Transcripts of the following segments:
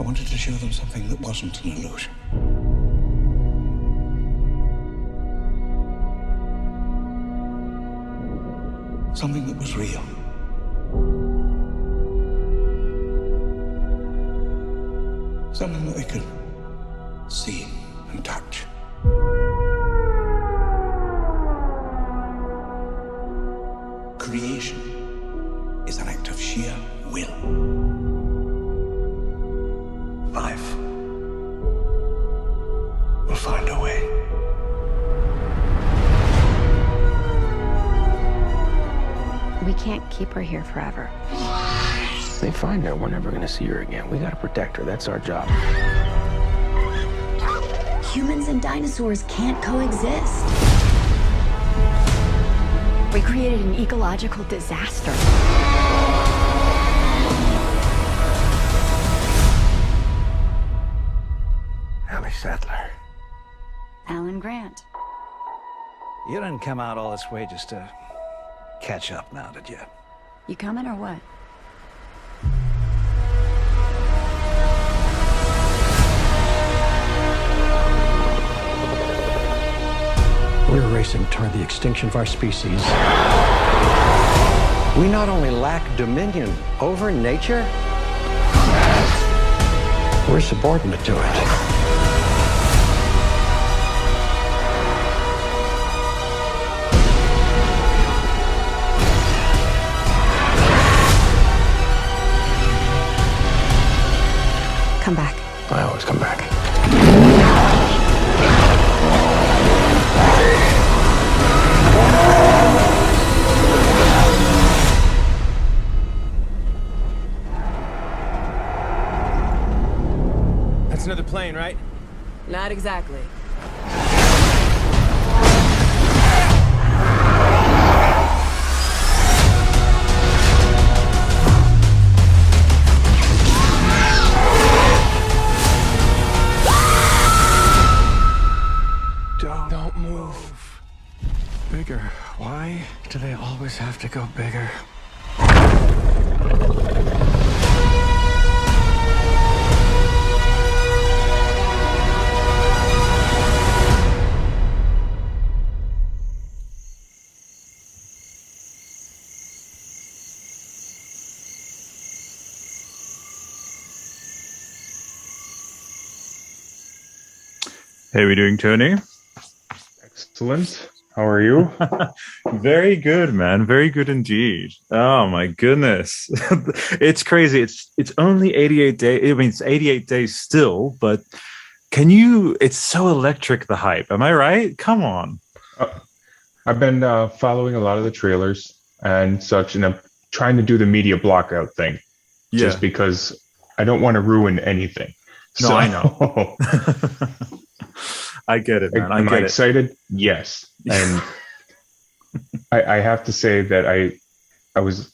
wanted to show them something that wasn't an illusion. Something that was real. Something that they could see and touch. Creation is an act of sheer will. Life will find a way. We can't keep her here forever. They find her, we're never gonna see her again. We gotta protect her, that's our job. Humans and dinosaurs can't coexist. We created an ecological disaster. Ellie Sattler. Alan Grant. You didn't come out all this way just to catch up now, did you? You coming or what? We're racing toward the extinction of our species. We not only lack dominion over nature, we're subordinate to it. Come back. I always come back. That's another plane, right? Not exactly. Don't move. Bigger. Why do they always have to go bigger? How are we doing, Tony? Excellent. How are you? Very good, man. Very good indeed. Oh my goodness. It's crazy. It's only 88 days. I mean, it's 88 days still, but it's so electric, the hype. Am I right? Come on. I've been following a lot of the trailers and such, and I'm trying to do the media blockout thing. Yeah. Just because I don't want to ruin anything. No, I know. I get it, man. Am I excited? Yes. And I have to say that I was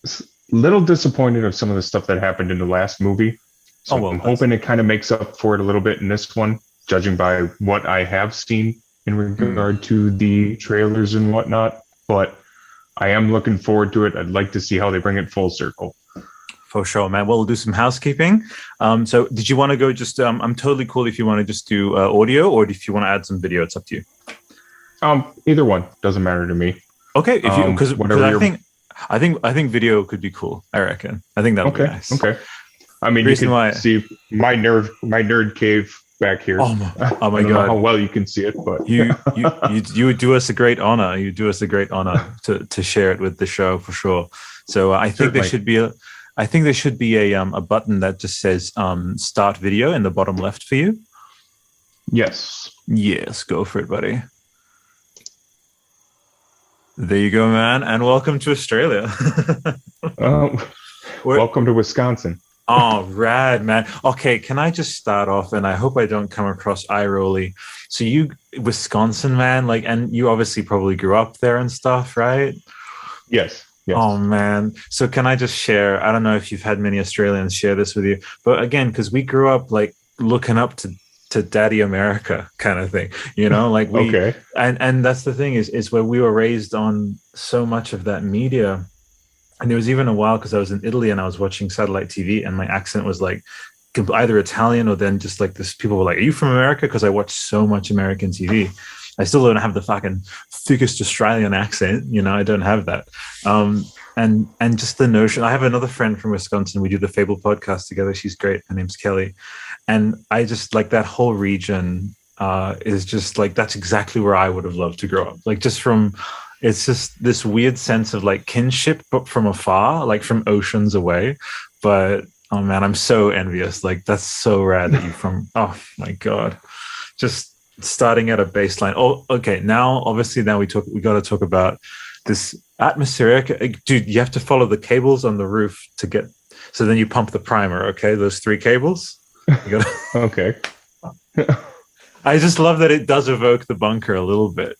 a little disappointed of some of the stuff that happened in the last movie. So I'm hoping it kind of makes up for it a little bit in this one, judging by what I have seen in regard to the trailers and whatnot. But I am looking forward to it. I'd like to see how they bring it full circle. For sure, man. We'll do some housekeeping. So did you want to go just, I'm totally cool if you want to just do audio, or if you want to add some video, it's up to you. Either one. Doesn't matter to me. Okay. If you, because I think video could be cool. I reckon. I think that would be nice. Okay. I mean, you can see my nerd cave back here. Oh my I don't know God. how well you can see it, but you would do us a great honor. You do us a great honor to share it with the show for sure. So I think there should be a button that just says start video in the bottom left for you. Yes. Yes, go for it, buddy. There you go, man. And welcome to Australia. Welcome to Wisconsin. Oh, rad, man. Okay, can I just start off, and I hope I don't come across eye-rolly. So you, Wisconsin, man, and you obviously probably grew up there and stuff, right? Yes. Oh, man. So can I just share, I don't know if you've had many Australians share this with you, but again, because we grew up looking up to Daddy America kind of thing, okay. And that's the thing is where we were raised on so much of that media. And there was even a while because I was in Italy and I was watching satellite TV and my accent was either Italian or then just like this. People were like, "Are you from America?" Because I watch so much American TV. I still don't have the fucking thickest Australian accent. I don't have that. And just the notion. I have another friend from Wisconsin. We do the Fable podcast together. She's great. Her name's Kelly, and I just like that whole region. Is just like that's exactly where I would have loved to grow up. Like it's just this weird sense of like kinship, but from afar, like from oceans away. But oh man, I'm so envious. Like that's so rad that you're from. Oh my god, just starting at a baseline. Oh, okay. Now, obviously, we got to talk about this atmospheric. Dude, you have to follow the cables on the roof to get. So then you pump the primer. Okay, those 3 cables. You gotta, Okay. I just love that it does evoke the bunker a little bit,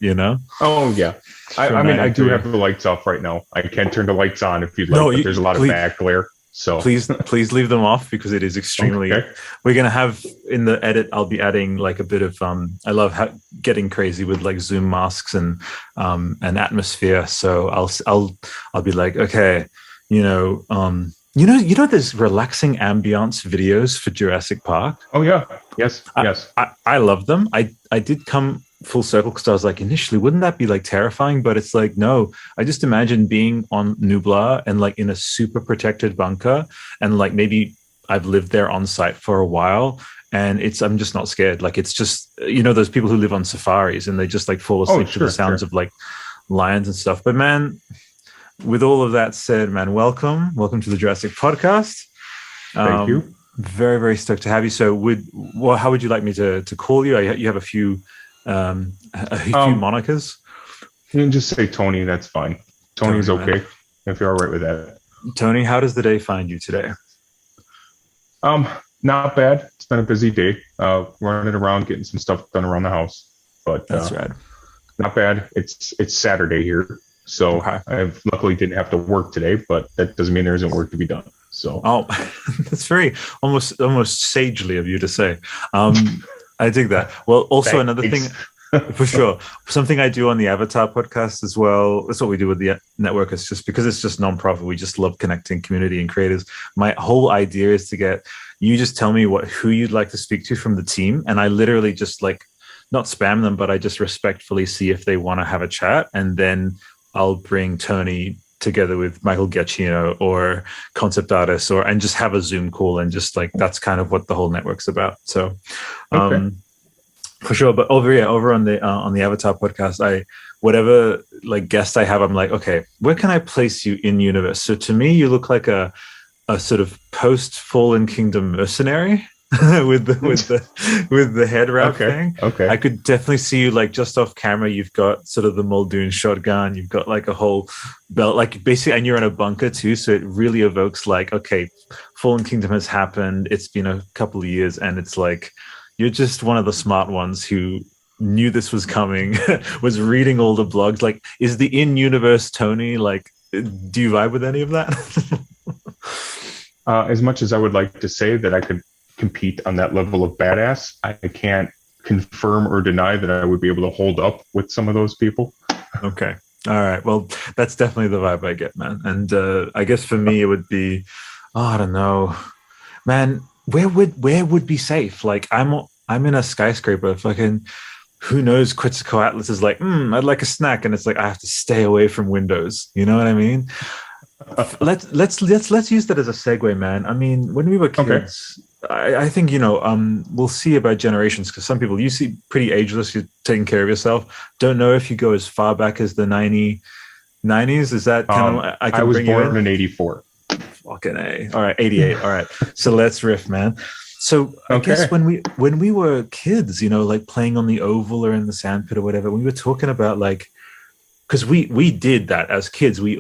Oh yeah. I mean, I do have the lights off right now. I can turn the lights on if you'd like, but there's a lot of back glare. So please leave them off because it is extremely. Okay. We're gonna have in the edit. I'll be adding like a bit of. I love getting crazy with like zoom masks and atmosphere. So I'll be like, okay, there's relaxing ambience videos for Jurassic Park. Oh yeah, yes. I love them. I did come full circle because I was like, initially, wouldn't that be like terrifying? But it's like, no. I just imagine being on Nublar and like in a super protected bunker, and like maybe I've lived there on site for a while, and I'm just not scared. Like it's just those people who live on safaris and they just like fall asleep to the sounds of like lions and stuff. But man. With all of that said, man, welcome to the Jurassic podcast. Thank you. Very, very stoked to have you. So, how would you like me to call you? You have a few monikers. You can just say Tony. That's fine. Tony's Tony, okay if you're all right with that. Tony, how does the day find you today? Not bad. It's been a busy day. Running around, getting some stuff done around the house. But that's rad. Not bad. It's Saturday here. So I luckily didn't have to work today, but that doesn't mean there isn't work to be done. So that's very almost sagely of you to say. I dig that. Well, also another thing, for sure, something I do on the Avatar podcast as well. That's what we do with the network. It's just because it's just nonprofit. We just love connecting community and creators. My whole idea is to get you just tell me who you'd like to speak to from the team, and I literally just like not spam them, but I just respectfully see if they want to have a chat, and then I'll bring Tony together with Michael Giacchino or concept artists and just have a Zoom call and just like that's kind of what the whole network's about. So for sure. But over on the Avatar podcast, whatever like guest I have, I'm like, okay, where can I place you in universe? So to me, you look like a sort of post Fallen Kingdom mercenary. with the head wrap thing. Okay. I could definitely see you like just off camera. You've got sort of the Muldoon shotgun. You've got like a whole belt, like basically, and you're in a bunker too. So it really evokes like, okay, Fallen Kingdom has happened. It's been a couple of years, and it's like you're just one of the smart ones who knew this was coming, was reading all the blogs. Like, is the in-universe Tony like? Do you vibe with any of that? As much as I would like to say that I could compete on that level of badass, I can't confirm or deny that I would be able to hold up with some of those people. Okay. All right. Well, that's definitely the vibe I get, man. And I guess for me, it would be, I don't know, man, where would be safe? Like I'm in a skyscraper, fucking, who knows? Quetzalcoatlus is like, I'd like a snack. And it's like, I have to stay away from windows. You know what I mean? Let's use that as a segue, man. I mean, when we were kids, I think we'll see about generations because some people you see pretty ageless. You're taking care of yourself. Don't know if you go as far back as the 90s. Is that kind of? I was born in 84. Fucking A. All right, 88. All right. So let's riff, man. So I guess when we were kids, like playing on the oval or in the sandpit or whatever, we were talking about like. Because we did that as kids. We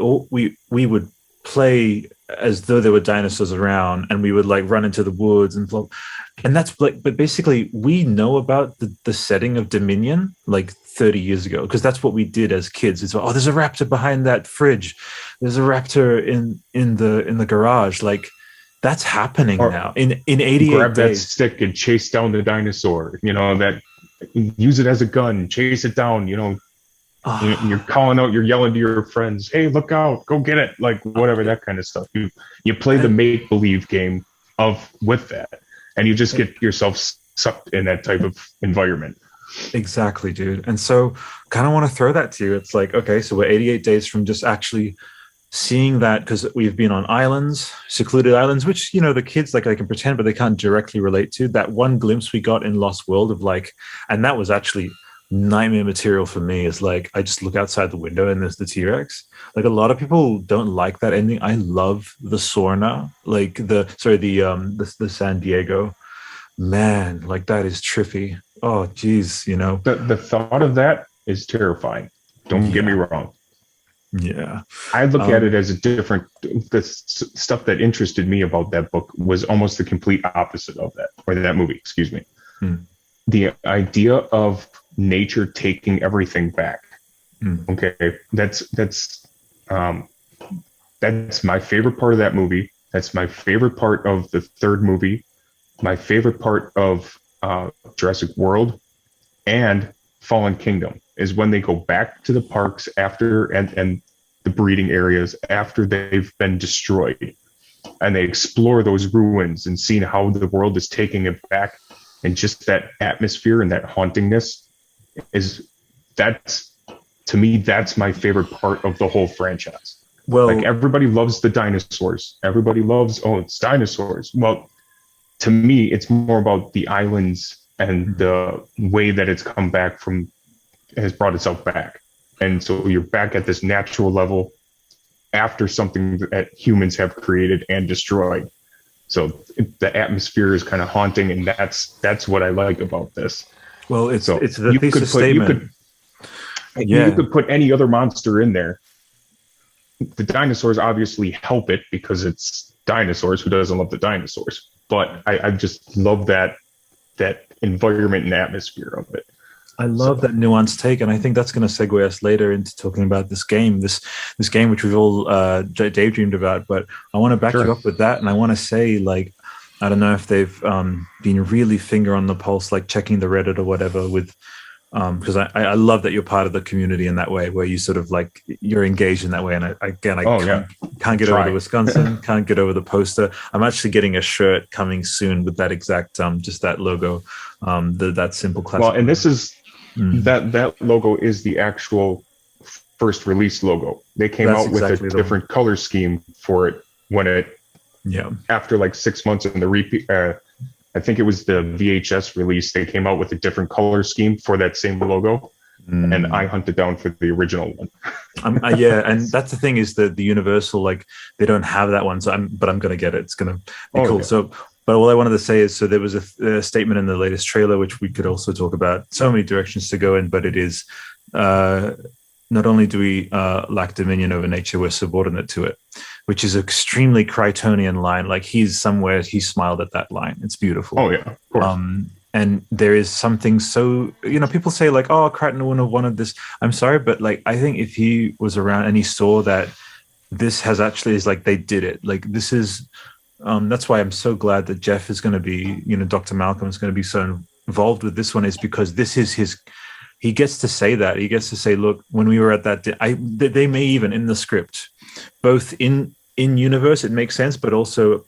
would play as though there were dinosaurs around, and we would like run into the woods and that's like. But basically, we know about the setting of Dominion like 30 years ago because that's what we did as kids. It's like, there's a raptor behind that fridge. There's a raptor in the garage. Like that's happening now. In 88 grab that days. stick and chase down the dinosaur. That use it as a gun. Chase it down. You're calling out, you're yelling to your friends, hey, look out, go get it, like whatever, that kind of stuff. You play the make-believe game with that. and you just get yourself sucked in that type of environment. Exactly, dude. And so kind of want to throw that to you. It's like, okay, so we're 88 days from just actually seeing that, because we've been on islands, secluded islands, which, you know, the kids, like, they can pretend, but they can't directly relate to. That one glimpse we got in Lost World of like, and that was actually nightmare material for me, is like, I just look outside the window and there's the T-Rex. Like, a lot of people don't like that ending. I love the Sorna, like the San Diego. Man, like, that is trippy. Oh, geez, you know. The thought of that is terrifying. Don't get me wrong. Yeah. I look at it as a different, the stuff that interested me about that book was almost the complete opposite of that, or that movie, excuse me. The idea of nature taking everything back. Okay. That's my favorite part of that movie. That's my favorite part of the third movie. My favorite part of Jurassic World and Fallen Kingdom is when they go back to the parks after and the breeding areas after they've been destroyed, and they explore those ruins and seeing how the world is taking it back, and just that atmosphere and that hauntingness that's to me, that's my favorite part of the whole franchise. Well, like, everybody loves the dinosaurs. Everybody loves, oh, it's dinosaurs. Well, to me, it's more about the islands and the way that it's come back from, has brought itself back. And so you're back at this natural level after something that humans have created and destroyed. So the atmosphere is kind of haunting, and that's what I like about this. Well, it's the thesis statement. You could put any other monster in there. The dinosaurs obviously help it because it's dinosaurs. Who doesn't love the dinosaurs? But I just love that environment and atmosphere of it. I love that nuanced take, and I think that's going to segue us later into talking about this game, this game which we've all daydreamed about. But I want to back you up with that, and I want to say, like, I don't know if they've been really finger on the pulse, like checking the Reddit or whatever, with because I love that you're part of the community in that way, where you sort of like, you're engaged in that way. And I can't get over the Wisconsin, can't get over the poster. I'm actually getting a shirt coming soon with that exact just that logo, that simple classic. Well, and this is that logo is the actual first release logo. They came out with a different color scheme for it when it after like 6 months in the repeat. I think it was the VHS release. They came out with a different color scheme for that same logo, and I hunted down for the original one. And that's the thing, is that the Universal, like, they don't have that one. So I'm going to get it. It's going to be cool. Yeah. So, but all I wanted to say is, so there was a statement in the latest trailer, which we could also talk about. So many directions to go in, but it is not only do we lack dominion over nature, we're subordinate to it, which is extremely Crichtonian line. Like, he smiled at that line. It's beautiful. Oh, yeah, of course. And there is something so, you know, people say like, oh, Crichton wouldn't have wanted this. I'm sorry, but like, I think if he was around and he saw that this has actually, is like, they did it. Like, this is, that's why I'm so glad that Jeff is going to be, you know, Dr. Malcolm is going to be so involved with this one, is because this is his, he gets to say that. He gets to say, look, when we were at that, they may even in the script, both in universe, it makes sense, but also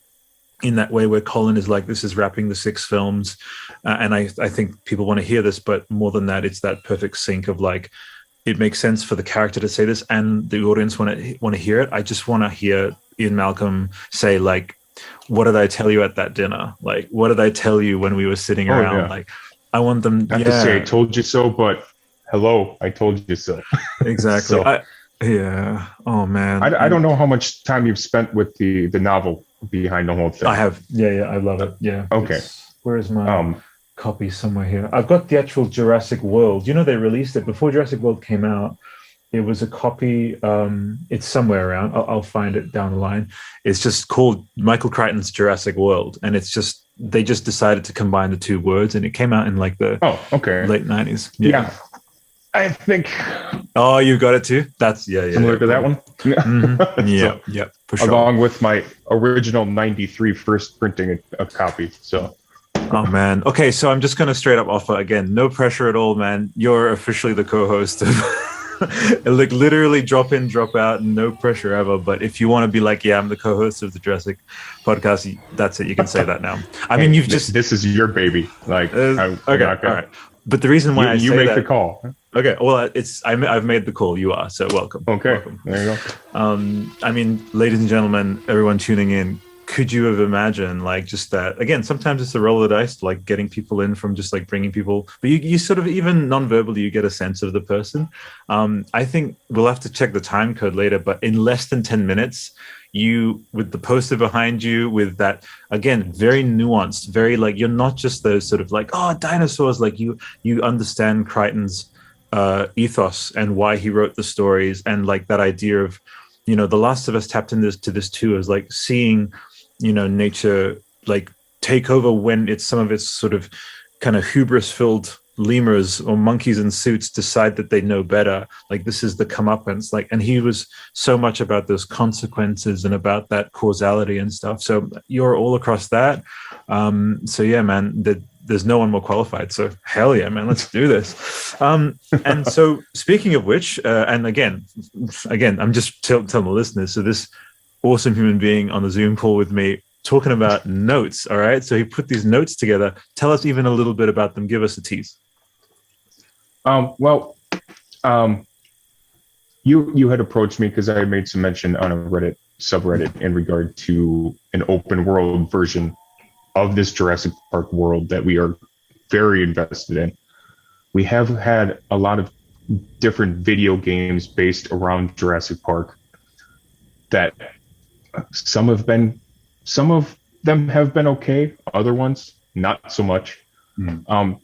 in that way where Colin is like, this is wrapping the 6 films. And I think people want to hear this, but more than that, it's that perfect sync of like, it makes sense for the character to say this and the audience want to hear it. I just want to hear Ian Malcolm say, like, what did I tell you at that dinner? Like, what did I tell you when we were sitting around? Yeah. Like, I want them not to say I told you so, but hello, I told you so. Exactly. Oh man. I don't know how much time you've spent with the novel behind the whole thing. I have. Yeah, I love it. Yeah. Okay. Where is my copy? Somewhere here. I've got the actual Jurassic World. You know, they released it before Jurassic World came out. It was a copy. It's somewhere around. I'll find it down the line. It's just called Michael Crichton's Jurassic World, and it's just, they just decided to combine the 2 words, and it came out in like the late 90s. Yeah. I think. Oh, you got it too? That's similar to that one. Mm-hmm. Yeah, for sure. Along with my original 93 first printing a copy. So. Oh man. Okay, so I'm just gonna straight up offer again. No pressure at all, man. You're officially the co-host of Like literally drop in, drop out, no pressure ever. But if you want to be like, yeah, I'm the co-host of the Jurassic podcast, that's it. You can say that now. I mean, you've just this is your baby. Like, okay, all right. But the reason why you make the call. Okay, well, I've made the call. You are, so welcome. Okay, welcome. There you go. I mean, ladies and gentlemen, everyone tuning in, could you have imagined like just that? Again, sometimes it's a roll of the dice, like getting people in from just like bringing people, but you sort of even non-verbally you get a sense of the person. I think we'll have to check the time code later, but in less than 10 minutes, you with the poster behind you, with that again very nuanced, very like you're not just those sort of like dinosaurs. Like you understand Crichton's ethos and why he wrote the stories, and like that idea of The Last of Us tapped into this too, as like seeing nature like take over when it's some of its sort of kind of hubris filled lemurs or monkeys in suits decide that they know better. Like this is the comeuppance, like, and he was so much about those consequences and about that causality and stuff. So you're all across that. So yeah, man, there's no one more qualified. So hell yeah, man, let's do this. And so speaking of which, and again, I'm just telling the listeners, so this awesome human being on the Zoom call with me talking about notes. All right. So he put these notes together. Tell us even a little bit about them. Give us a tease. You had approached me because I had made some mention on a Reddit subreddit in regard to an open world version of this Jurassic Park world that we are very invested in. We have had a lot of different video games based around Jurassic Park that some of them have been okay, other ones not so much.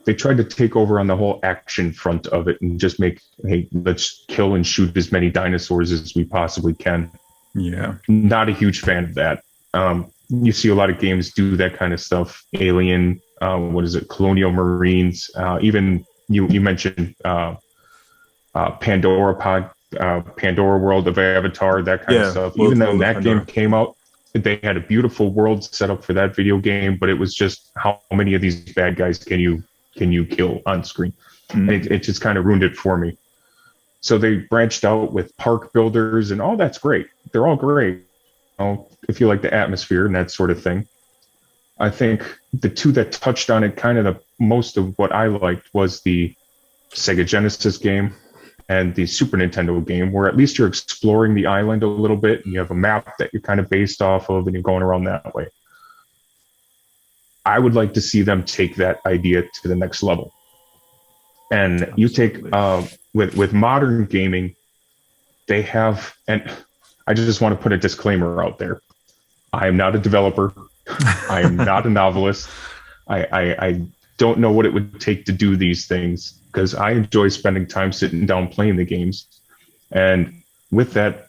They tried to take over on the whole action front of it and just make, hey, let's kill and shoot as many dinosaurs as we possibly can. Yeah. Not a huge fan of that. You see a lot of games do that kind of stuff. Alien, Colonial Marines, even you mentioned Pandora World of Avatar, that kind of stuff. Even though that game came out, they had a beautiful world set up for that video game, but it was just how many of these bad guys can you kill on screen? It just kind of ruined it for me. So they branched out with park builders, and all that's great. They're all great, if you like the atmosphere and that sort of thing. I think the two that touched on it kind of the most of what I liked was the Sega Genesis game and the Super Nintendo game, where at least you're exploring the island a little bit and you have a map that you're kind of based off of and you're going around that way. I would like to see them take that idea to the next level. And absolutely. You take with modern gaming, they have, and I just want to put a disclaimer out there. I am not a developer. I am not a novelist. I don't know what it would take to do these things, because I enjoy spending time sitting down playing the games. And with that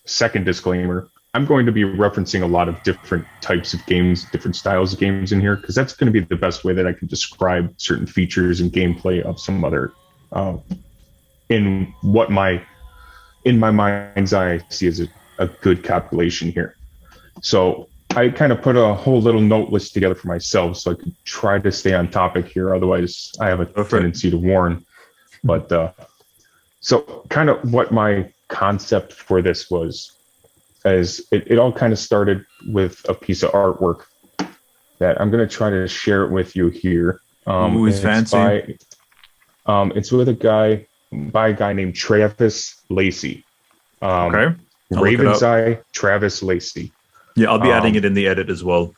second disclaimer, I'm going to be referencing a lot of different types of games, different styles of games in here, because that's going to be the best way that I can describe certain features and gameplay of some other, in my mind's eye see as a good calculation here. So I kind of put a whole little note list together for myself so I could try to stay on topic here. Otherwise, I have a tendency to warn. But so kind of what my concept for this was, as it all kind of started with a piece of artwork that I'm going to try to share it with you here. Ooh, it's fancy. It's with a guy named Travis Lacey. Okay. Raven's Eye, Travis Lacey. Yeah, I'll be adding it in the edit as well.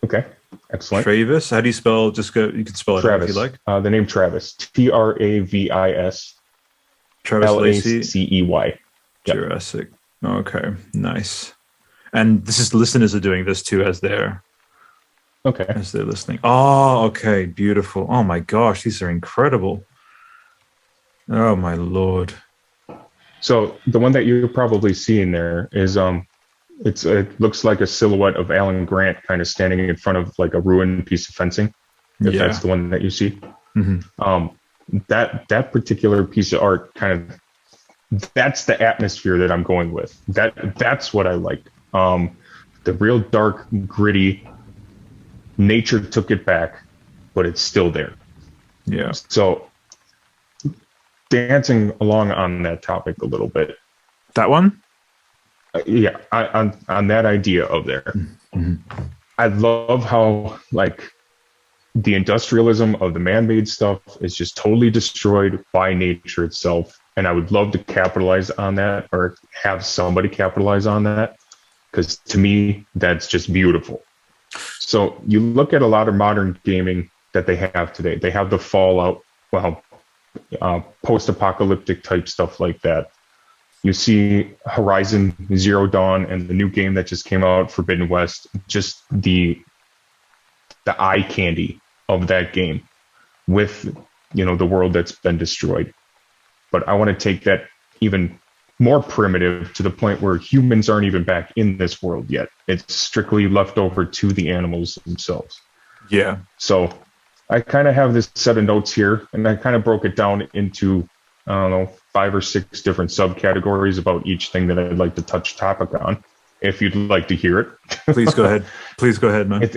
Okay, excellent. Travis, how do you spell? You can spell it Travis, out if you like. The name Travis, Travis. Travis Lacey. Lacey. Yep. Jurassic. Okay, nice. And this is listeners are doing this too as they're listening. Oh, okay, beautiful. Oh my gosh, these are incredible. Oh my lord. So the one that you're probably seeing there is it looks like a silhouette of Alan Grant kind of standing in front of like a ruined piece of fencing. If that's the one that you see. Mm-hmm. That particular piece of art that's the atmosphere that I'm going with. That's what I like. The real dark, gritty. Nature took it back, but it's still there. Yeah. So dancing along on that topic a little bit. That one? Yeah, on that idea of there. Mm-hmm. I love how like the industrialism of the man-made stuff is just totally destroyed by nature itself. And I would love to capitalize on that, or have somebody capitalize on that, because to me, that's just beautiful. So you look at a lot of modern gaming that they have today. They have the Fallout, post-apocalyptic type stuff like that. You see Horizon Zero Dawn and the new game that just came out, Forbidden West, just the eye candy of that game with, the world that's been destroyed. But I want to take that even more primitive to the point where humans aren't even back in this world yet. It's strictly left over to the animals themselves. Yeah. So I kind of have this set of notes here, and I kind of broke it down into, 5 or 6 different subcategories about each thing that I'd like to touch topic on. If you'd like to hear it. Please go ahead. Please go ahead, man.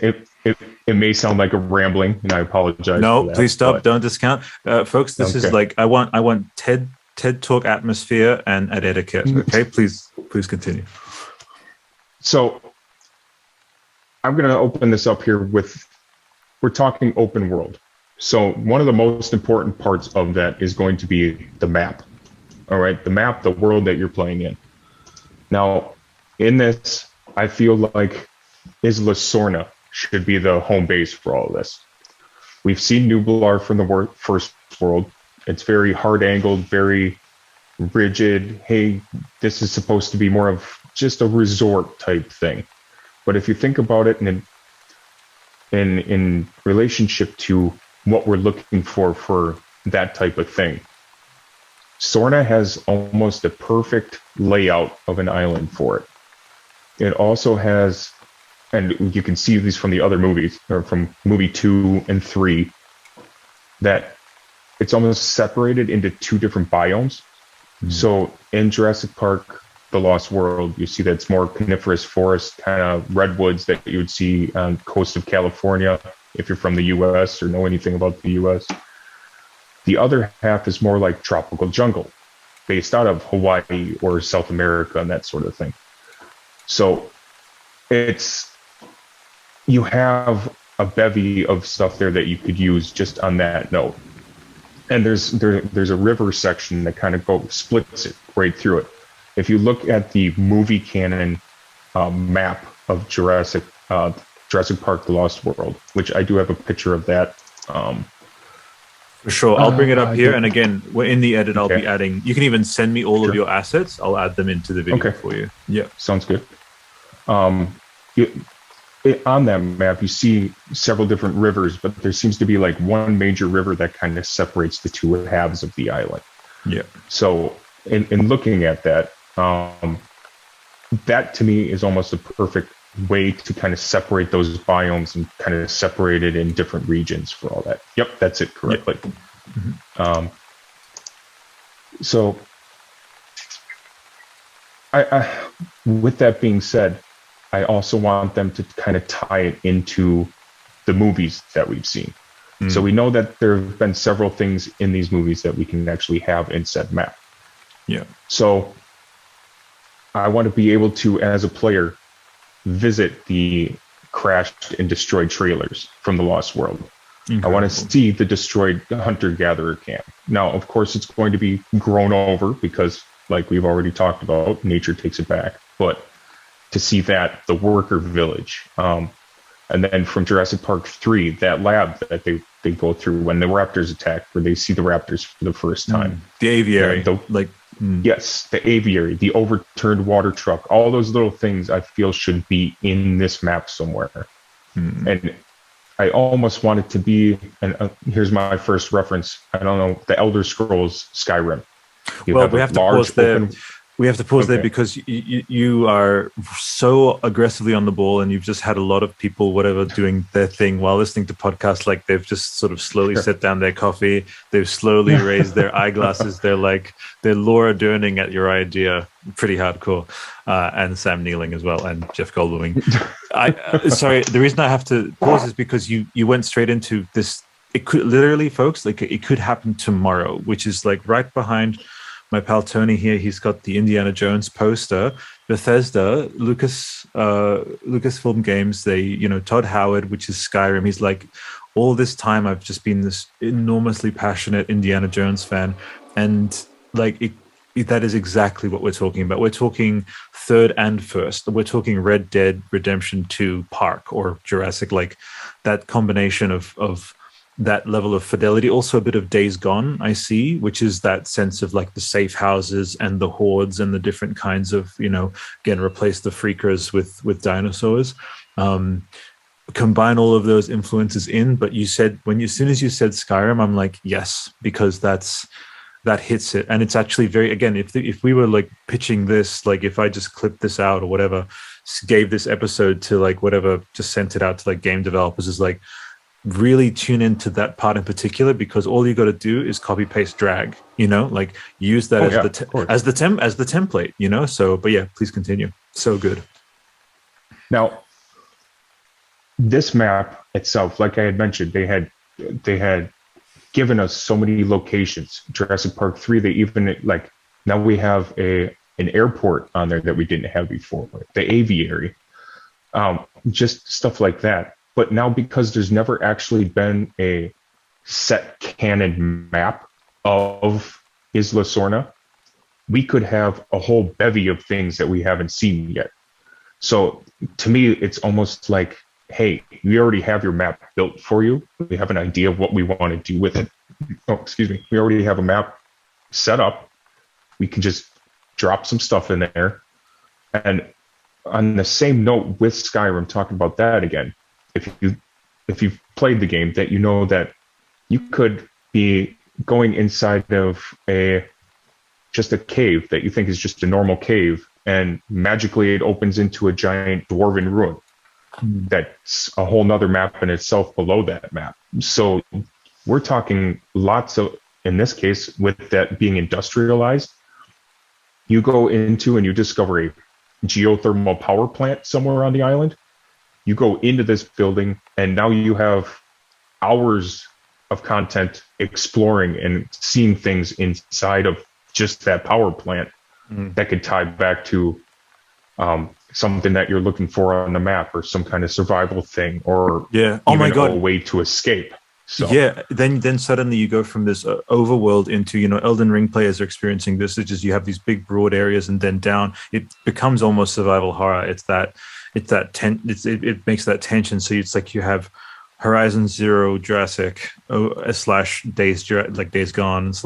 It may sound like a rambling, and I apologize. No, for that, please stop. Don't discount. Folks, this is like, I want TED Talk atmosphere and etiquette. Okay, please continue. So I'm going to open this up here we're talking open world. So one of the most important parts of that is going to be the map. All right, the map, the world that you're playing in. Now, in this, I feel like Isla Sorna should be the home base for all of this. We've seen Nublar from the first world. It's very hard-angled, very rigid. Hey, this is supposed to be more of just a resort type thing. But if you think about it in relationship to what we're looking for that type of thing, Sorna has almost a perfect layout of an island for it. It also has, and you can see these from the other movies, or from movie 2 and 3, that it's almost separated into 2 different biomes. Mm. So in Jurassic Park, The Lost World, you see that it's more coniferous forest, kind of redwoods that you would see on the coast of California if you're from the U.S. or know anything about the U.S. The other half is more like tropical jungle, based out of Hawaii or South America and that sort of thing. So you have a bevy of stuff there that you could use just on that note. And there's a river section that kind of splits it right through it. If you look at the movie canon map of Jurassic Park: The Lost World, which I do have a picture of that. For sure, I'll bring it up here. And again, in the edit, I'll be adding. You can even send me all of your assets. I'll add them into the video for you. Yeah, sounds good. On that map, you see several different rivers, but there seems to be like one major river that kind of separates the 2 halves of the island. Yeah. So in looking at that, that to me is almost a perfect way to kind of separate those biomes and kind of separate it in different regions for all that. Yep, that's it correctly. Yep. Mm-hmm. So I, with that being said, I also want them to kind of tie it into the movies that we've seen. Mm. So we know that there have been several things in these movies that we can actually have in said map. Yeah. So I want to be able to, as a player, visit the crashed and destroyed trailers from The Lost World. Incredible. I want to see the destroyed hunter-gatherer camp. Now, of course, it's going to be grown over because, like we've already talked about, nature takes it back. But to see that, the worker village. And then from Jurassic Park 3, that lab that they go through when the raptors attack, where they see the raptors for the first time. The aviary. Yes, the aviary, the overturned water truck, all those little things I feel should be in this map somewhere. And I almost want it to be, and here's my first reference, I don't know, the Elder Scrolls Skyrim. Well, we have to pause there. We have to pause there because you are so aggressively on the ball, and you've just had a lot of people, whatever, doing their thing while listening to podcasts. Like they've just sort of slowly set down their coffee. They've slowly raised their eyeglasses. They're Laura Derning at your idea. Pretty hardcore. And Sam Neeling as well, and Jeff Goldbluming. Sorry, the reason I have to pause is because you went straight into this it could literally, folks, like it could happen tomorrow, which is like right behind my pal Tony here. He's got the Indiana Jones poster. Bethesda, Lucasfilm Games, they, you know, Todd Howard, which is Skyrim. He's like, all this time I've just been this enormously passionate Indiana Jones fan, and like that is exactly what we're talking about. We're talking third and first. We're talking Red Dead Redemption 2 Park or Jurassic, like that combination of that level of fidelity. Also a bit of Days Gone, I see, which is that sense of like the safe houses and the hordes and the different kinds of, you know, again, replace the freakers with dinosaurs. Combine all of those influences in, but you said, as soon as you said Skyrim, I'm like, yes, because that hits it. And it's actually very, again, if we were like pitching this, like if I just clipped this out or whatever, gave this episode to like whatever, just sent it out to like game developers, is like, really tune into that part in particular, because all you got to do is copy paste drag, you know, like use that as the template, you know. So but yeah, please continue. So good. Now this map itself, like I had mentioned, they had given us so many locations. Jurassic Park 3, they even, like, now we have an airport on there that we didn't have before, the aviary, just stuff like that. But now, because there's never actually been a set canon map of Isla Sorna, we could have a whole bevy of things that we haven't seen yet. So to me, it's almost like, hey, we already have your map built for you. We have an idea of what we want to do with it. Oh, excuse me. We already have a map set up. We can just drop some stuff in there. And on the same note with Skyrim, talking about that again, if you've played the game, that you know that you could be going inside of just a cave that you think is just a normal cave, and magically it opens into a giant dwarven ruin. That's a whole nother map in itself below that map. So we're talking lots of, in this case, with that being industrialized, you go into and you discover a geothermal power plant somewhere on the island. You go into this building, and now you have hours of content exploring and seeing things inside of just that power plant that could tie back to something that you're looking for on the map, or some kind of survival thing, or a way to escape. So yeah, then suddenly you go from this overworld into, you know, Elden Ring players are experiencing this. It's just you have these big broad areas, and then down it becomes almost survival horror. It makes that tension. So it's like you have Horizon Zero Jurassic / Days Gone /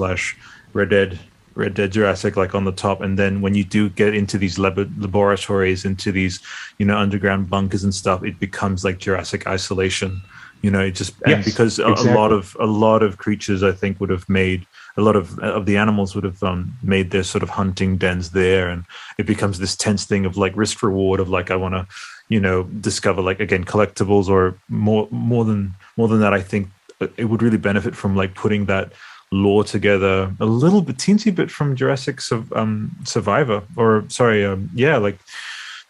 Red Dead Jurassic, like on the top. And then when you do get into these laboratories, into these, you know, underground bunkers and stuff, it becomes like Jurassic Isolation. You know, it just, yes, and because exactly. a lot of creatures, I think, would have made, a lot of the animals would have made their sort of hunting dens there, and it becomes this tense thing of like risk reward of like, I want to, you know, discover, like, again, collectibles, or more than that. I think it would really benefit from like putting that lore together a little bit, teensy bit, from Jurassic Survivor, or sorry, like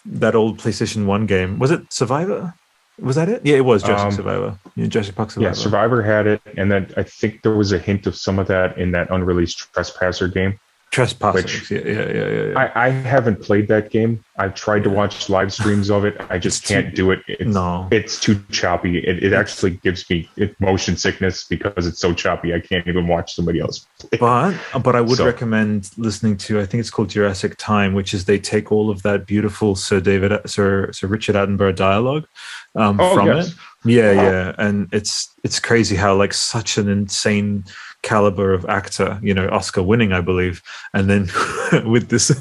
that old PlayStation 1 game. Was it Survivor? Was that it? Yeah, it was Jurassic Survivor. Yeah, Jurassic Park Survivor. Yeah, Survivor had it, and then I think there was a hint of some of that in that unreleased Trespasser game. Trespassers. Yeah. I haven't played that game. I've tried to watch live streams of it. I just can't do it. It's too choppy. It actually gives me motion sickness because it's so choppy. I can't even watch somebody else play. But I would recommend listening to, I think it's called Jurassic Time, which is they take all of that beautiful Sir Richard Attenborough dialogue from it. Yeah, and it's crazy how, like, such an insane caliber of actor, you know, Oscar winning, I believe, and then with this,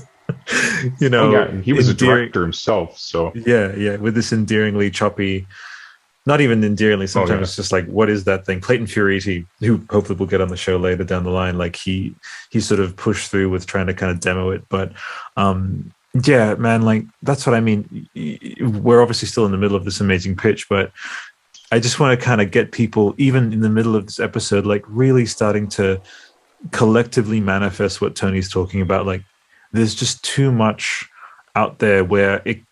you know, he was a director himself, so yeah, with this endearingly choppy, not even endearingly, sometimes it's just like, what is that thing? Clayton Furiti, who hopefully we'll get on the show later down the line, like he sort of pushed through with trying to kind of demo it, but yeah, man, like, that's what I mean. We're obviously still in the middle of this amazing pitch, but I just want to kind of get people, even in the middle of this episode, like really starting to collectively manifest what Tony's talking about. Like, there's just too much out there where it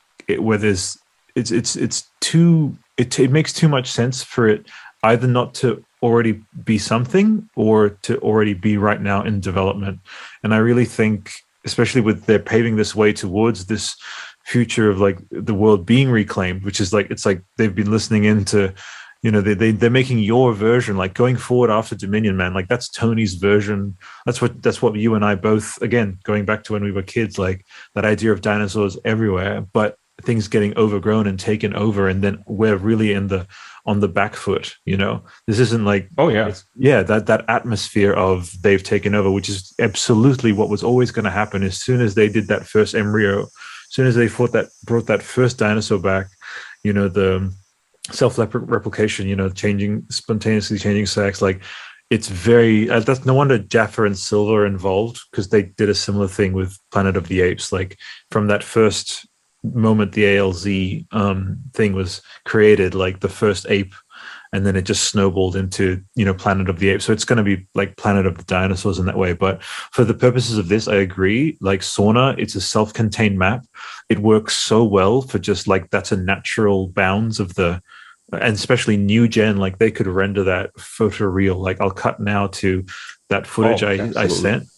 makes too much sense for it either not to already be something or to already be right now in development. And I really think, especially with they're paving this way towards this future of like the world being reclaimed, which is like, it's like they've been listening into, you know, they're making your version, like going forward after Dominion, man, like that's Tony's version. That's what you and I both, again, going back to when we were kids, like that idea of dinosaurs everywhere, but things getting overgrown and taken over, and then we're really on the back foot. You know, this isn't like, that atmosphere of they've taken over, which is absolutely what was always going to happen as soon as they did that first embryo, as soon as they brought that first dinosaur back. You know, the self-replication, you know, spontaneously changing sex, like it's very that's no wonder Jaffa and Silva are involved, because they did a similar thing with Planet of the Apes. Like from that first moment the ALZ thing was created, like the first ape, and then it just snowballed into, you know, Planet of the Apes. So it's going to be like Planet of the Dinosaurs in that way. But for the purposes of this, I agree. Like Sorna, it's a self-contained map. It works so well for just like, that's a natural bounds of the, and especially new gen, like they could render that photoreal. Like I'll cut now to that footage I sent.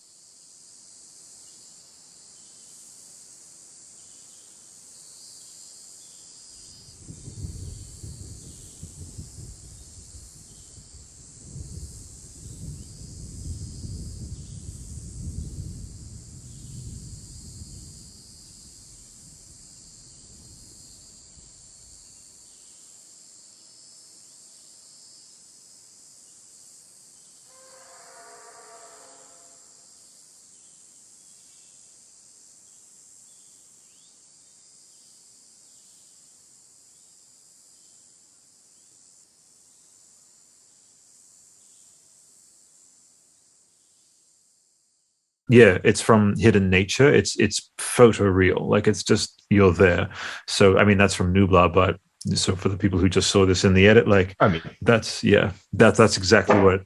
Yeah, it's from Hidden Nature. It's photoreal. Like it's just, you're there. So I mean, that's from Nublar, but so for the people who just saw this in the edit, like I mean, that's exactly what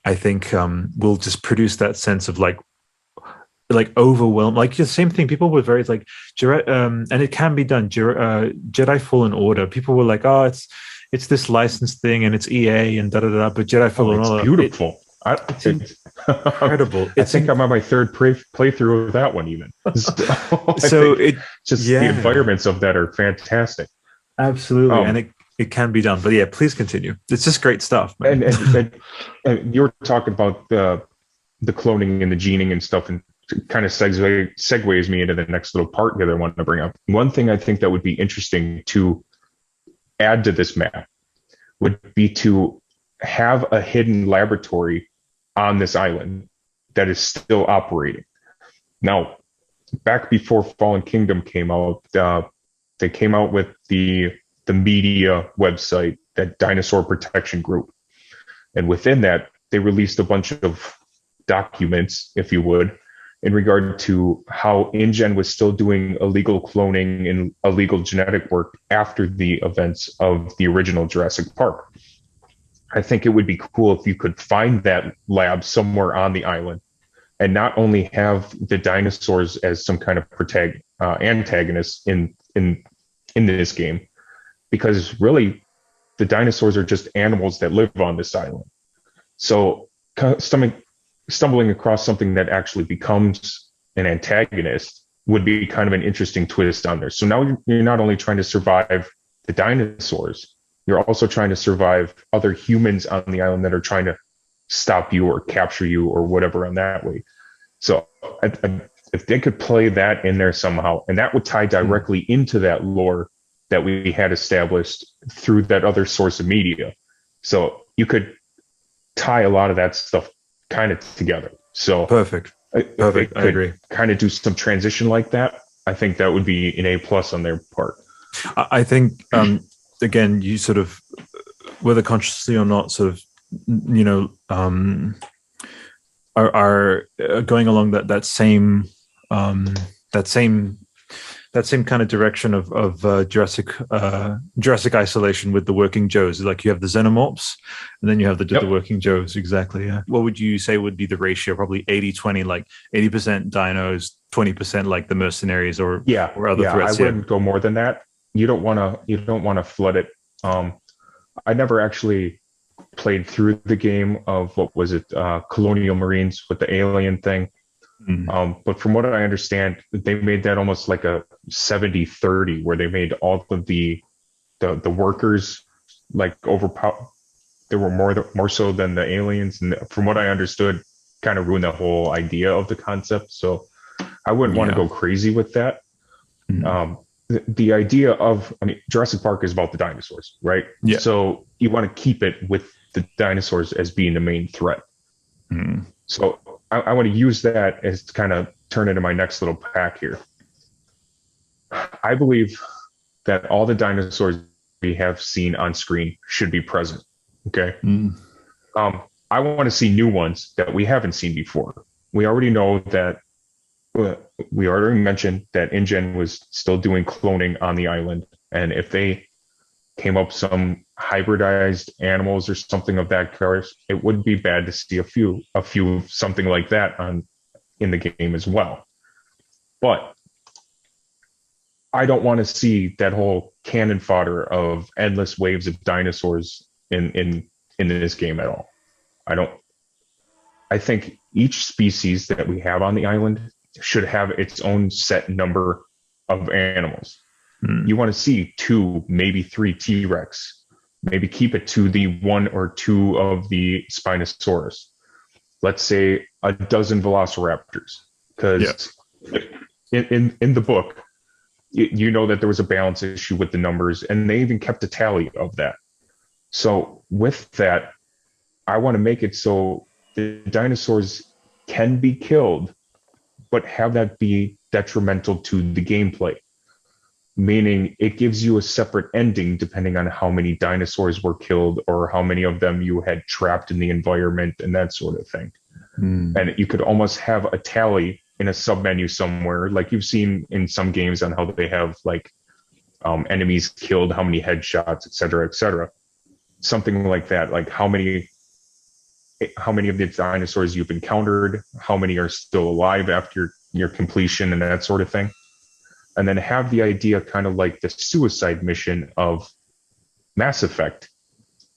I think will just produce that sense of like overwhelmed. Like the same thing. People were very like, and it can be done. Jedi Fallen Order. People were like, oh, it's this licensed thing and it's EA and da da da. But Jedi Fallen Order, beautiful. It's incredible. I think I'm on my third playthrough of that one, even. So the environments of that are fantastic. Absolutely, and it can be done. But yeah, please continue. It's just great stuff, man. And you were talking about the cloning and the gening and stuff, and kind of segues me into the next little part here that I wanted to bring up. One thing I think that would be interesting to add to this map would be to have a hidden laboratory on this island that is still operating. Now, back before Fallen Kingdom came out, they came out with the media website, that Dinosaur Protection Group. And within that, they released a bunch of documents, if you would, in regard to how InGen was still doing illegal cloning and illegal genetic work after the events of the original Jurassic Park. I think it would be cool if you could find that lab somewhere on the island, and not only have the dinosaurs as some kind of antagonist in this game, because really the dinosaurs are just animals that live on this island. So stumbling across something that actually becomes an antagonist would be kind of an interesting twist on there. So now you're not only trying to survive the dinosaurs, you're also trying to survive other humans on the island that are trying to stop you or capture you or whatever on that way. So if they could play that in there somehow, and that would tie directly into that lore that we had established through that other source of media. So you could tie a lot of that stuff kind of together. So perfect. I agree. Kind of do some transition like that. I think that would be an A+ on their part. I think, again, you sort of, whether consciously or not, sort of, you know, are going along that same kind of direction of Jurassic Isolation with the working Joes. Like you have the Xenomorphs, and then you have the working Joes. Exactly. Yeah. What would you say would be the ratio? Probably 80-20, like 80% dinos, 20% like the mercenaries or other threats. I wouldn't go more than that. You don't want to flood it. I never actually played through the game of what was it, Colonial Marines with the alien thing. But from what I understand, they made that almost like a 70-30, where they made all of the workers like overpower. They were more so than the aliens, and from what I understood, kind of ruined the whole idea of the concept. So I wouldn't want to go crazy with that. The idea of, I mean, Jurassic Park is about the dinosaurs, right? Yeah. So you want to keep it with the dinosaurs as being the main threat. So I want to use that as to kind of turn into my next little pack here. I believe that all the dinosaurs we have seen on screen should be present. Okay. I want to see new ones that we haven't seen before. We already know that. We already mentioned that InGen was still doing cloning on the island, and if they came up some hybridized animals or something of that kind, it wouldn't be bad to see a few something like that in the game as well. But I don't want to see that whole cannon fodder of endless waves of dinosaurs in this game at all. I think each species that we have on the island should have its own set number of animals. You want to see 2, maybe 3 T-Rex. Maybe keep it to the 1 or 2 of the Spinosaurus. Let's say a dozen Velociraptors. Because in the book, you know that there was a balance issue with the numbers, and they even kept a tally of that. So with that, I want to make it so the dinosaurs can be killed, but have that be detrimental to the gameplay. Meaning it gives you a separate ending depending on how many dinosaurs were killed or how many of them you had trapped in the environment and that sort of thing. And you could almost have a tally in a submenu somewhere, like you've seen in some games on how they have like enemies killed, how many headshots, et cetera, something like that. Like how many of the dinosaurs you've encountered, how many are still alive after your completion and that sort of thing. And then have the idea kind of like the suicide mission of Mass Effect,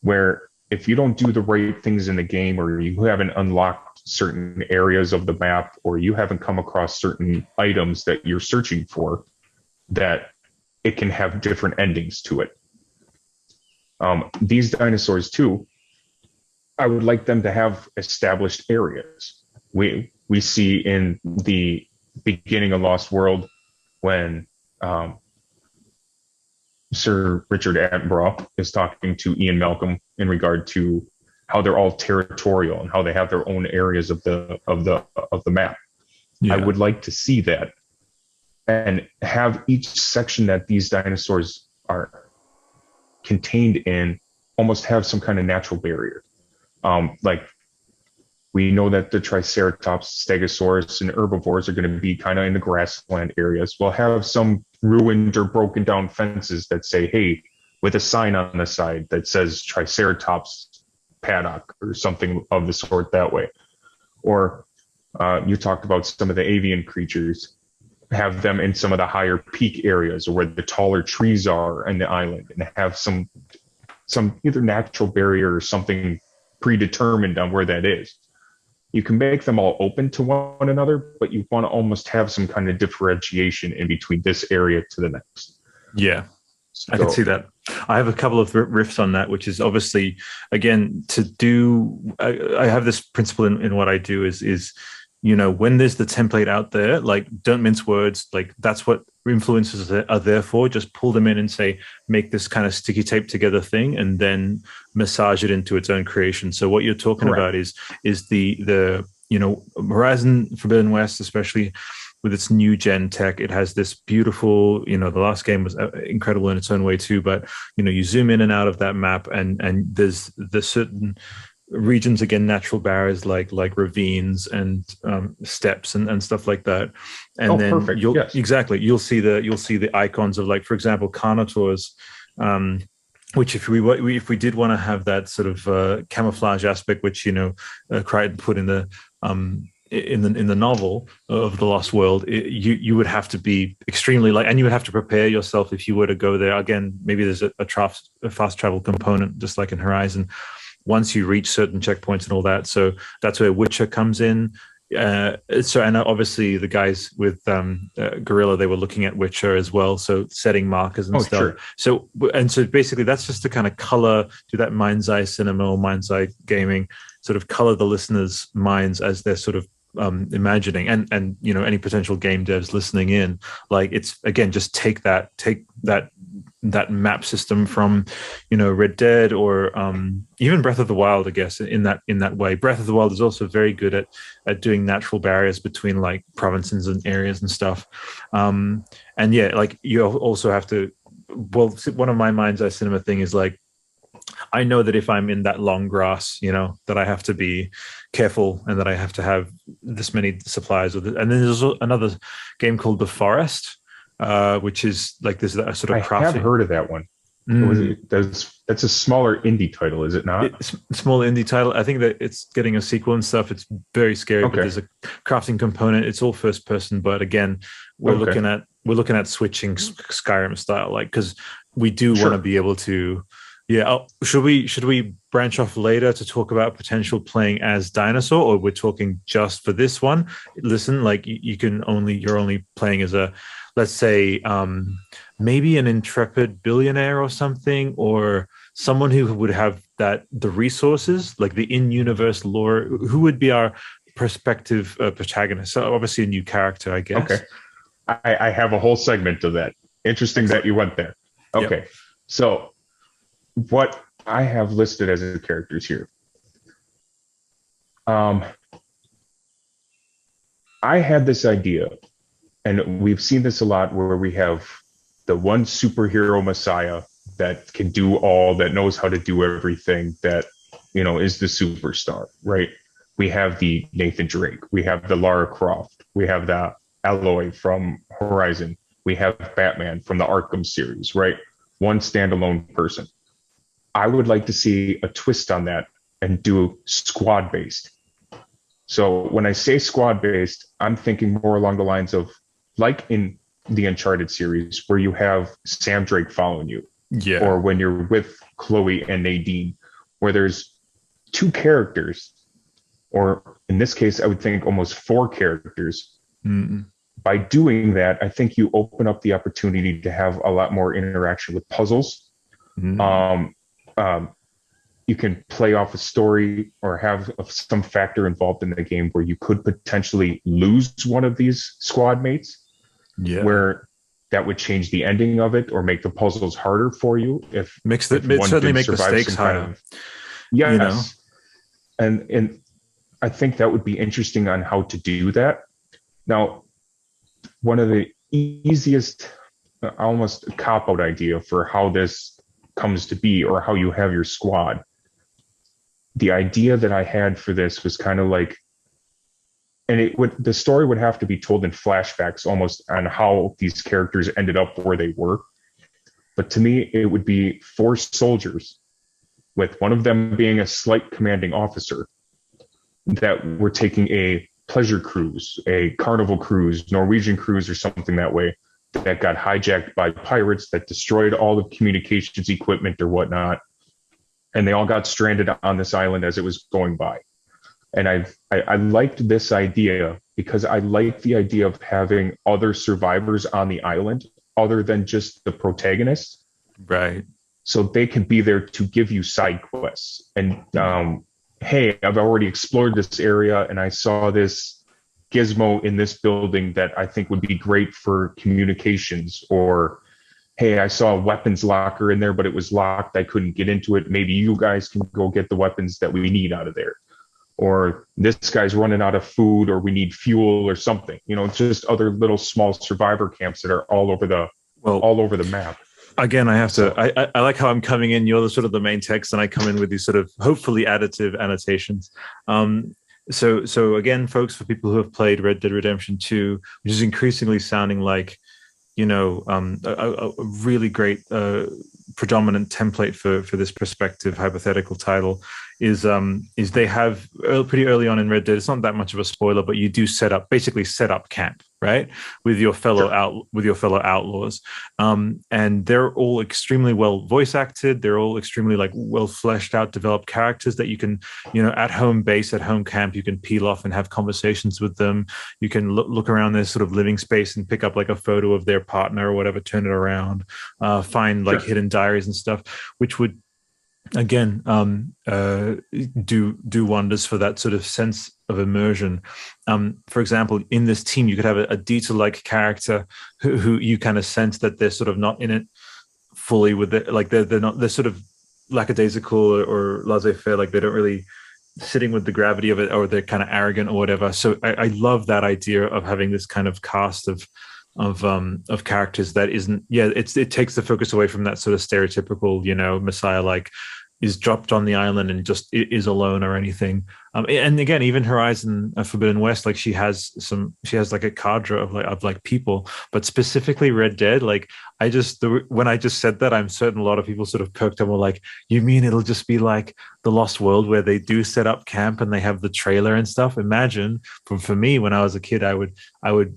where if you don't do the right things in the game, or you haven't unlocked certain areas of the map, or you haven't come across certain items that you're searching for, that it can have different endings to it. These dinosaurs too, I would like them to have established areas. We see in the beginning of Lost World when Sir Richard Attenborough is talking to Ian Malcolm in regard to how they're all territorial and how they have their own areas of the map. I would like to see that, and have each section that these dinosaurs are contained in almost have some kind of natural barrier. Like we know that the Triceratops, Stegosaurus, and herbivores are going to be kind of in the grassland areas. We'll have some ruined or broken down fences that say, hey, with a sign on the side that says Triceratops paddock or something of the sort that way. Or you talked about some of the avian creatures, have them in some of the higher peak areas or where the taller trees are in the island, and have some either natural barrier or something predetermined on where that is. You can make them all open to one another, but you want to almost have some kind of differentiation in between this area to the next. Yeah, I can see that. I have a couple of riffs on that, which is obviously, again, to do, I have this principle in what I do is, you know, when there's the template out there, like don't mince words, like that's what influencers are there for. Just pull them in and say, make this kind of sticky tape together thing, and then massage it into its own creation. So what you're talking about is the you know, Horizon Forbidden West, especially with its new gen tech, it has this beautiful, you know, the last game was incredible in its own way too, but you know, you zoom in and out of that map, and there's certain regions, again, natural barriers like ravines and steps and stuff like that, and then perfect. You'll Yes. exactly you'll see the icons of, like, for example, carnivores, which if we did want to have that sort of camouflage aspect, which, you know, Crichton put in the novel of The Lost World, you would have to be extremely and you would have to prepare yourself if you were to go there. Again, maybe there's a fast travel component, just like in Horizon. once you reach certain checkpoints and all that. So that's where Witcher comes in. And obviously the guys with Gorilla, they were looking at Witcher as well, so setting markers and stuff. Sure. So basically that's just to kind of color, do that mind's eye cinema or mind's eye gaming, sort of color the listeners' minds as they're sort of imagining, and any potential game devs listening in, like, it's again, just take that map system from Red Dead or even Breath of the Wild, I guess, in that way. Breath of the Wild is also very good at doing natural barriers between like provinces and areas and stuff. And yeah, like you also have to, well, one of my mind's eye cinema thing is like, I know that if I'm in that long grass, that I have to be careful and that I have to have this many supplies. And then there's also another game called The Forest, which is like this sort of crafting. I have heard of that one. That's a smaller indie title, is it not? It's a small indie title. I think that it's getting a sequel and stuff. It's very scary, but there's a crafting component. It's all first person, but again, we're looking at switching Skyrim style, like, because we do want to be able to. Yeah. Should we branch off later to talk about potential playing as dinosaur, or we're talking just for this one? Listen, like you're only playing as a, let's say, maybe an intrepid billionaire or something, or someone who would have the resources, like the in-universe lore. Who would be our prospective protagonist? So obviously a new character, I guess. Okay. I have a whole segment of that. Interesting that you went there. Okay. Yep. So what I have listed as the characters here. I had this idea, and we've seen this a lot, where we have the one superhero messiah that can do all, that knows how to do everything, that, is the superstar, right? We have the Nathan Drake, we have the Lara Croft, we have the Aloy from Horizon, we have Batman from the Arkham series, right? One standalone person. I would like to see a twist on that and do squad-based. So when I say squad-based, I'm thinking more along the lines of, like in the Uncharted series, where you have Sam Drake following you. Yeah. Or when you're with Chloe and Nadine, where there's two characters, or in this case, I would think almost four characters. Mm-mm. By doing that, I think you open up the opportunity to have a lot more interaction with puzzles. Mm-hmm. You can play off a story or have some factor involved in the game where you could potentially lose one of these squad mates, where that would change the ending of it or make the puzzles harder for you. If certainly make the stakes higher. Yes. And I think that would be interesting on how to do that. Now, one of the easiest, almost a cop-out idea for how this comes to be, or how you have your squad. The idea that I had for this was kind of like, and the story would have to be told in flashbacks almost on how these characters ended up where they were. But to me, it would be four soldiers, with one of them being a slight commanding officer, that were taking a pleasure cruise, a carnival cruise, Norwegian cruise or something that way, that got hijacked by pirates that destroyed all the communications equipment or whatnot. And they all got stranded on this island as it was going by. And I liked this idea because I like the idea of having other survivors on the island other than just the protagonists. Right. So they can be there to give you side quests. And, hey, I've already explored this area and I saw this gizmo in this building that I think would be great for communications, or hey, I saw a weapons locker in there, but it was locked. I couldn't get into it. Maybe you guys can go get the weapons that we need out of there. Or this guy's running out of food, or we need fuel or something, just other little small survivor camps that are all over the map. Again, I like how I'm coming in. You're the sort of the main text, and I come in with these sort of hopefully additive annotations. So again, folks, for people who have played Red Dead Redemption 2, which is increasingly sounding like, a really great predominant template for this prospective hypothetical title, is they have pretty early on in Red Dead. It's not that much of a spoiler, but you do basically set up camp, right, with your fellow outlaws, and they're all extremely well voice acted. They're all extremely like well fleshed out, developed characters that you can, at home camp, you can peel off and have conversations with them. You can look around their sort of living space and pick up like a photo of their partner or whatever, turn it around, find like hidden diaries and stuff, which would again do wonders for that sort of sense of immersion. For example, in this team you could have a Dieter-like character who you kind of sense that they're sort of not in it fully with it, like they're sort of lackadaisical or laissez-faire, like they don't really sitting with the gravity of it, or they're kind of arrogant or whatever. So I love that idea of having this kind of cast of characters that isn't, it takes the focus away from that sort of stereotypical, Messiah like is dropped on the island and just is alone or anything. And again, even Horizon Forbidden West, like she has like a cadre of like people, but specifically Red Dead, like when I just said that, I'm certain a lot of people sort of perked up and were like, you mean it'll just be like the Lost World where they do set up camp and they have the trailer and stuff? Imagine for me, when I was a kid, I would sort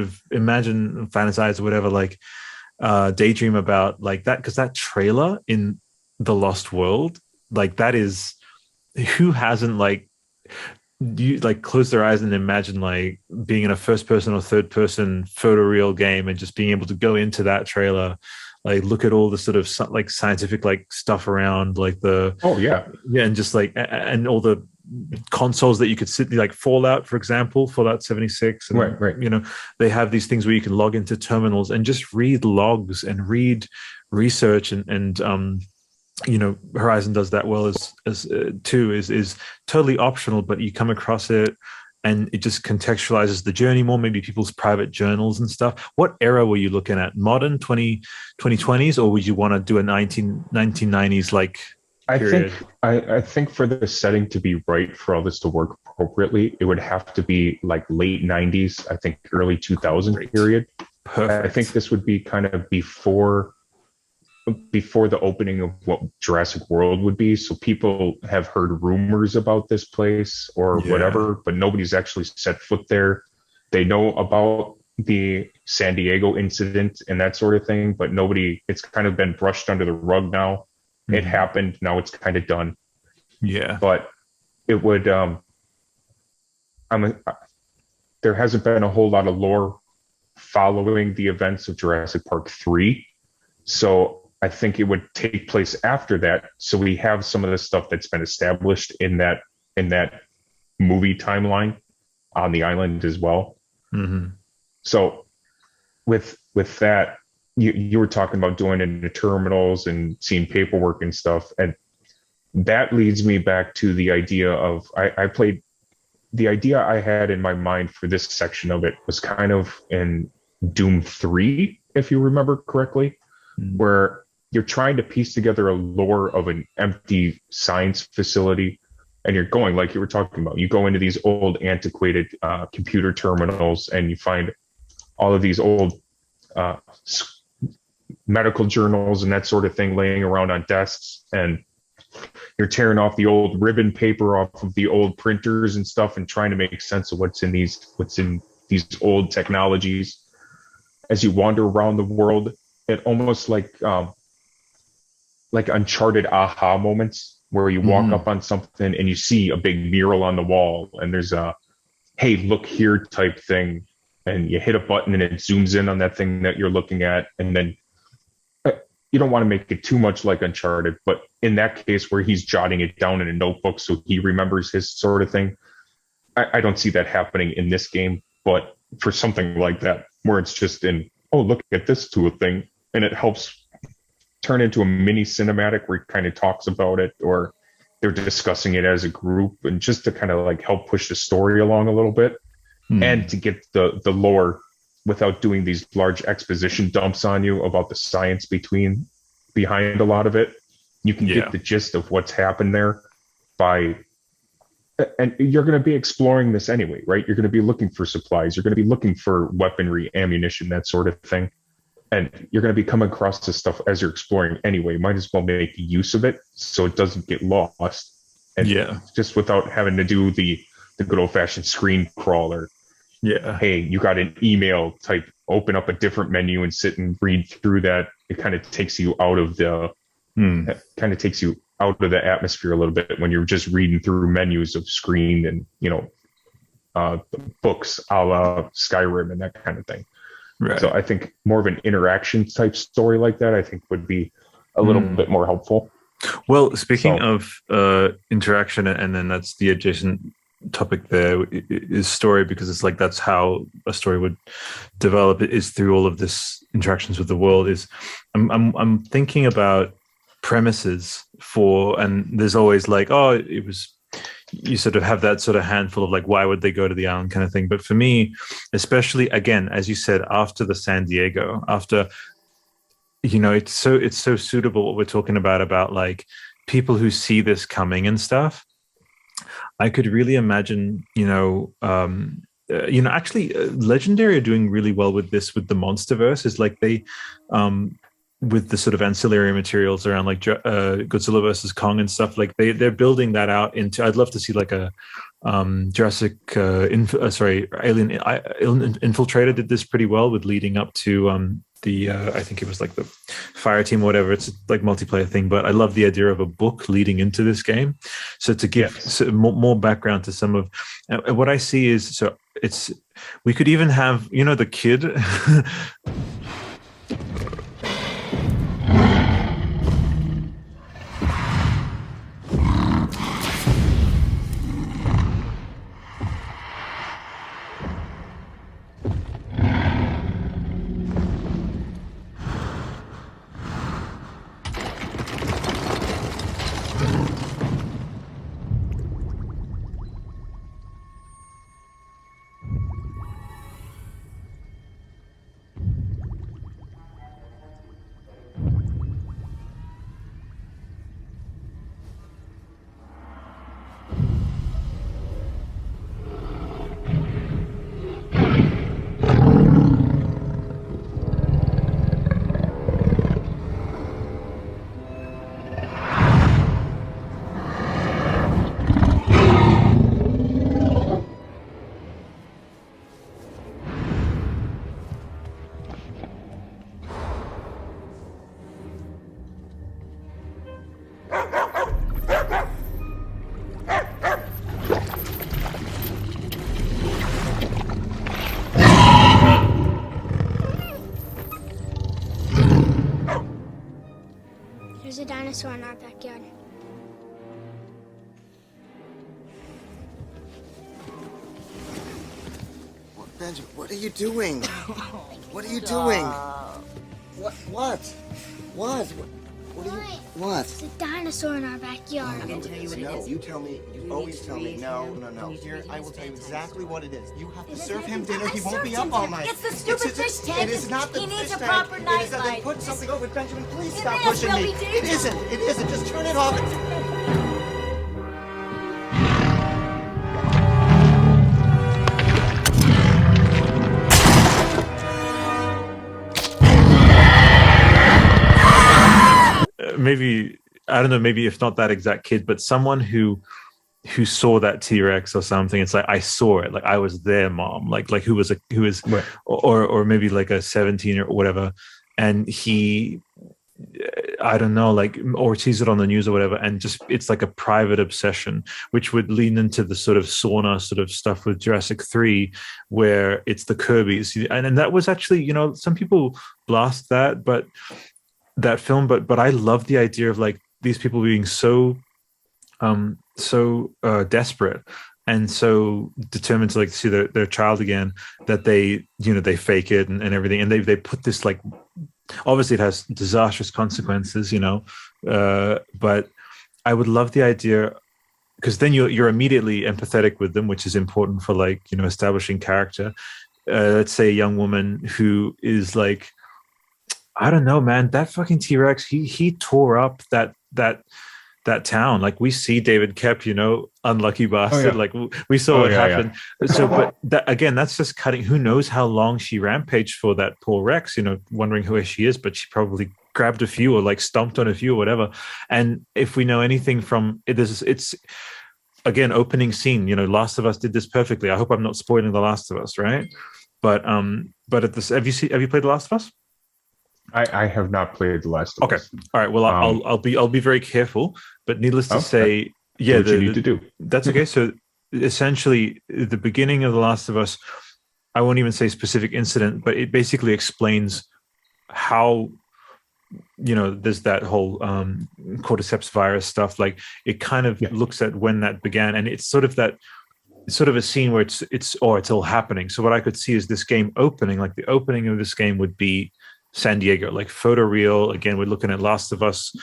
of imagine, fantasize or whatever, like daydream about like that, because that trailer in the Lost World, like that is, who hasn't like you like close their eyes and imagine like being in a first person or third person photoreal game and just being able to go into that trailer, like look at all the sort of like scientific like stuff around like the and just like and all the consoles that you could sit, like Fallout, for example, Fallout 76, and right. They have these things where you can log into terminals and just read logs and read research, and Horizon does that well as too, is totally optional, but you come across it and it just contextualizes the journey more, maybe people's private journals and stuff. What era were you looking at? Modern 2020s, or would you want to do a 1990s like period? I think for the setting to be right, for all this to work appropriately, it would have to be like late 90s, I think early 2000 period. Perfect. I think this would be kind of before the opening of what Jurassic World would be. So people have heard rumors about this place or whatever, but nobody's actually set foot there. They know about the San Diego incident and that sort of thing, but it's kind of been brushed under the rug now. It happened. Now it's kind of done. Yeah. But it would, there hasn't been a whole lot of lore following the events of Jurassic Park 3. So I think it would take place after that. So we have some of the stuff that's been established in that movie timeline on the island as well. Mm-hmm. So with that, you were talking about doing it in the terminals and seeing paperwork and stuff. And that leads me back to the idea of, the idea I had in my mind for this section of it was kind of in Doom 3, if you remember correctly, where you're trying to piece together a lore of an empty science facility. And you're going, like you were talking about, you go into these old antiquated computer terminals and you find all of these old medical journals and that sort of thing laying around on desks, and you're tearing off the old ribbon paper off of the old printers and stuff and trying to make sense of what's in these old technologies. As you wander around the world, it almost like Uncharted aha moments, where you walk up on something and you see a big mural on the wall and there's a hey, look here type thing, and you hit a button and it zooms in on that thing that you're looking at. And then you don't want to make it too much like Uncharted, but in that case where he's jotting it down in a notebook so he remembers his sort of thing, I don't see that happening in this game. But for something like that, where it's just look at this to a thing, and it helps turn into a mini cinematic where he kind of talks about it, or they're discussing it as a group, and just to kind of like help push the story along a little bit, and to get the lore without doing these large exposition dumps on you about the science behind a lot of it. You can get the gist of what's happened there and you're going to be exploring this anyway, right? You're going to be looking for supplies. You're going to be looking for weaponry, ammunition, that sort of thing. and you're going to be coming across this stuff as you're exploring anyway. Might as well make use of it so it doesn't get lost. And just without having to do the good old fashioned screen crawler. Yeah. Hey, you got an email, type, open up a different menu and sit and read through that. It kind of takes you out of the atmosphere a little bit when you're just reading through menus of screen and, books a la Skyrim and that kind of thing. Right. So I think more of an interaction type story like that, I think would be a little bit more helpful. Well, speaking of interaction, and then that's the adjacent topic there is story, because it's like that's how a story would develop, is through all of this interactions with the world. Is I'm thinking about premises for, and there's always like, oh, it was, you sort of have that sort of handful of like, why would they go to the island kind of thing. But for me, especially, again, as you said, after the San Diego, after, it's so suitable what we're talking about like people who see this coming and stuff. I could really imagine, actually Legendary are doing really well with this, with the Monsterverse, is like they, with the sort of ancillary materials around like Godzilla versus Kong and stuff, like they're building that out into, I'd love to see like a Jurassic Alien Infiltrator did this pretty well with leading up to I think it was like the Fire Team or whatever. It's like multiplayer thing, but I love the idea of a book leading into this game. So to give more background to some of what I see is, so we could even have, the kid. There's a dinosaur in our backyard. Benjamin, what are you doing? What are you doing? What? What are you? What? There's a dinosaur in our backyard. I'm gonna tell you what it is. You tell me. You always tell me. No. Here, I will tell you exactly what it is. You have to serve him dinner. He won't be up all night. It's the stupid fish tank. It is not the He needs fish a proper tank. nightlight. Put something over it, Benjamin. Please It stop is pushing me. really dangerous. It isn't. Just turn it off. Maybe, I don't know, maybe if not that exact kid, but someone who saw that T-Rex or something. It's like, I saw it, like I was there, mom, like who is right. or maybe like a 17 or whatever, and he, I don't know, like, or sees it on the news or whatever, and just, it's like a private obsession, which would lean into the sort of Sorna sort of stuff with Jurassic 3, where it's the Kirby's, and that was actually, some people blast that film, but I love the idea of like these people being so desperate and so determined to like see their child again, that they fake it and everything, and they put this, like, obviously it has disastrous consequences, but I would love the idea, because then you're immediately empathetic with them, which is important for, like, establishing character. Let's say a young woman who is like, I don't know, man, that fucking T-Rex, he tore up that that town. Like we see David Kep, unlucky bastard. yeah. Like we saw what yeah, happened. So, but that, again, that's just cutting. Who knows how long she rampaged for, that poor Rex, wondering who she is, but she probably grabbed a few or like stomped on a few or whatever. And if we know anything from it, it's again, opening scene, Last of Us did this perfectly. I hope I'm not spoiling The Last of Us, right? But at this, have you played The Last of Us? I have not played The Last of Us. All right. Well, I'll be very careful. But needless to say, yeah, what you need to do. That's okay. So essentially, the beginning of The Last of Us, I won't even say specific incident, but it basically explains how there's that whole cordyceps virus stuff. Like it kind of looks at when that began, and it's sort of a scene where it's all happening. So what I could see is this game opening, like the opening of this game would be San Diego, like photoreal. Again, we're looking at Last of Us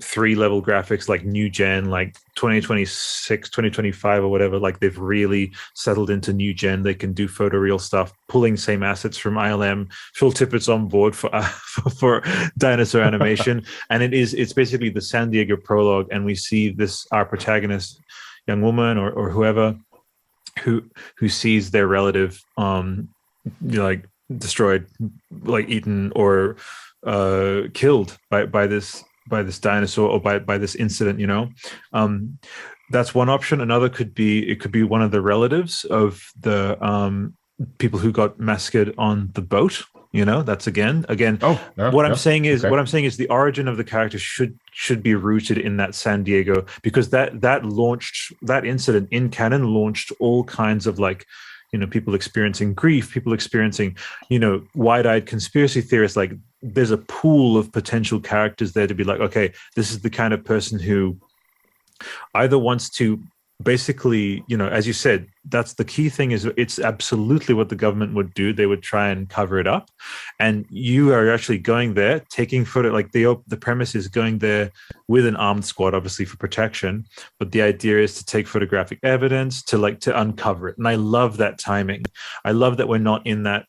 3 level graphics, like new gen, like 2026, 2025 or whatever. Like they've really settled into new gen. They can do photoreal stuff, pulling same assets from ILM. Phil Tippett's on board for dinosaur animation. And it's basically the San Diego prologue. And we see our protagonist, young woman or whoever, who sees their relative like destroyed, like eaten or killed by this dinosaur or by this incident. That's one option. Another could be one of the relatives of the people who got massacred on the boat. That's again what I'm saying is the origin of the character should be rooted in that San Diego, because that launched, that incident in canon launched all kinds of like people experiencing grief, people experiencing, wide-eyed conspiracy theorists. Like there's a pool of potential characters there to be like, okay, this is the kind of person who either wants to basically, as you said, that's the key thing, is it's absolutely what the government would do. They would try and cover it up. And you are actually going there, taking photo, like the premise is going there with an armed squad, obviously for protection. But the idea is to take photographic evidence to uncover it. And I love that timing. I love that we're not in that,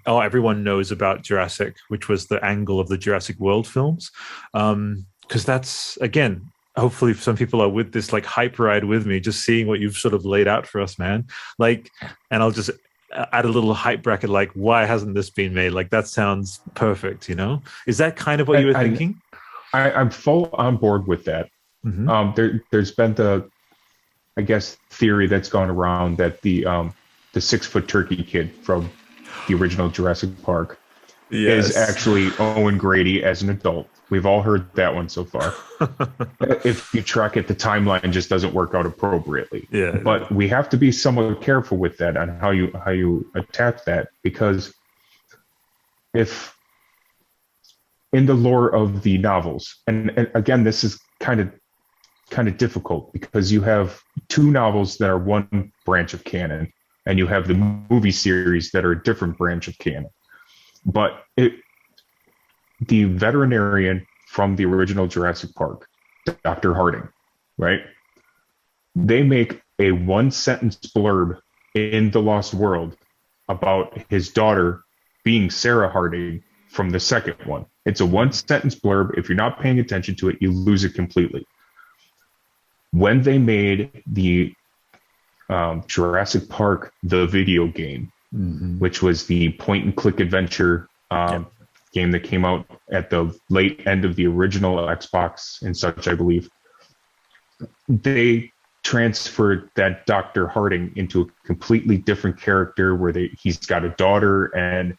everyone knows about Jurassic, which was the angle of the Jurassic World films. Because that's, again, hopefully some people are with this like hype ride with me, just seeing what you've sort of laid out for us, man. Like, and I'll just add a little hype bracket, like, why hasn't this been made? Like, that sounds perfect, Is that kind of what you were thinking? I'm full on board with that. Mm-hmm. There's been the, I guess, theory that's gone around that the 6-foot turkey kid from the original Jurassic Park is actually Owen Grady as an adult. We've all heard that one so far. If you track it, the timeline just doesn't work out appropriately. Yeah. But we have to be somewhat careful with that on how you attach that, because if in the lore of the novels, and again, this is kind of difficult because you have 2 novels that are one branch of canon, and you have the movie series that are a different branch of canon. But the veterinarian from the original Jurassic Park, Dr. Harding, right? They make a 1-sentence blurb in The Lost World about his daughter being Sarah Harding from the second one. It's a 1-sentence blurb. If you're not paying attention to it, you lose it completely. When they made the Jurassic Park, the video game, which was the point-and-click adventure game that came out at the late end of the original Xbox and such, I believe, they transferred that Dr. Harding into a completely different character where he's got a daughter, and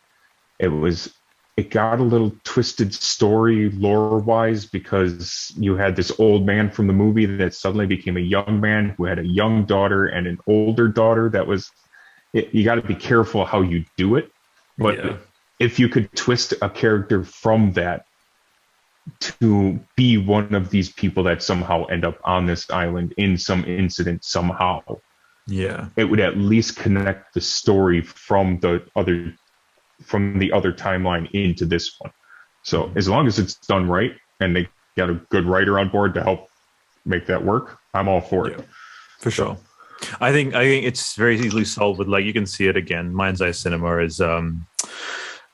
it got a little twisted story lore-wise, because you had this old man from the movie that suddenly became a young man who had a young daughter and an older daughter. You got to be careful how you do it. But if you could twist a character from that to be one of these people that somehow end up on this island in some incident somehow, it would at least connect the story from the other timeline into this one. So as long as it's done right and they got a good writer on board to help make that work, I'm all for it. For sure. I think it's very easily solved with, like, you can see it again. Mind's Eye Cinema is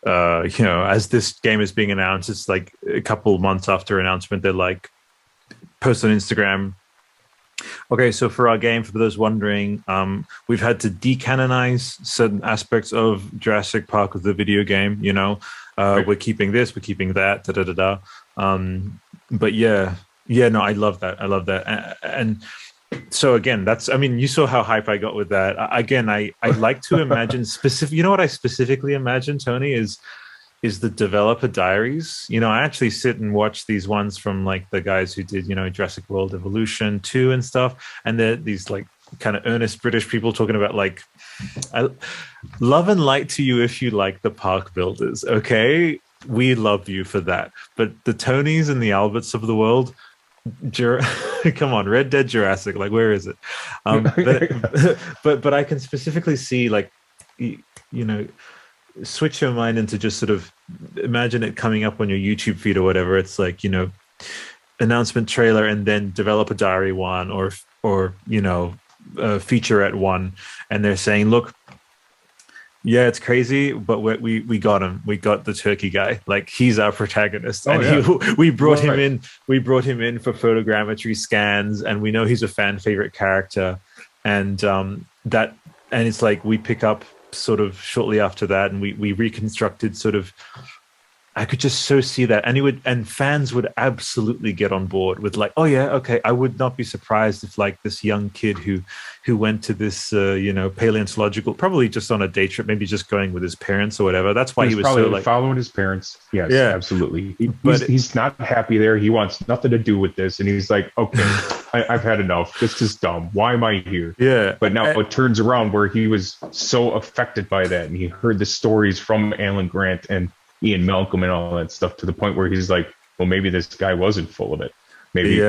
as this game is being announced, it's like a couple months after announcement, they're like post on Instagram. Okay, so for our game, for those wondering, we've had to decanonize certain aspects of Jurassic Park of the video game. You know, we're keeping this, we're keeping that, da da da da. But yeah, no, I love that. I love that. And so again, I mean, you saw how hype I got with that. Again, I like to imagine specific. You know what I specifically imagine, Tony, is the developer diaries. You know, I actually sit and watch these ones from like the guys who did, you know, Jurassic World Evolution 2 and stuff. And they're these like kind of earnest British people talking about like, love and light to you if you like the park builders. Okay, we love you for that. But the Tonys and the Alberts of the world, come on, Red Dead Jurassic, like where is it? But I can specifically see like, you know, switch your mind into just sort of imagine it coming up on your YouTube feed or whatever. It's like, you know, announcement trailer and then developer diary 1 or you know, featurette 1, and they're saying, look, yeah, it's crazy, but we got him. We got the turkey guy. Like he's our protagonist, and we brought him in. We brought him in for photogrammetry scans, and we know he's a fan favorite character, and it's like we pick up sort of shortly after that, and we reconstructed sort of. I could just so see that, and fans would absolutely get on board with like, oh yeah, okay. I would not be surprised if like this young kid who went to this you know, paleontological, probably just on a day trip, maybe just going with his parents or whatever. That's why he was probably so like following his parents. Yes, yeah, absolutely. He's not happy there. He wants nothing to do with this, and he's like, okay, I've had enough. This is dumb. Why am I here? Yeah. But now it turns around where he was so affected by that, and he heard the stories from Alan Grant and Ian Malcolm and all that stuff, to the point where he's like, well, maybe this guy wasn't full of it. Maybe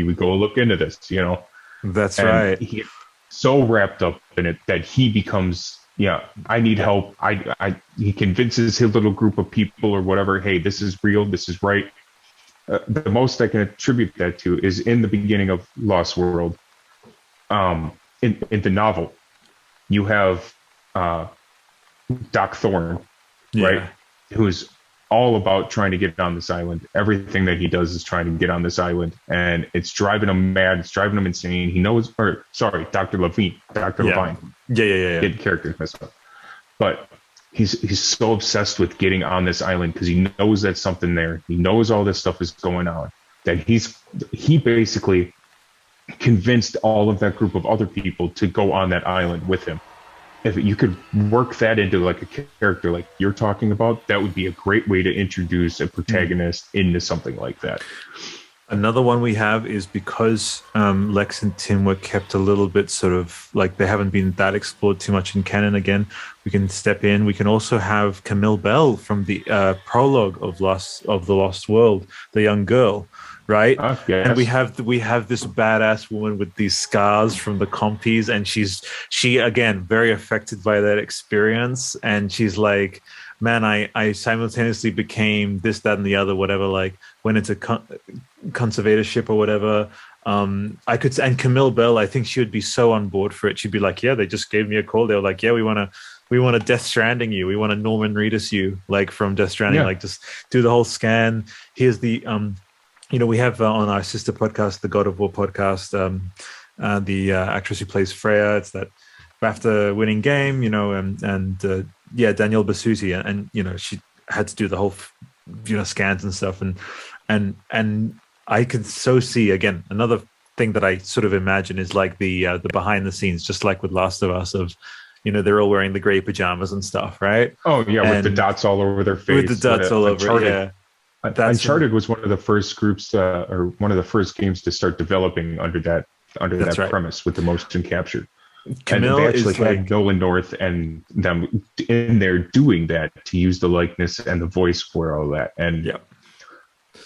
we go look into this, you know? That's and right. He's so wrapped up in it that he becomes, I need help. He convinces his little group of people or whatever, hey, this is real, this is right. The most I can attribute that to is in the beginning of Lost World. In the novel, you have Doc Thorne, right? Who's all about trying to get on this island. Everything that he does is trying to get on this island, and it's driving him mad. It's driving him insane. He knows, Dr. Levine. Yeah. Get the character messed up. But he's so obsessed with getting on this island because he knows that something there. He knows all this stuff is going on, that he basically convinced all of that group of other people to go on that island with him. If you could work that into like a character like you're talking about, that would be a great way to introduce a protagonist into something like that. Another one we have is because Lex and Tim were kept a little bit sort of like they haven't been that explored too much in canon. Again, we can step in. We can also have Camille Bell from the prologue of the Lost World, the young girl, right? Yes. And we have this badass woman with these scars from the compies, and she again very affected by that experience, and she's like, man, I simultaneously became this, that, and the other, whatever, like went into conservatorship or whatever. And Camille Bell, I think she would be so on board for it. She'd be like, yeah, they just gave me a call. They were like, yeah, we want to Death Stranding you. We want to Norman Reedus you, like from Death Stranding, like just do the whole scan. Here's the, we have on our sister podcast, the God of War podcast, the actress who plays Freya. It's that BAFTA winning game, and Danielle Basutti, and she had to do the whole, scans and stuff, and I can so see again another thing that I sort of imagine is like the behind the scenes, just like with Last of Us, of they're all wearing the gray pajamas and stuff, right? Oh yeah, with the dots all over their face. With the dots all over, yeah. Uncharted was one of the first groups or one of the first games to start developing under that premise with the motion capture. Camille and they actually is had Nolan North and them in there doing that to use the likeness and the voice for all that. And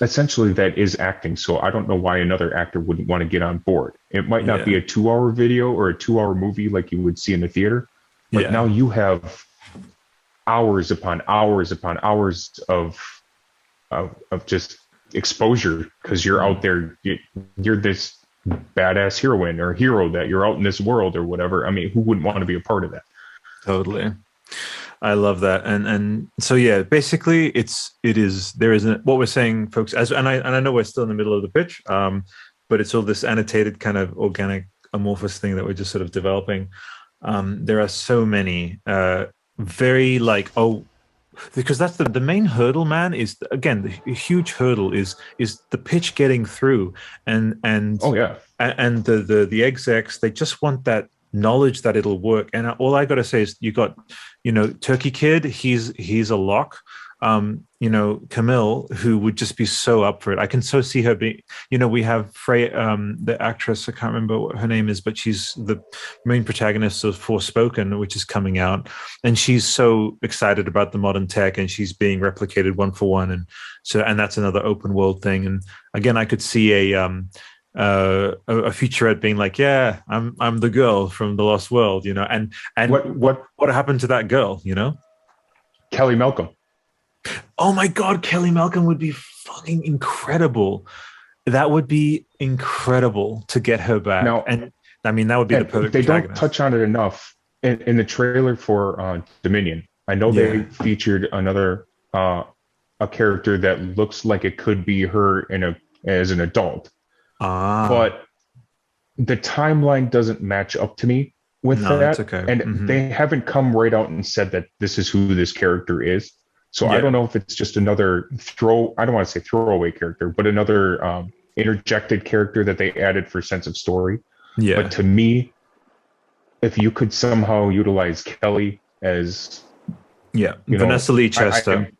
essentially that is acting. So I don't know why another actor wouldn't want to get on board. It might not be a 2-hour video or a 2-hour movie like you would see in the theater, but now you have hours upon hours upon hours of just exposure because you're out there, you're this badass heroine or hero that you're out in this world or whatever. I mean, who wouldn't want to be a part of that? Totally. I love that. And so, basically there is what we're saying, folks, and I know we're still in the middle of the pitch, but it's all this annotated kind of organic amorphous thing that we're just sort of developing. There are so many very like, because that's the main hurdle, man, is again the huge hurdle is the pitch getting through, and and the execs, they just want that knowledge that it'll work. And all I gotta say is, you got, Turkey Kid, he's a lock. Camille, who would just be so up for it. I can so see her being, we have Frey, the actress, I can't remember what her name is, but she's the main protagonist of Forspoken, which is coming out. And she's so excited about the modern tech, and she's being replicated one for one. And that's another open world thing. And again, I could see a featurette being like, yeah, I'm the girl from the Lost World, and what happened to that girl, Kelly Malcolm. Oh my God, Kelly Malcolm would be fucking incredible. That would be incredible to get her back. Now, and I mean, that would be the perfect. They don't touch on it enough in the trailer for Dominion. I know they featured another a character that looks like it could be her as an adult, but the timeline doesn't match up to me with that. That's okay. And they haven't come right out and said that this is who this character is. So I don't know if it's just another I don't want to say throwaway character, but another interjected character that they added for sense of story. Yeah. But to me, if you could somehow utilize Kelly as Vanessa Lee Chester,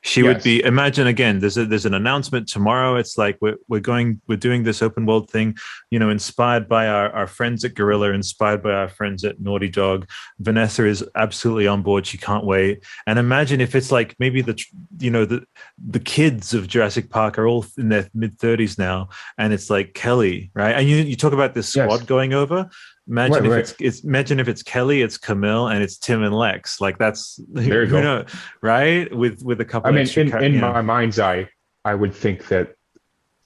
she would be. Imagine again. There's an announcement tomorrow. It's like we're doing this open world thing, inspired by our friends at Guerrilla, inspired by our friends at Naughty Dog. Vanessa is absolutely on board. She can't wait. And imagine if it's like maybe the kids of Jurassic Park are all in their mid-30s now, and it's like Kelly, right? And you talk about this squad going over. Imagine imagine if it's Kelly, it's Camille, and it's Tim and Lex. Like that's right? With a couple. I mean, in my mind's eye, I would think that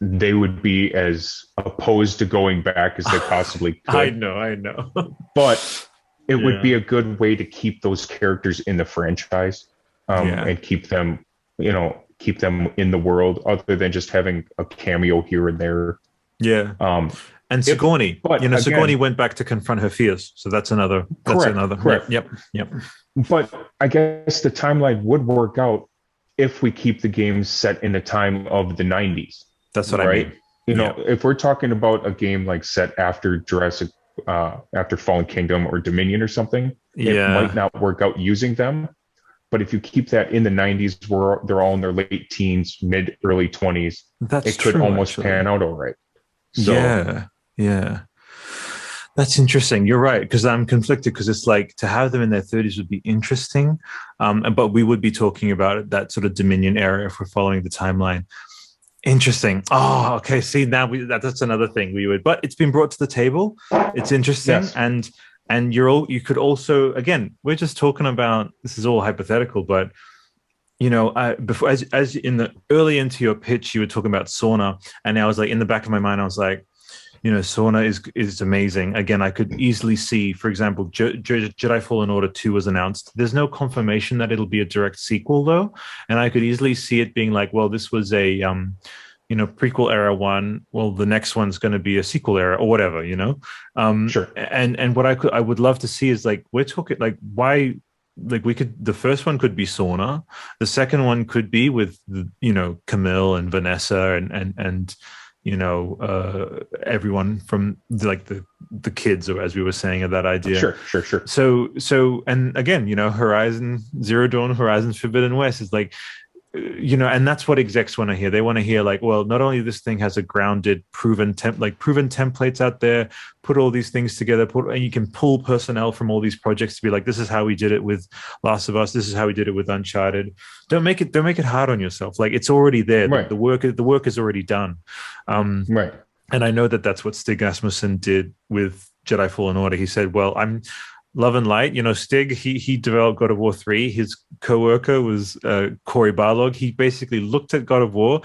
they would be as opposed to going back as they possibly could. I know. But it would be a good way to keep those characters in the franchise, and keep them in the world, other than just having a cameo here and there. Yeah. And Sigourney, Sigourney went back to confront her fears. So that's another. Correct. Yep. But I guess the timeline would work out if we keep the games set in the time of the 90s. That's what I mean. If we're talking about a game like set after Jurassic, after Fallen Kingdom or Dominion or something, it might not work out using them. But if you keep that in the 90s, where they're all in their late teens, early 20s, it could almost pan out all right. So, yeah. That's interesting. You're right, because I'm conflicted, because it's like to have them in their 30s would be interesting. But we would be talking about that sort of Dominion era if we're following the timeline. Interesting. Oh, okay. See, now that's another thing we would, but it's been brought to the table. It's interesting. Yes. And you could also, again, we're just talking about, this is all hypothetical, but before, as in the early into your pitch, you were talking about Sorna, and I was like, in the back of my mind, I was like, Sorna is amazing. Again, I could easily see, for example, Jedi Fallen Order 2 was announced. There's no confirmation that it'll be a direct sequel, though, and I could easily see it being like, well, this was a prequel era one. Well, the next one's going to be a sequel era or whatever, Sure. And what I would love to see is like, we're talking like, why. Like the first one could be Sorna, the second one could be with Camille and Vanessa and everyone from the kids, or as we were saying, of that idea. Sure. So and again, Horizon Zero Dawn, Horizon Forbidden West is like, and that's what execs want to hear. They want to hear like, well, not only this thing has a grounded, proven templates out there, put all these things together, and you can pull personnel from all these projects to be like, this is how we did it with Last of Us. This is how we did it with Uncharted. Don't make it hard on yourself. Like, it's already there. Right. The work is already done. Right. And I know that that's what Stig Asmussen did with Jedi Fallen Order. He said, well, I'm Love and Light, Stig, he developed God of War 3. His co-worker was Cory Barlog. He basically looked at God of War.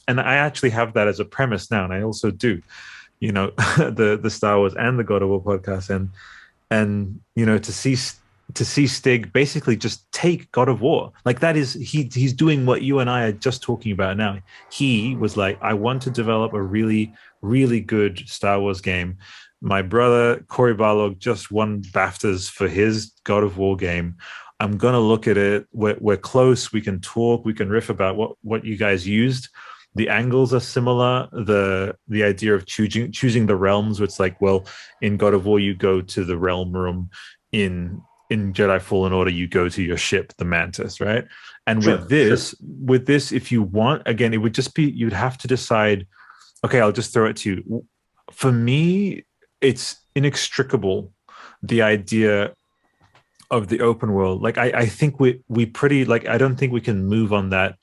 And I actually have that as a premise now, and I also do, the Star Wars and the God of War podcast. And to see to see Stig basically just take God of War. Like that is he's doing what you and I are just talking about now. He was like, I want to develop a really, really good Star Wars game. My brother Cory Barlog just won BAFTAs for his God of War game. I'm gonna look at it. We're close. We can talk. We can riff about what you guys used. The angles are similar. The idea of choosing the realms. It's like, well, in God of War you go to the realm room. In Jedi Fallen Order you go to your ship, the Mantis, right? And with this, if you want, again, it would just be you'd have to decide. Okay, I'll just throw it to you. For me, it's inextricable. The idea of the open world, like I think we pretty like I don't think we can move on that.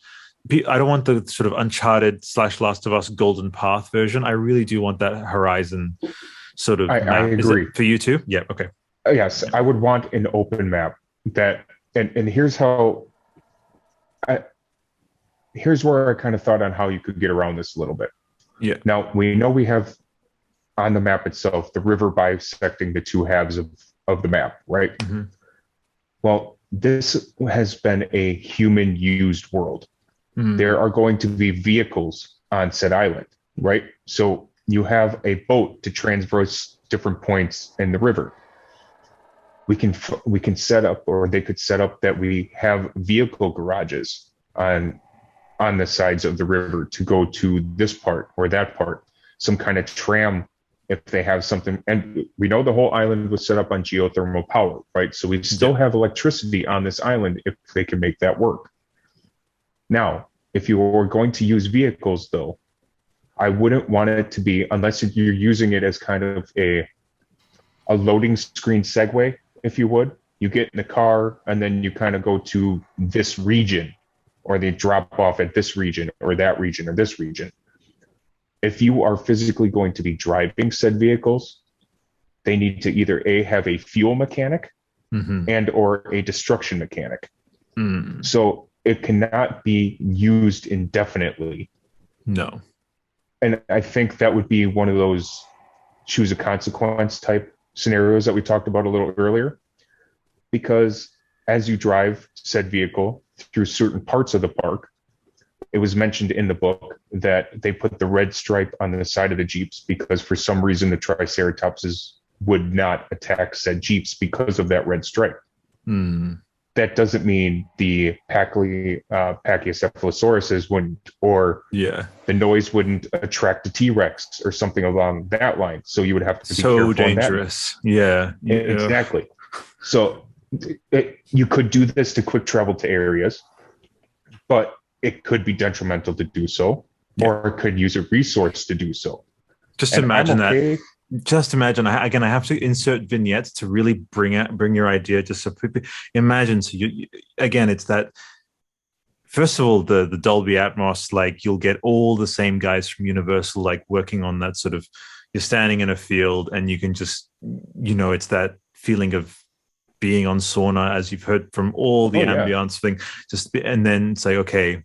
I don't want the sort of Uncharted / Last of Us Golden Path version. I really do want that Horizon sort of map. I agree. For you too? Yeah. Okay. Yes, I would want an open map that, and here's how. Here's where I kind of thought on how you could get around this a little bit. Yeah. Now we know we have on the map itself the river bisecting the two halves of the map, right? Mm-hmm. Well, this has been a human used world. Mm-hmm. There are going to be vehicles on said island, right? So you have a boat to traverse different points in the river. We can set up, or they could set up that we have vehicle garages on the sides of the river to go to this part or that part, some kind of tram if they have something. And we know the whole island was set up on geothermal power, right? So we still have electricity on this island if they can make that work. Now, if you were going to use vehicles, though, I wouldn't want it to be, unless you're using it as kind of a loading screen segue, if you would. You get in the car and then you kind of go to this region, or they drop off at this region or that region or this region. If you are physically going to be driving said vehicles, they need to either have a fuel mechanic and or a destruction mechanic. So it cannot be used indefinitely. No. And I think that would be one of those choose a consequence type scenarios that we talked about a little earlier, because as you drive said vehicle through certain parts of the park, it was mentioned in the book that they put the red stripe on the side of the Jeeps because for some reason the Triceratopses would not attack said Jeeps because of that red stripe. That doesn't mean the Pachycephalosauruses wouldn't, or the noise wouldn't attract a T-Rex or something along that line. So you would have to be so dangerous. Yeah, exactly. So you could do this to quick travel to areas, but it could be detrimental to do so, or it could use a resource to do so. Just imagine that. Just imagine. Again, I have to insert vignettes to really bring your idea. Just so people imagine. So again, it's that. First of all, the Dolby Atmos, like you'll get all the same guys from Universal, like working on that sort of. You're standing in a field, and you can just, it's that feeling of being on Sorna, as you've heard from all the ambience thing. And then say, okay.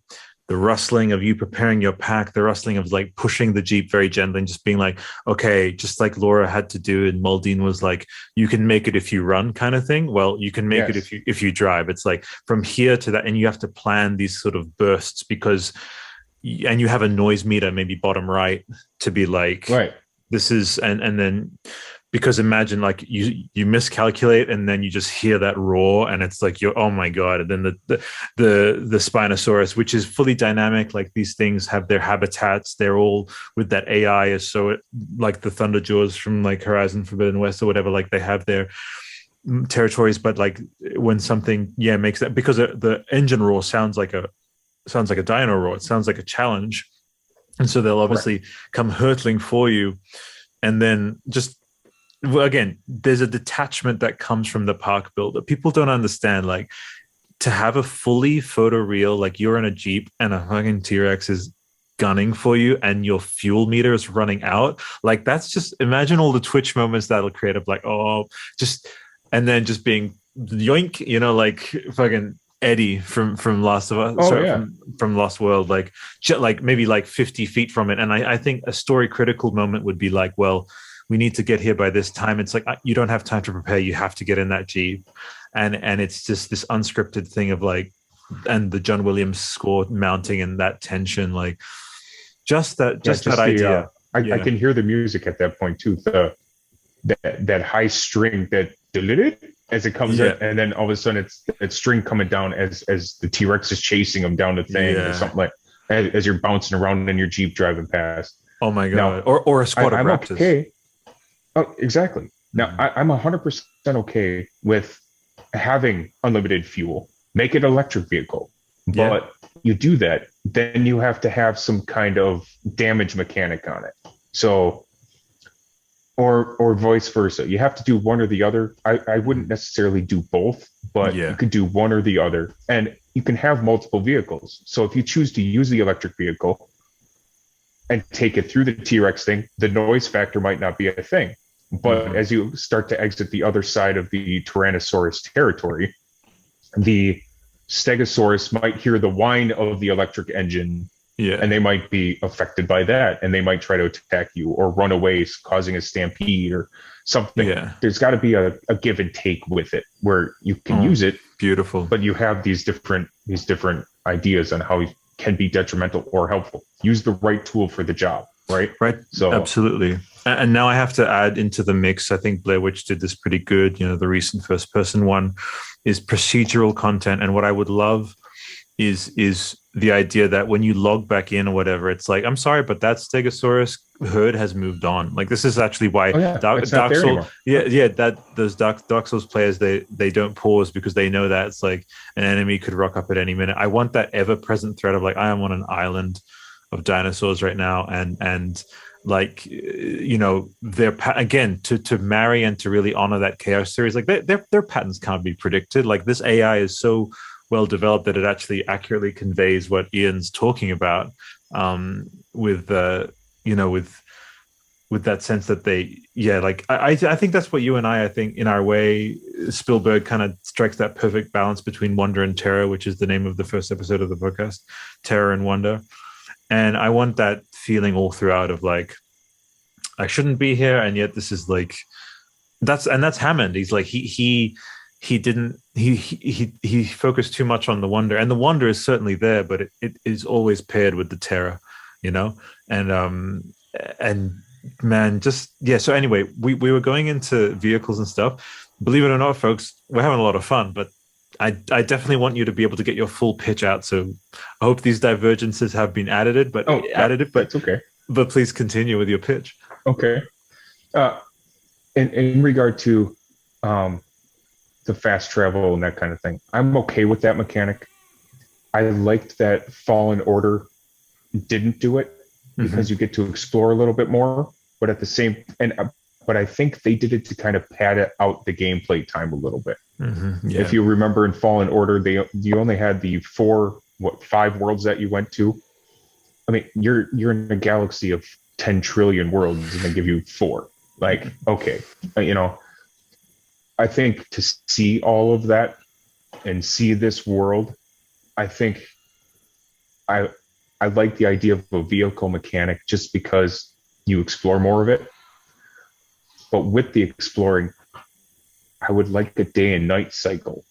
The rustling of you preparing your pack, the rustling of like pushing the Jeep very gently and just being like, okay, just like Laura had to do and Muldoon was like, you can make it if you run kind of thing. Well, you can make it if you drive. It's like from here to that, and you have to plan these sort of bursts and you have a noise meter, maybe bottom right, to be like, this is, and then because imagine like you miscalculate and then you just hear that roar and it's like oh my god. And then the Spinosaurus, which is fully dynamic, like these things have their habitats, they're all with that AI, so like the Thunderjaws from like Horizon Forbidden West or whatever, like they have their territories. But like when something makes that, because the engine roar sounds like a dino roar, it sounds like a challenge, and so they'll obviously come hurtling for you. And then again, there's a detachment that comes from the park builder. People don't understand, like, to have a fully photoreal, like you're in a Jeep and a fucking T-Rex is gunning for you and your fuel meter is running out. Like, that's just, imagine all the Twitch moments that'll create of like, and then just being yoink, like fucking Eddie from Last of Us, from Lost World, like maybe like 50 feet from it. And I think a story critical moment would be like, well, we need to get here by this time. It's like, you don't have time to prepare. You have to get in that Jeep. and it's just this unscripted thing of like, and the John Williams score mounting and that tension, like just that idea. I can hear the music at that point too. That high string that as it comes in, and then all of a sudden it's that string coming down as the T-Rex is chasing them down the thing or something, like as you're bouncing around in your Jeep driving past. Oh my god! Now, or a squad of raptors. Okay. Oh, exactly. Now I'm 100% okay with having unlimited fuel. Make it electric vehicle, but you do that, then you have to have some kind of damage mechanic on it. So, or vice versa. You have to do one or the other. I wouldn't necessarily do both, but you could do one or the other, and you can have multiple vehicles. So if you choose to use the electric vehicle and take it through the T-Rex thing, the noise factor might not be a thing. But as you start to exit the other side of the Tyrannosaurus territory, the Stegosaurus might hear the whine of the electric engine, and they might be affected by that, and they might try to attack you or run away, causing a stampede or something. There's got to be a give and take with it, where you can use it, beautiful, but you have these different ideas on how it can be detrimental or helpful. Use the right tool for the job. Right. So absolutely. And now I have to add into the mix, I think Blair Witch did this pretty good. You know, the recent first person one is procedural content. And what I would love is the idea that when you log back in or whatever, it's like, I'm sorry, but that Stegosaurus herd has moved on. Like, this is actually why Dark Souls, those Dark Souls players, they don't pause because they know that it's like an enemy could rock up at any minute. I want that ever present threat of like, I am on an island of dinosaurs right now, and like, you know, their again, to marry and to really honor that Chaos series, like their patterns can't be predicted. Like, this AI is so well developed that it actually accurately conveys what Ian's talking about, with you know, with that sense that they like I think that's what you and I think in our way, Spielberg kind of strikes that perfect balance between wonder and terror, which is the name of the first episode of the podcast, Terror and Wonder. And I want that feeling all throughout of like, I shouldn't be here, and yet this is like, that's Hammond. He's like, he focused too much on the wonder, and the wonder is certainly there, but it is always paired with the terror, you know. And man, just So anyway, we were going into vehicles and stuff. Believe it or not, folks, we're having a lot of fun, but I definitely want you to be able to get your full pitch out. So I hope these divergences have been edited, but it's okay. But please continue with your pitch. Okay. In regard to the fast travel and that kind of thing, I'm okay with that mechanic. I liked that Fallen Order didn't do it because you get to explore a little bit more, but at the same but I think they did it to kind of pad out the gameplay time a little bit. If you remember in Fallen Order, you only had the 5 worlds that you went to. I mean, you're in a galaxy of 10 trillion worlds, and they give you 4. Like, okay, you know, I think to see all of that and see this world, I think I like the idea of a vehicle mechanic just because you explore more of it. But with the exploring, I would like a day and night cycle.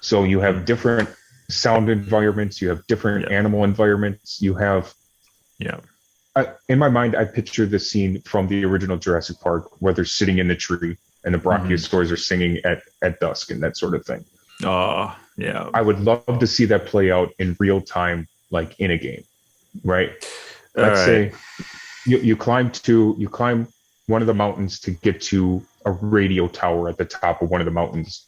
So you have different sound environments, you have different animal environments, you have... in my mind, I picture the scene from the original Jurassic Park where they're sitting in the tree and the brachiosaurs are singing at dusk and that sort of thing. Oh, yeah. I would love to see that play out in real time, like in a game, right? Let's say you climb one of the mountains to get to a radio tower at the top of one of the mountains.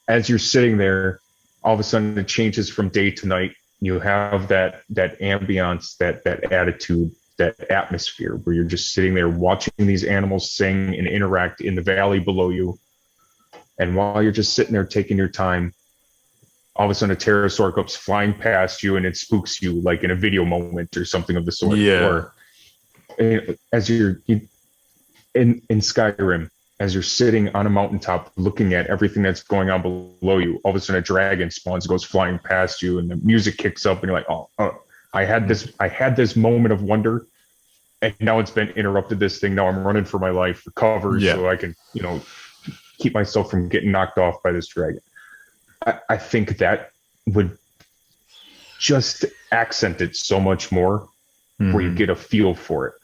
As you're sitting there, all of a sudden it changes from day to night. You have that ambiance, that attitude, that atmosphere where you're just sitting there watching these animals sing and interact in the valley below you. And while you're just sitting there taking your time, all of a sudden a pterosaur comes flying past you and it spooks you like in a video moment or something of the sort. Or as you're in Skyrim, as you're sitting on a mountaintop looking at everything that's going on below you, all of a sudden a dragon spawns, goes flying past you, and the music kicks up, and you're like, oh, I had this moment of wonder, and now it's been interrupted. This thing, now I'm running for my life for cover, so I can, keep myself from getting knocked off by this dragon. I think that would just accent it so much more, where you get a feel for it.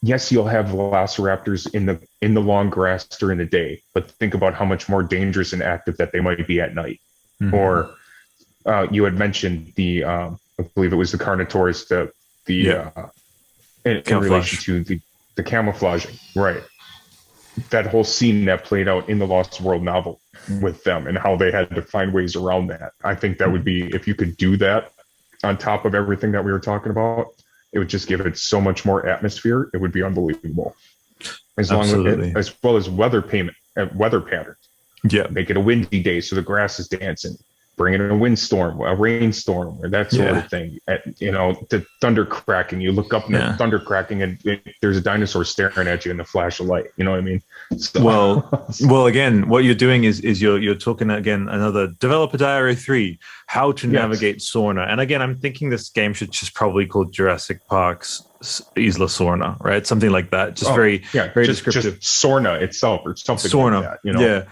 Yes, you'll have velociraptors in the long grass during the day, but think about how much more dangerous and active that they might be at night. Or you had mentioned I believe it was the Carnotaurus, in relation to the camouflaging, right? That whole scene that played out in the Lost World novel with them and how they had to find ways around that. I think that would be, if you could do that on top of everything that we were talking about, it would just give it so much more atmosphere. It would be unbelievable. As well as weather patterns. Yeah. Make it a windy day so the grass is dancing. Bring in a windstorm, a rainstorm, or that sort of thing. The thunder cracking. You look up and there's thunder cracking, and there's a dinosaur staring at you in the flash of light. You know what I mean? So. Well, again, what you're doing is you're talking again another developer diary 3, how to navigate Sorna. And again, I'm thinking this game should just probably called Jurassic Park's Isla Sorna, right? Something like that. Just very descriptive. Just Sorna itself or something like that. Yeah.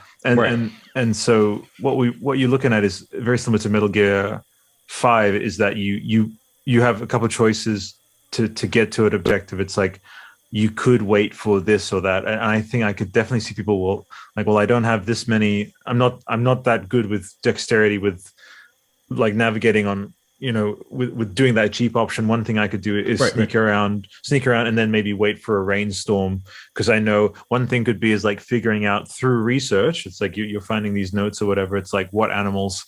And so what you're looking at is very similar to Metal Gear 5, is that you have a couple of choices to get to an objective. It's like you could wait for this or that, and I think I could definitely see people I don't have this many. I'm not that good with dexterity with like navigating on. With doing that cheap option, one thing I could do is sneak around and then maybe wait for a rainstorm, because I know one thing could be is like figuring out through research. It's like you're finding these notes or whatever. It's like what animals,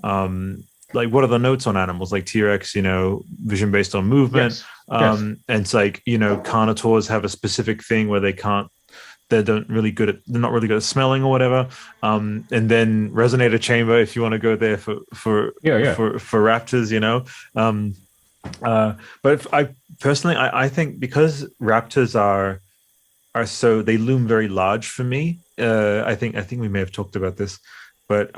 like what are the notes on animals like T-Rex, vision based on movement. And it's like, carnivores have a specific thing where they're not really good at smelling or whatever. And then resonator chamber, if you want to go there for raptors, but I personally, I think because raptors are so, they loom very large for me. I think we may have talked about this, but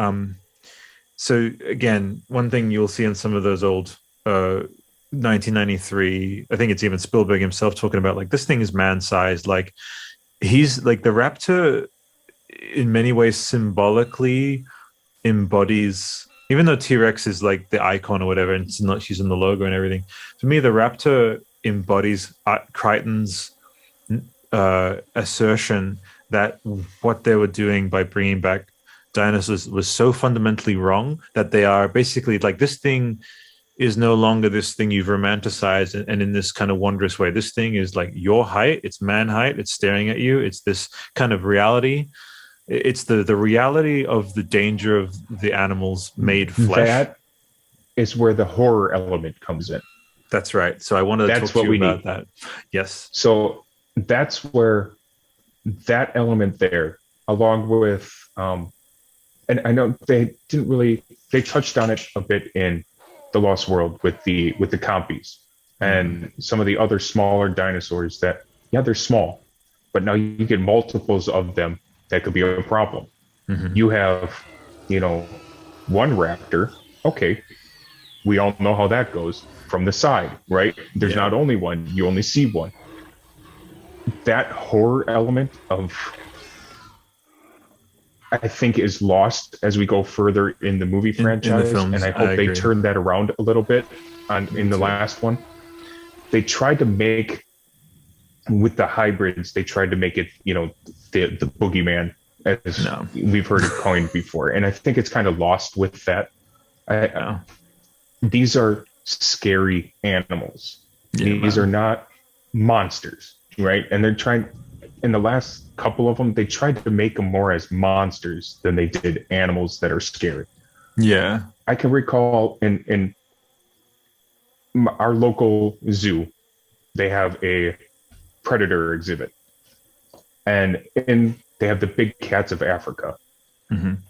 so again, one thing you'll see in some of those old 1993, I think it's even Spielberg himself talking about like this thing is man-sized, like he's like the raptor in many ways symbolically embodies, even though T-Rex is like the icon or whatever, and she's in the logo and everything. For me, the raptor embodies Crichton's assertion that what they were doing by bringing back dinosaurs was so fundamentally wrong that they are basically like, this thing is no longer this thing you've romanticized and in this kind of wondrous way. This thing is like your height, it's man height, it's staring at you, it's this kind of reality. It's the reality of the danger of the animals made flesh. That is where the horror element comes in. That's right. So I wanted to talk to you about that. Yes. So that's where that element there, along with, and I know they touched on it a bit in the Lost World with the compies and some of the other smaller dinosaurs that, they're small, but now you get multiples of them that could be a problem. You have, one raptor. Okay. We all know how that goes from the side, right? There's not only one, you only see one. That horror element I think is lost as we go further in the movie franchise, and I hope they turn that around a little bit in the last one. They tried to make, with the hybrids, they tried to make it, the boogeyman, as we've heard it coined before, and I think it's kind of lost with that. These are scary animals. These are not monsters, right? And they're trying. In the last couple of them, they tried to make them more as monsters than they did animals that are scary. Yeah. I can recall in our local zoo, they have a predator exhibit. And they have the big cats of Africa. And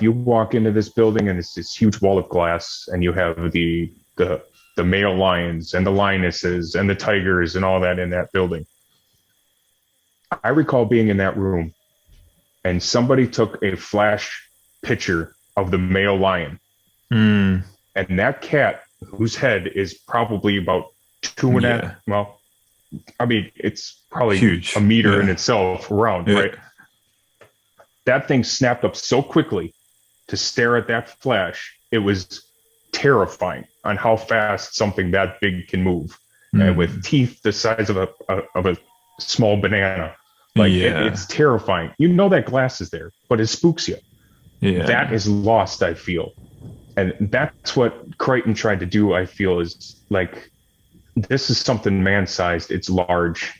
you walk into this building and it's this huge wall of glass, and you have the male lions and the lionesses and the tigers and all that in that building. I recall being in that room and somebody took a flash picture of the male lion. And that cat, whose head is probably about 2.5, well, I mean, it's probably huge, a meter in itself around, right? that thing snapped up so quickly to stare at that flash. It was terrifying on how fast something that big can move, and with teeth the size of a small banana. Like it's terrifying. You know that glass is there, but it spooks you. Yeah. That is lost, I feel. And that's what Crichton tried to do, I feel, is like, this is something man-sized. It's large.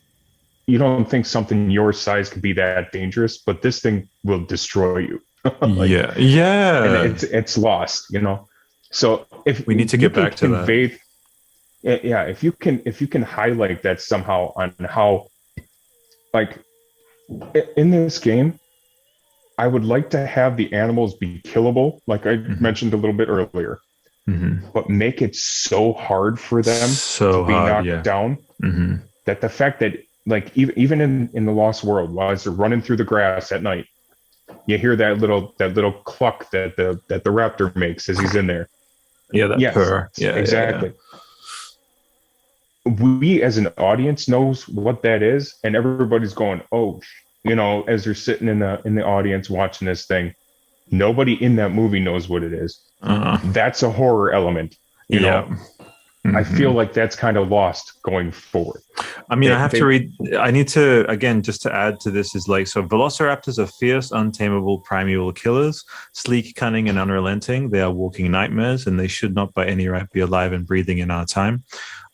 You don't think something your size could be that dangerous, but this thing will destroy you. Like, and it's lost, you know. So if we need to get back to that, if you can highlight that somehow on how, like, in this game, I would like to have the animals be killable, like I mentioned a little bit earlier, but make it so hard for them to be knocked down that the fact that, like, even in the Lost World, while they're running through the grass at night, you hear that little cluck that the raptor makes as he's in there. Purr. Exactly. We as an audience knows what that is, and everybody's going, oh, you know, as they're sitting in the audience watching this thing. Nobody in that movie knows what it is. That's a horror element, you know. I feel like that's kind of lost going forward. I mean, I need to, again, just to add to this, is like, so velociraptors are fierce, untamable, primeval killers, sleek, cunning, and unrelenting. They are walking nightmares, and they should not by any right be alive and breathing in our time.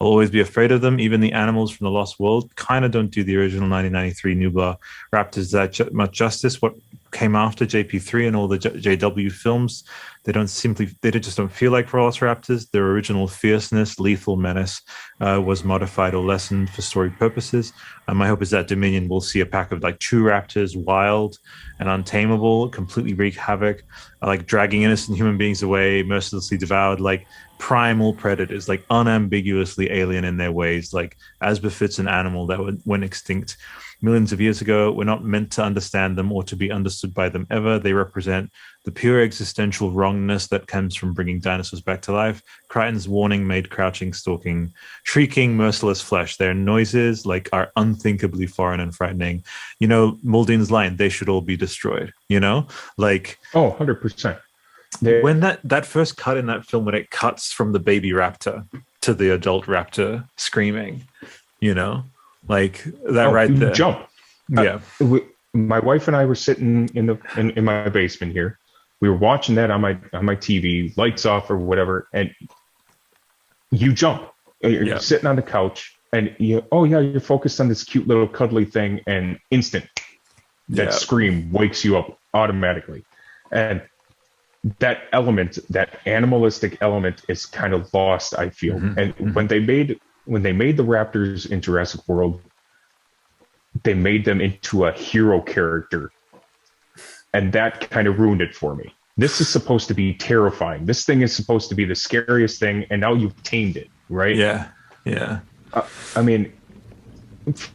I'll always be afraid of them. Even the animals from the Lost World kind of don't do the original 1993 Nublar raptors that much justice. What came after JP3 and all the JW films, they just don't feel like velociraptors. Their original fierceness, lethal menace was modified or lessened for story purposes. My hope is that Dominion will see a pack of like true raptors, wild and untamable, completely wreak havoc, like dragging innocent human beings away, mercilessly devoured, like primal predators, like unambiguously alien in their ways, like as befits an animal that went extinct millions of years ago. We're not meant to understand them or to be understood by them ever. They represent the pure existential wrongness that comes from bringing dinosaurs back to life. Crichton's warning made crouching, stalking, shrieking, merciless flesh. Their noises like are unthinkably foreign and frightening. You know, Muldoon's line, they should all be destroyed, you know? Like, 100%. When that first cut in that film, when it cuts from the baby raptor to the adult raptor screaming, you know, like that right there. Jump. My wife and I were sitting in my basement here. We were watching that on my TV, lights off or whatever, and you jump. You're sitting on the couch, and you're focused on this cute little cuddly thing, and instant that scream wakes you up automatically, and that element, that animalistic element, is kind of lost, I feel. And when they made the raptors in Jurassic World, they made them into a hero character, and that kind of ruined it for me. This is supposed to be terrifying. This thing is supposed to be the scariest thing, and now you've tamed it, right? I mean,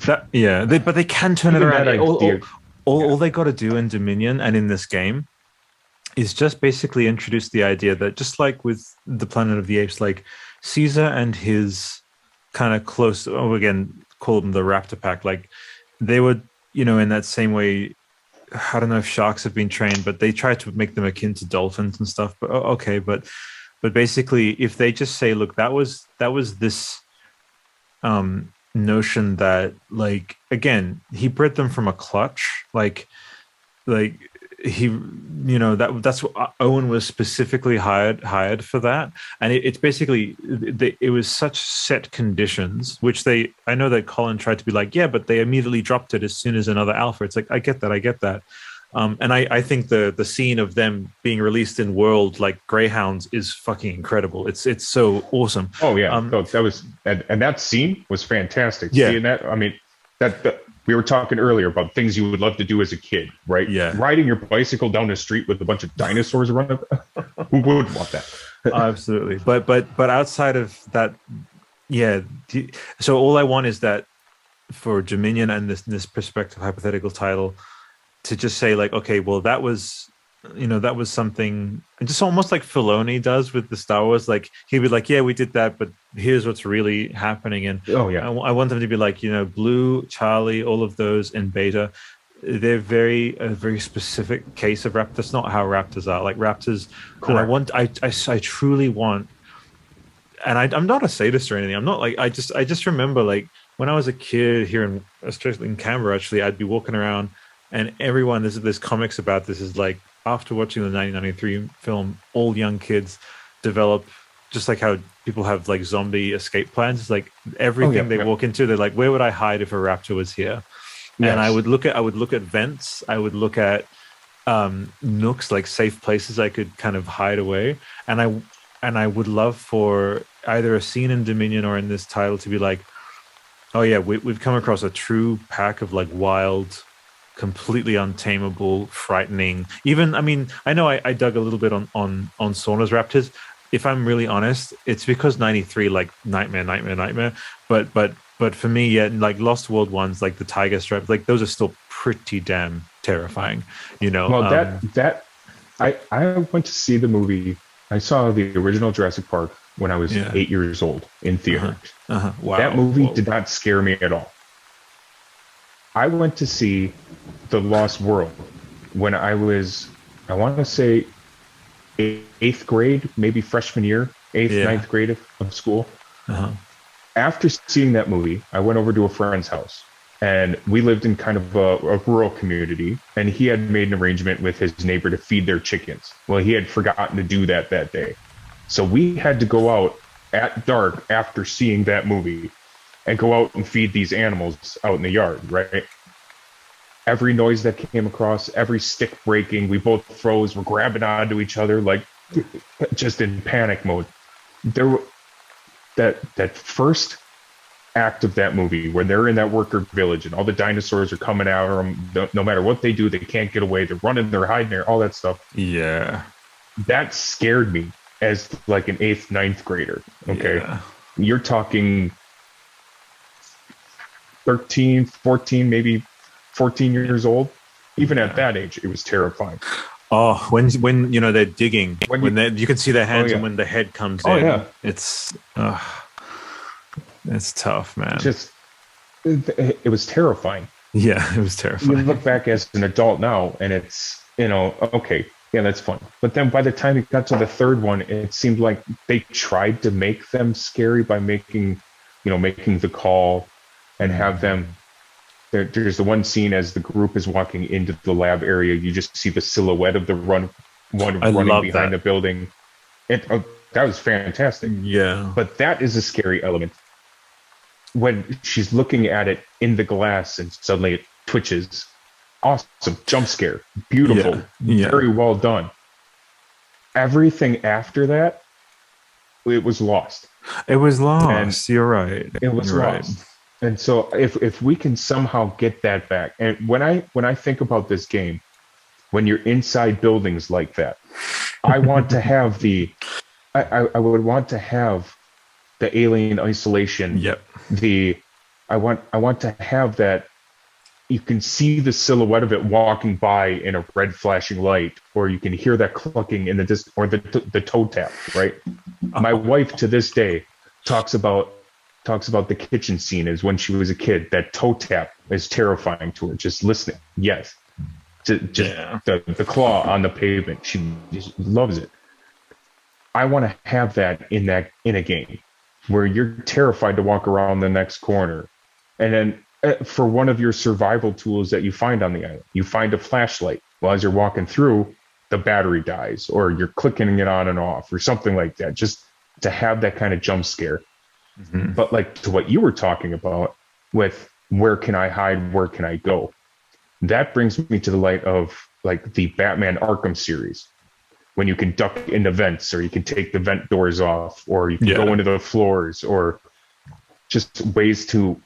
but they can turn it around. All they got to do in Dominion and in this game is just basically introduce the idea that, just like with the Planet of the Apes, like Caesar and his kind of close, again, call them the Raptor Pack, like they would, you know, in that same way, I don't know if sharks have been trained, but they try to make them akin to dolphins and stuff. But okay, but basically, if they just say, look, that was this notion that, like, again, he bred them from a clutch, like he, you know, that's what Owen was specifically hired for that. And it's basically, it was such set conditions, which I know that Colin tried to be like, yeah, but they immediately dropped it as soon as another alpha. It's like, I get that. And I think the scene of them being released in World like greyhounds is fucking incredible. It's so awesome. Oh yeah, that was, and that scene was fantastic. Yeah. Seeing that, I mean, that we were talking earlier about things you would love to do as a kid, right? Yeah. Riding your bicycle down the street with a bunch of dinosaurs running. Who would want that? Absolutely. But outside of that, yeah. So all I want is that for Dominion and this perspective hypothetical title to just say, like, okay, well, that was something, just almost like Filoni does with the Star Wars. Like, he'd be like, yeah, we did that, but here's what's really happening. And I want them to be like, you know, Blue, Charlie, all of those, and Beta, they're a very specific case of raptors. That's not how raptors are. Like raptors, Correct. and I truly want. And I'm not a sadist or anything. I'm not like I just remember like when I was a kid here in especially in Canberra. Actually, I'd be walking around, and everyone there's comics about this. Is like after watching the 1993 film, all young kids develop just like how people have like zombie escape plans. It's like everything they walk into, they're like, where would I hide if a raptor was here? Yes. And I would look at vents. I would look at nooks, like safe places I could kind of hide away. And I would love for either a scene in Dominion or in this title to be like, oh yeah, we've come across a true pack of like wild, completely untamable, frightening. Even, I mean, I know I dug a little bit on Sorna's raptors. If I'm really honest, it's because 93, like nightmare. But for me, yeah, like Lost World ones, like the tiger stripes, like those are still pretty damn terrifying, you know. Well, I went to see the movie. I saw the original Jurassic Park when I was 8 years old in theaters. Wow. That movie did not scare me at all. I went to see The Lost World when I was, I want to say, eighth grade, maybe freshman year, ninth grade of school. After seeing that movie, I went over to a friend's house. And we lived in kind of a rural community, and he had made an arrangement with his neighbor to feed their chickens. Well, he had forgotten to do that day. So we had to go out at dark after seeing that movie and go out and feed these animals out in the yard, right? Every noise that came across, every stick breaking, we both froze, we're grabbing onto each other, like just in panic mode. That first act of that movie where they're in that worker village and all the dinosaurs are coming out of them, no matter what they do, they can't get away, they're running, they're hiding there, all that stuff. Yeah, that scared me as like an 8th, 9th grader. Okay, you're talking 13, 14, maybe 14 years old. Even at that age, it was terrifying. Oh, when you know they're digging, when you can see their hands, and when the head comes in, it's tough, man. It was terrifying. Yeah, it was terrifying. You look back as an adult now, and it's, you know, okay, yeah, that's fun. But then by the time it got to the third one, it seemed like they tried to make them scary by making the call and have them. There's the one scene as the group is walking into the lab area, you just see the silhouette of the running behind the building. That was fantastic. Yeah. But that is a scary element. When she's looking at it in the glass and suddenly it twitches. Awesome. Jump scare. Beautiful. Yeah. Very well done. Everything after that, it was lost. It was lost. You're right. It was lost. Right. And so if we can somehow get that back, and when I think about this game, when you're inside buildings like that, I want to have I would want to have the alien isolation. Yep. I want to have that. You can see the silhouette of it walking by in a red flashing light, or you can hear that clucking in the toe tap. Right. My wife to this day talks about the kitchen scene as when she was a kid. That toe tap is terrifying to her. Just listening. Yes. The claw on the pavement. She just loves it. I want to have that in a game where you're terrified to walk around the next corner. And then for one of your survival tools that you find on the island, you find a flashlight. Well, as you're walking through, the battery dies, or you're clicking it on and off, or something like that, just to have that kind of jump scare. Mm-hmm. But like to what you were talking about with where can I hide, where can I go? That brings me to the light of like the Batman Arkham series, when you can duck into vents, or you can take the vent doors off, or you can go into the floors, or just ways to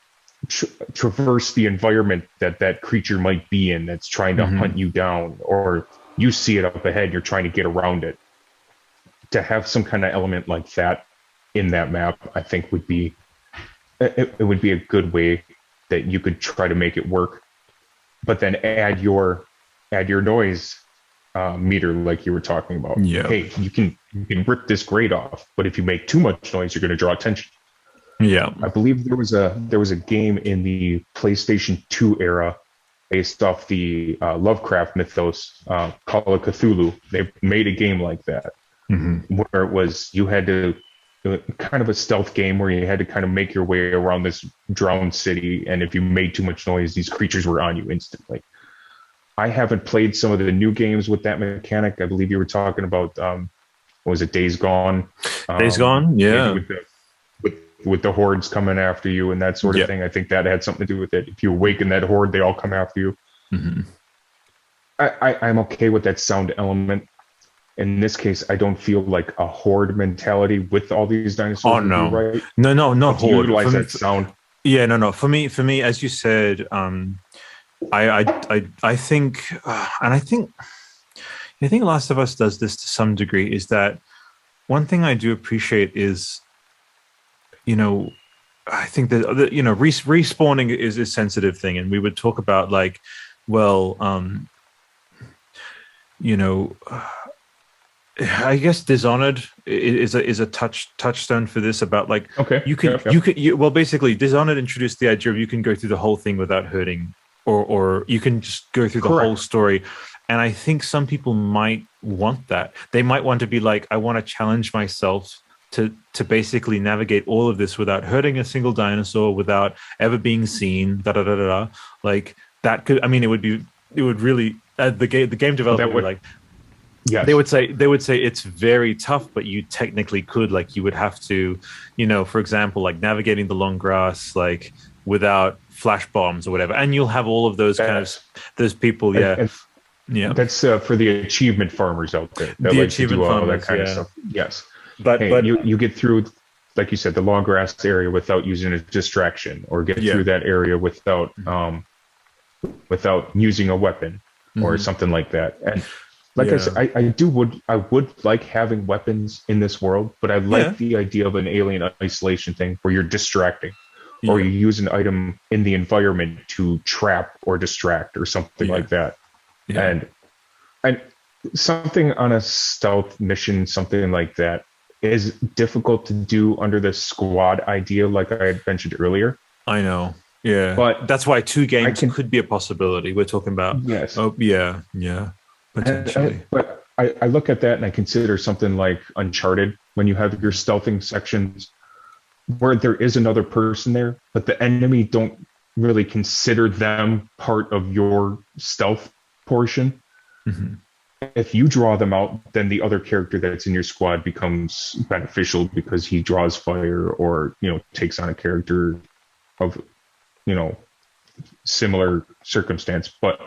traverse the environment that creature might be in that's trying to hunt you down, or you see it up ahead, you're trying to get around it. To have some kind of element like that in that map, I think would be a good way that you could try to make it work, but then add your noise meter, like you were talking about. Yeah. Hey, you can rip this grate off, but if you make too much noise, you're going to draw attention. Yeah. I believe there was a game in the PlayStation 2 era based off the Lovecraft mythos, Call of Cthulhu. They made a game like that, where it was you had to kind of a stealth game where you had to kind of make your way around this drowned city, and if you made too much noise, these creatures were on you instantly. I haven't played some of the new games with that mechanic. I believe you were talking about what was it, Days Gone? Days Gone, yeah. With the hordes coming after you and that sort of thing. I think that had something to do with it. If you awaken that horde, they all come after you. I'm okay with that sound element. In this case, I don't feel like a horde mentality with all these dinosaurs. Oh no, right? no, not horde. Utilize that sound. Yeah, no. For me, as you said, I think, and I think Last of Us does this to some degree. Is that one thing I do appreciate is, I think that respawning is a sensitive thing, and we would talk about like, well, I guess Dishonored is a touchstone for this about like basically Dishonored introduced the idea of you can go through the whole thing without hurting, or you can just go through the whole story. And I think some people might want that. They might want to be like, I want to challenge myself to basically navigate all of this without hurting a single dinosaur, without ever being seen. Like that could. I mean, it would really the game developer would like. Yes. They would say it's very tough, but you technically could, like, you would have to, for example, like navigating the long grass, like without flash bombs or whatever, and you'll have all of those kind of those people. Yeah. That's for the achievement farmers out there. That the like achievement to do farmers, all that kind of stuff. Yes, but you get through, like you said, the long grass area without using a distraction, or get through that area without using a weapon or something like that. And like I said, I would like having weapons in this world, but I like the idea of an alien isolation thing where you're distracting, or you use an item in the environment to trap or distract or something like that. And something on a stealth mission, something like that, is difficult to do under the squad idea, like I had mentioned earlier. I know. Yeah. But that's why 2 games could be a possibility. We're talking about. Yes. Oh, yeah. Potentially. But I look at that and I consider something like Uncharted, when you have your stealthing sections where there is another person there, but the enemy don't really consider them part of your stealth portion. If you draw them out, then the other character that's in your squad becomes beneficial because he draws fire, or takes on a character of similar circumstance. But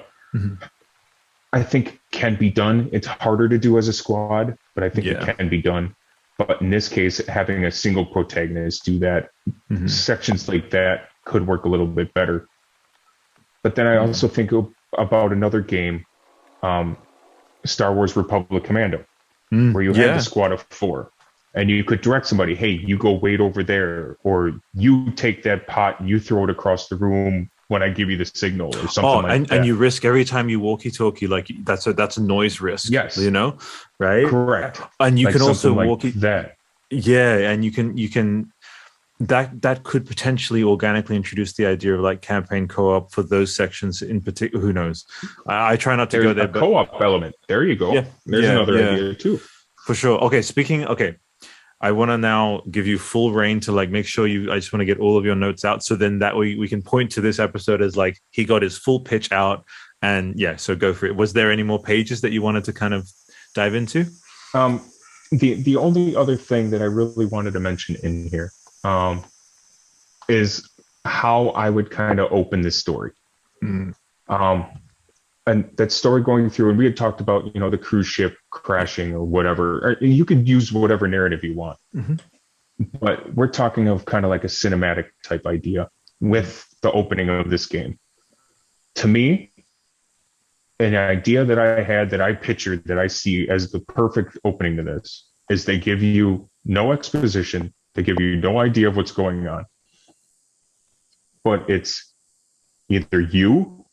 I think can be done. It's harder to do as a squad, but I think it can be done. But in this case, having a single protagonist do that, sections like that could work a little bit better. But then I also think about another game, Star Wars Republic Commando, where you had the squad of 4, and you could direct somebody, hey, you go wait over there, or you take that pot and you throw it across the room when I give you the signal, or something like that. And you risk every time you walkie-talkie, like that's a noise risk. Yes. Right? Correct. And you can also that. Yeah, and you can that could potentially organically introduce the idea of like campaign co-op for those sections in particular. Who knows? I try not to go there. But co-op element. There you go. There's another idea too. For sure. Okay, I want to now give you full reign to like make sure I just want to get all of your notes out, so then that way we can point to this episode as like he got his full pitch out, and so go for it. Was there any more pages that you wanted to kind of dive into? The only other thing that I really wanted to mention in here is how I would kind of open this story. And that story going through, and we had talked about, the cruise ship crashing or whatever. Or you could use whatever narrative you want. But we're talking of kind of like a cinematic type idea with the opening of this game. To me, an idea that I had, that I pictured, that I see as the perfect opening to this, is they give you no exposition. They give you no idea of what's going on. But it's either you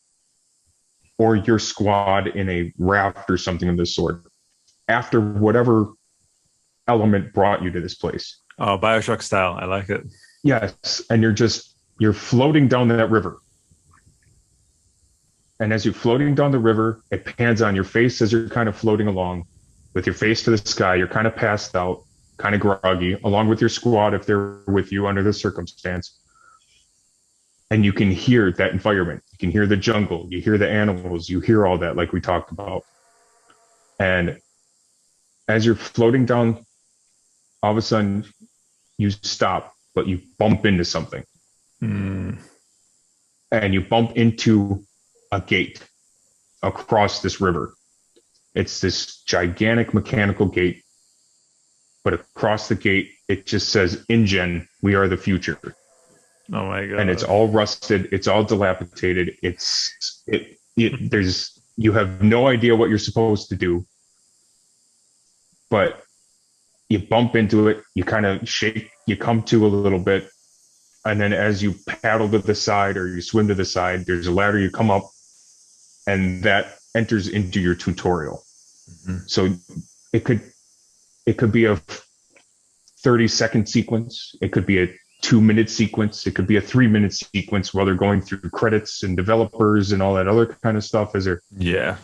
or your squad in a raft or something of this sort, after whatever element brought you to this place. Oh, Bioshock style. I like it. Yes. And you're floating down that river. And as you're floating down the river, it pans on your face as you're kind of floating along with your face to the sky. You're kind of passed out, kind of groggy, along with your squad if they're with you under the circumstance. And you can hear that environment. You can hear the jungle. You hear the animals. You hear all that, like we talked about. And as you're floating down, all of a sudden you stop, but you bump into something. And you bump into a gate across this river. It's this gigantic mechanical gate, but across the gate, it just says, InGen, we are the future. Oh my God. And it's all rusted. It's all dilapidated. You have no idea what you're supposed to do, but you bump into it, you kind of shake, you come to a little bit. And then as you paddle to the side or you swim to the side, there's a ladder, you come up, and that enters into your tutorial. So it could be a 30-second sequence. It could be a 2-minute sequence. It could be a 3-minute sequence while they're going through credits and developers and all that other kind of stuff as they're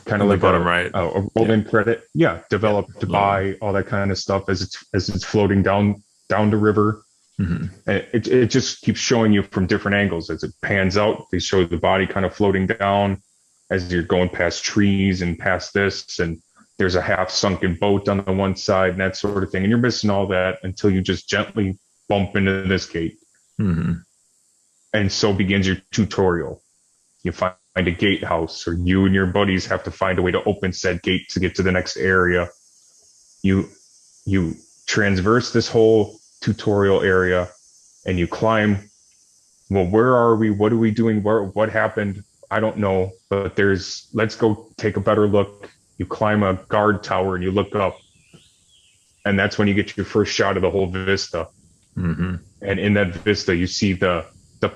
kind of like bottom right, a roll-in credit. Yeah, developed to buy, all that kind of stuff as it's floating down the river. And it just keeps showing you from different angles as it pans out. They show the body kind of floating down as you're going past trees and past this, and there's a half sunken boat on the one side and that sort of thing. And you're missing all that until you just gently bump into this gate. And so begins your tutorial. You find a gatehouse, or you and your buddies have to find a way to open said gate to get to the next area. You transverse this whole tutorial area and you climb. Well, where are we? What are we doing? What happened? I don't know, but let's go take a better look. You climb a guard tower and you look up, and that's when you get your first shot of the whole vista. And in that vista, you see the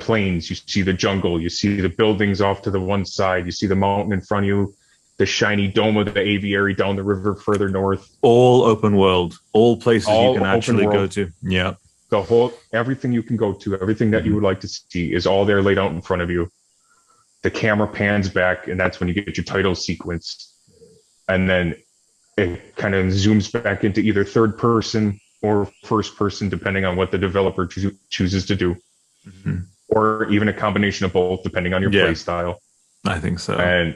plains, you see the jungle, you see the buildings off to the one side, you see the mountain in front of you, the shiny dome of the aviary down the river further north. All open world, all places you can actually go to. Yeah. Everything you can go to, everything that you would like to see is all there laid out in front of you. The camera pans back, and that's when you get your title sequence. And then it kind of zooms back into either third person or first person, depending on what the developer chooses to do. Or even a combination of both, depending on your play style. I think so. And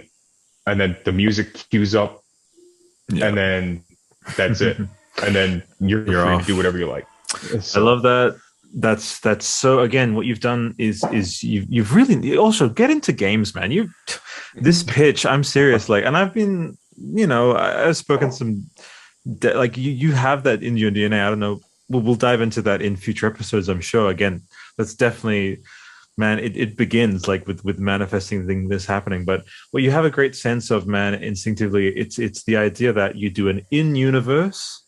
then the music cues up, and then that's it. And then you're free off to do whatever you like. I love that. That's so, again, what you've done is you've really also get into games, man. This pitch, I'm serious. Like, and I've been, I've spoken some, like you have that in your DNA. I don't know. We'll dive into that in future episodes, I'm sure. Again, that's definitely, man, it begins like with manifesting this happening. But what you have a great sense of, man, instinctively, it's the idea that you do an in-universe,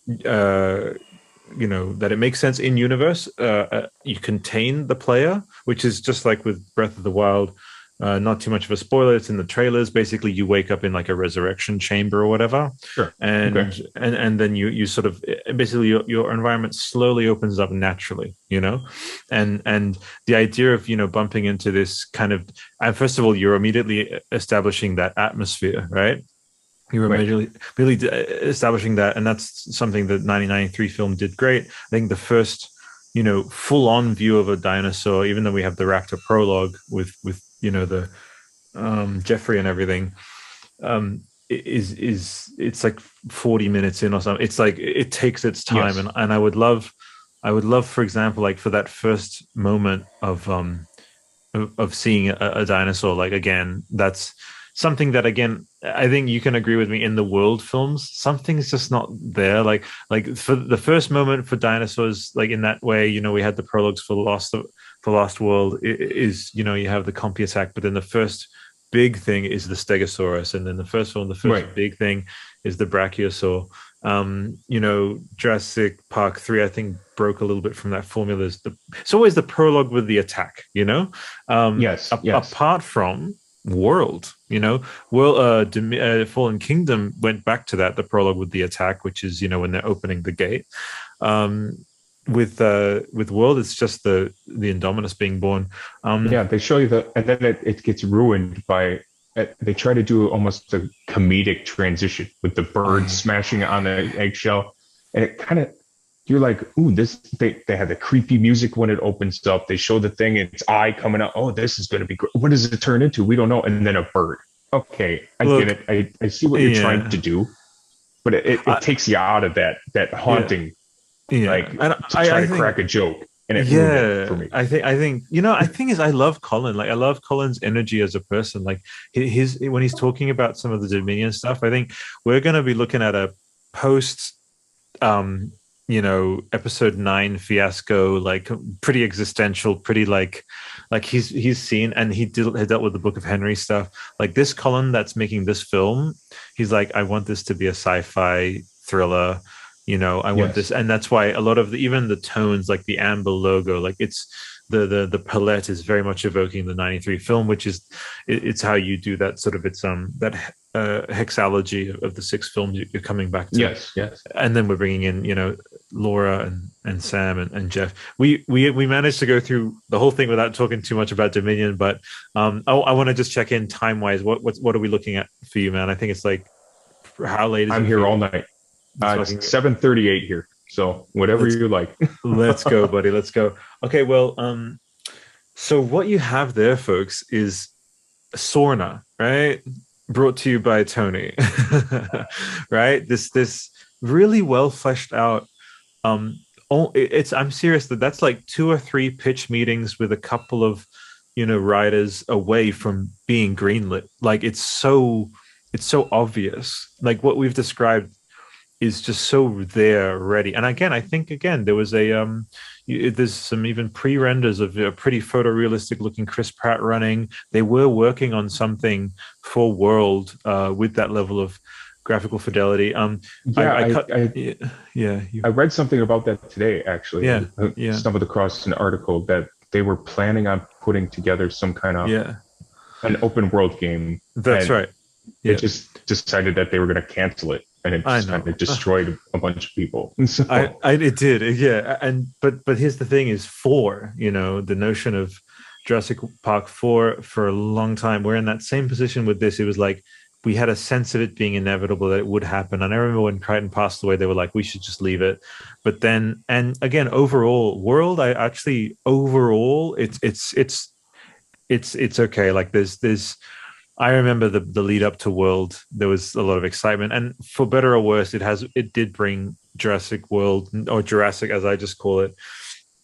that it makes sense in universe. You contain the player, which is just like with Breath of the Wild. Not too much of a spoiler. It's in the trailers. Basically, you wake up in like a resurrection chamber or whatever, and then you sort of basically your environment slowly opens up naturally, and the idea of bumping into this kind of, and first of all, you're immediately establishing that atmosphere, right? You were really establishing that, and that's something that 1993 film did great. I think the first, full-on view of a dinosaur, even though we have the Raptor prologue with the Jeffrey and everything, it's like 40 minutes in or something. It's like it takes its time, and I would love, for example, like for that first moment of seeing a dinosaur, like, again, that's something that, again, I think you can agree with me, in the world films, something's just not there. Like for the first moment for dinosaurs, like in that way, we had the prologues for Lost World, is, you have the Compy attack, but then the first big thing is the Stegosaurus, and then the first big thing is the Brachiosaur. Jurassic Park 3, I think, broke a little bit from that formula. It's always the prologue with the attack, apart from World, Fallen Kingdom went back to that, the prologue with the attack, which is, when they're opening the gate. With World, it's just the Indominus being born. They show you and then it gets ruined by they try to do almost a comedic transition with the bird smashing on the eggshell, and it kind of, you're like, ooh, this, they have the creepy music when it opens up. They show the thing, and its eye coming out. Oh, this is going to be great. What does it turn into? We don't know. And then a bird. Okay, I get it. I see what you're trying to do, but it takes you out of that haunting, like and try to crack a joke. And it ruined it for me. I think I think I love Colin. Like, I love Colin's energy as a person. Like, his when he's talking about some of the Dominion stuff, I think we're going to be looking at a post episode 9 fiasco, like pretty existential, pretty like he's seen, and he dealt with the Book of Henry stuff. Like, this Colin that's making this film, he's like, I want this to be a sci-fi thriller. I want this, and that's why a lot of even the tones, like the amber logo, like it's the palette is very much evoking the 93 film, which is it's how you do that sort of, it's that hexalogy of the 6 films you're coming back to. Yes. And then we're bringing in Laura and Sam and Jeff. We managed to go through the whole thing without talking too much about Dominion, but I want to just check in time wise. What are we looking at for you, man? I think it's like, how late is I'm here all night. It's 7:38 here, so whatever you like. Let's go, buddy. Let's go. Okay, well, so what you have there, folks, is Sorna, right? Brought to you by Tony, right? This really well fleshed out. I'm serious that's like 2 or 3 pitch meetings with a couple of writers away from being greenlit. Like, it's so obvious. Like, what we've described is just so there ready. And again, I think there was there's some even pre-renders of a pretty photorealistic looking Chris Pratt running. They were working on something for World with that level of graphical fidelity. I read something about that today, actually. I stumbled across an article that they were planning on putting together some kind of an open world game. That's right. They just decided that they were going to cancel it. And it just kind of destroyed a bunch of people. So. It did, yeah. And but here's the thing: is 4. The notion of Jurassic Park 4 for a long time. We're in that same position with this. It was like we had a sense of it being inevitable, that it would happen. And I remember when Crichton passed away, they were like, we should just leave it. But then, and again, overall, World, it's okay. Like, there's. I remember the lead up to World. There was a lot of excitement, and for better or worse, it did bring Jurassic World, or Jurassic as I just call it.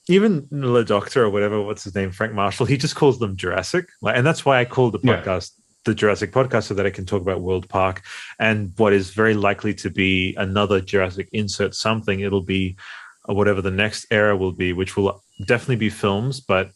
Even Le Doctor or whatever, what's his name, Frank Marshall, he just calls them Jurassic, and that's why I called the podcast the Jurassic Podcast, so that I can talk about World Park and what is very likely to be another Jurassic insert something. It'll be whatever the next era will be, which will definitely be films, but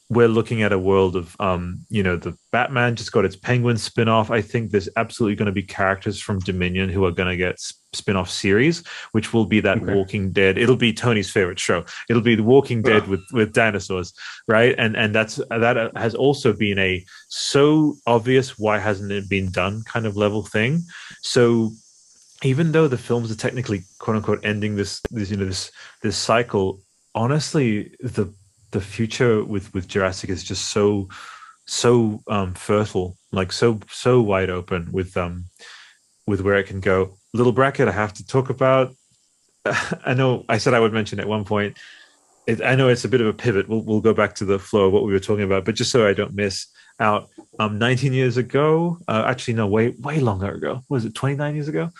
we're looking at a world of, the Batman just got its Penguin spin-off. I think there's absolutely going to be characters from Dominion who are going to get spin-off series, which will be that Walking Dead. It'll be Tony's favorite show. It'll be The Walking Dead with dinosaurs, right? And that has also been a so obvious, why hasn't it been done kind of level thing. So even though the films are technically quote unquote ending this cycle, honestly, the future with Jurassic is just so fertile, like so wide open with where it can go. Little bracket I have to talk about. I know I said I would mention at one point. I know it's a bit of a pivot. We'll go back to the flow of what we were talking about, but just so I don't miss out. 19 years ago, actually no, way longer ago. Was it 29 years ago?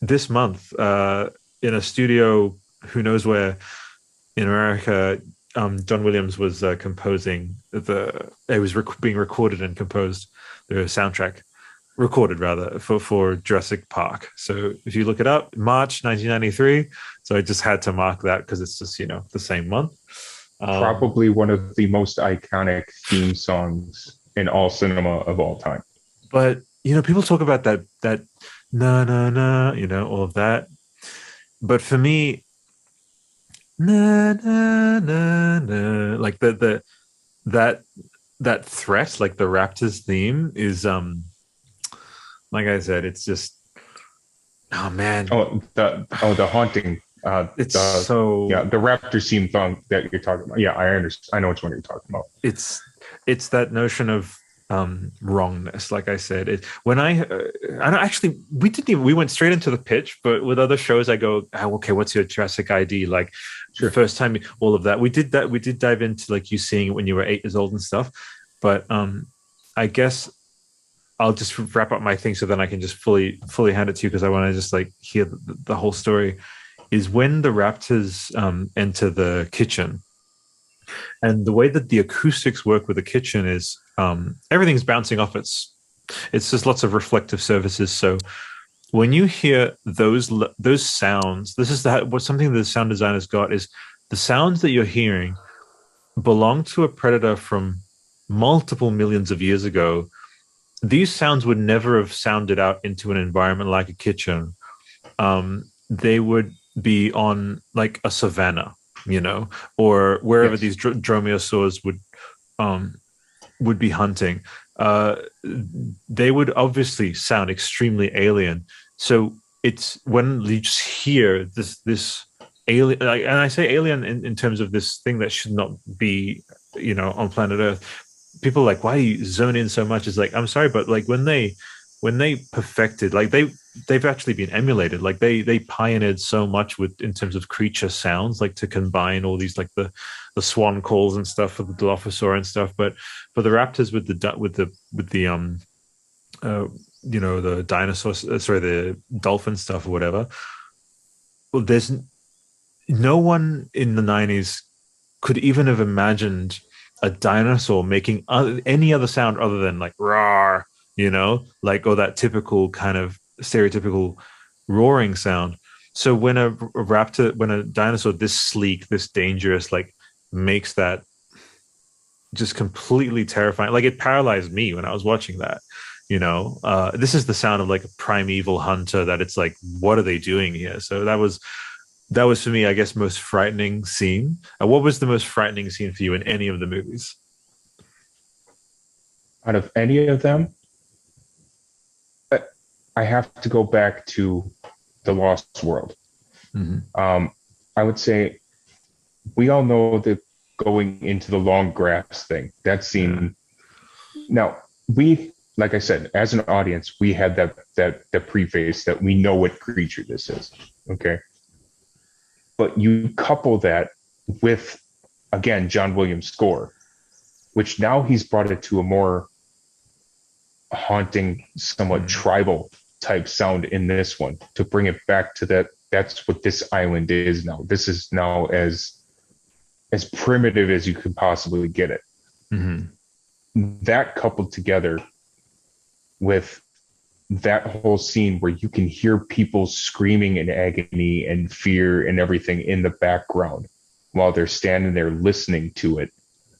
This month, in a studio, who knows where in America, John Williams was composing it was being recorded and composed the soundtrack, recorded rather, for Jurassic Park. So if you look it up, March 1993. So I just had to mark that because it's just the same month. Probably one of the most iconic theme songs in all cinema of all time. But people talk about that na na na, all of that. But for me, na na na na, like that threat, like the Raptors theme is like I said, it's just, oh man, the haunting. It's the Raptor theme song that you're talking about. Yeah, I understand. I know which one you're talking about. It's that notion of wrongness. Like I said, when I don't actually, we went straight into the pitch, but with other shows I go, oh, okay, what's your Jurassic ID? Like the first time, all of that we did dive into like you seeing it when you were 8 years old and stuff. But I guess I'll just wrap up my thing so then I can just fully hand it to you, because I want to just like hear the whole story. Is when the raptors enter the kitchen, and the way that the acoustics work with the kitchen is everything's bouncing off it's just lots of reflective surfaces. So when you hear those sounds, this is something the sound designers got, is the sounds that you're hearing belong to a predator from multiple millions of years ago. These sounds would never have sounded out into an environment like a kitchen. They would be on like a savanna, or wherever these dromaeosaurs would be hunting. They would obviously sound extremely alien. So it's when you just hear this alien, like, and I say alien in terms of this thing that should not be, on planet Earth. People are like, why do you zone in so much? It's like, I'm sorry, but like when they perfected, like they've actually been emulated. Like they pioneered so much in terms of creature sounds, like to combine all these like the swan calls and stuff for the Dilophosaur and stuff. But for the raptors with the dinosaurs, the dolphin stuff or whatever. Well, there's no one in the 90s could even have imagined a dinosaur making any other sound other than like roar, like, or that typical kind of stereotypical roaring sound. So when a dinosaur this sleek, this dangerous, like makes that just completely terrifying, like it paralyzed me when I was watching that. This is the sound of like a primeval hunter, that it's like, what are they doing here? So that was for me, I guess, most frightening scene. What was the most frightening scene for you in any of the movies? Out of any of them, I have to go back to The Lost World. Mm-hmm. I would say we all know the going into the long grass thing. That scene. Yeah. Now, like I said, as an audience, we had that preface that we know what creature this is. Okay. But you couple that with, again, John Williams' score, which now he's brought it to a more haunting, somewhat tribal type sound in this one, to bring it back to that. That's what this island is now. This is now as primitive as you could possibly get it. Mm-hmm. That coupled together with that whole scene where you can hear people screaming in agony and fear and everything in the background while they're standing there listening to it.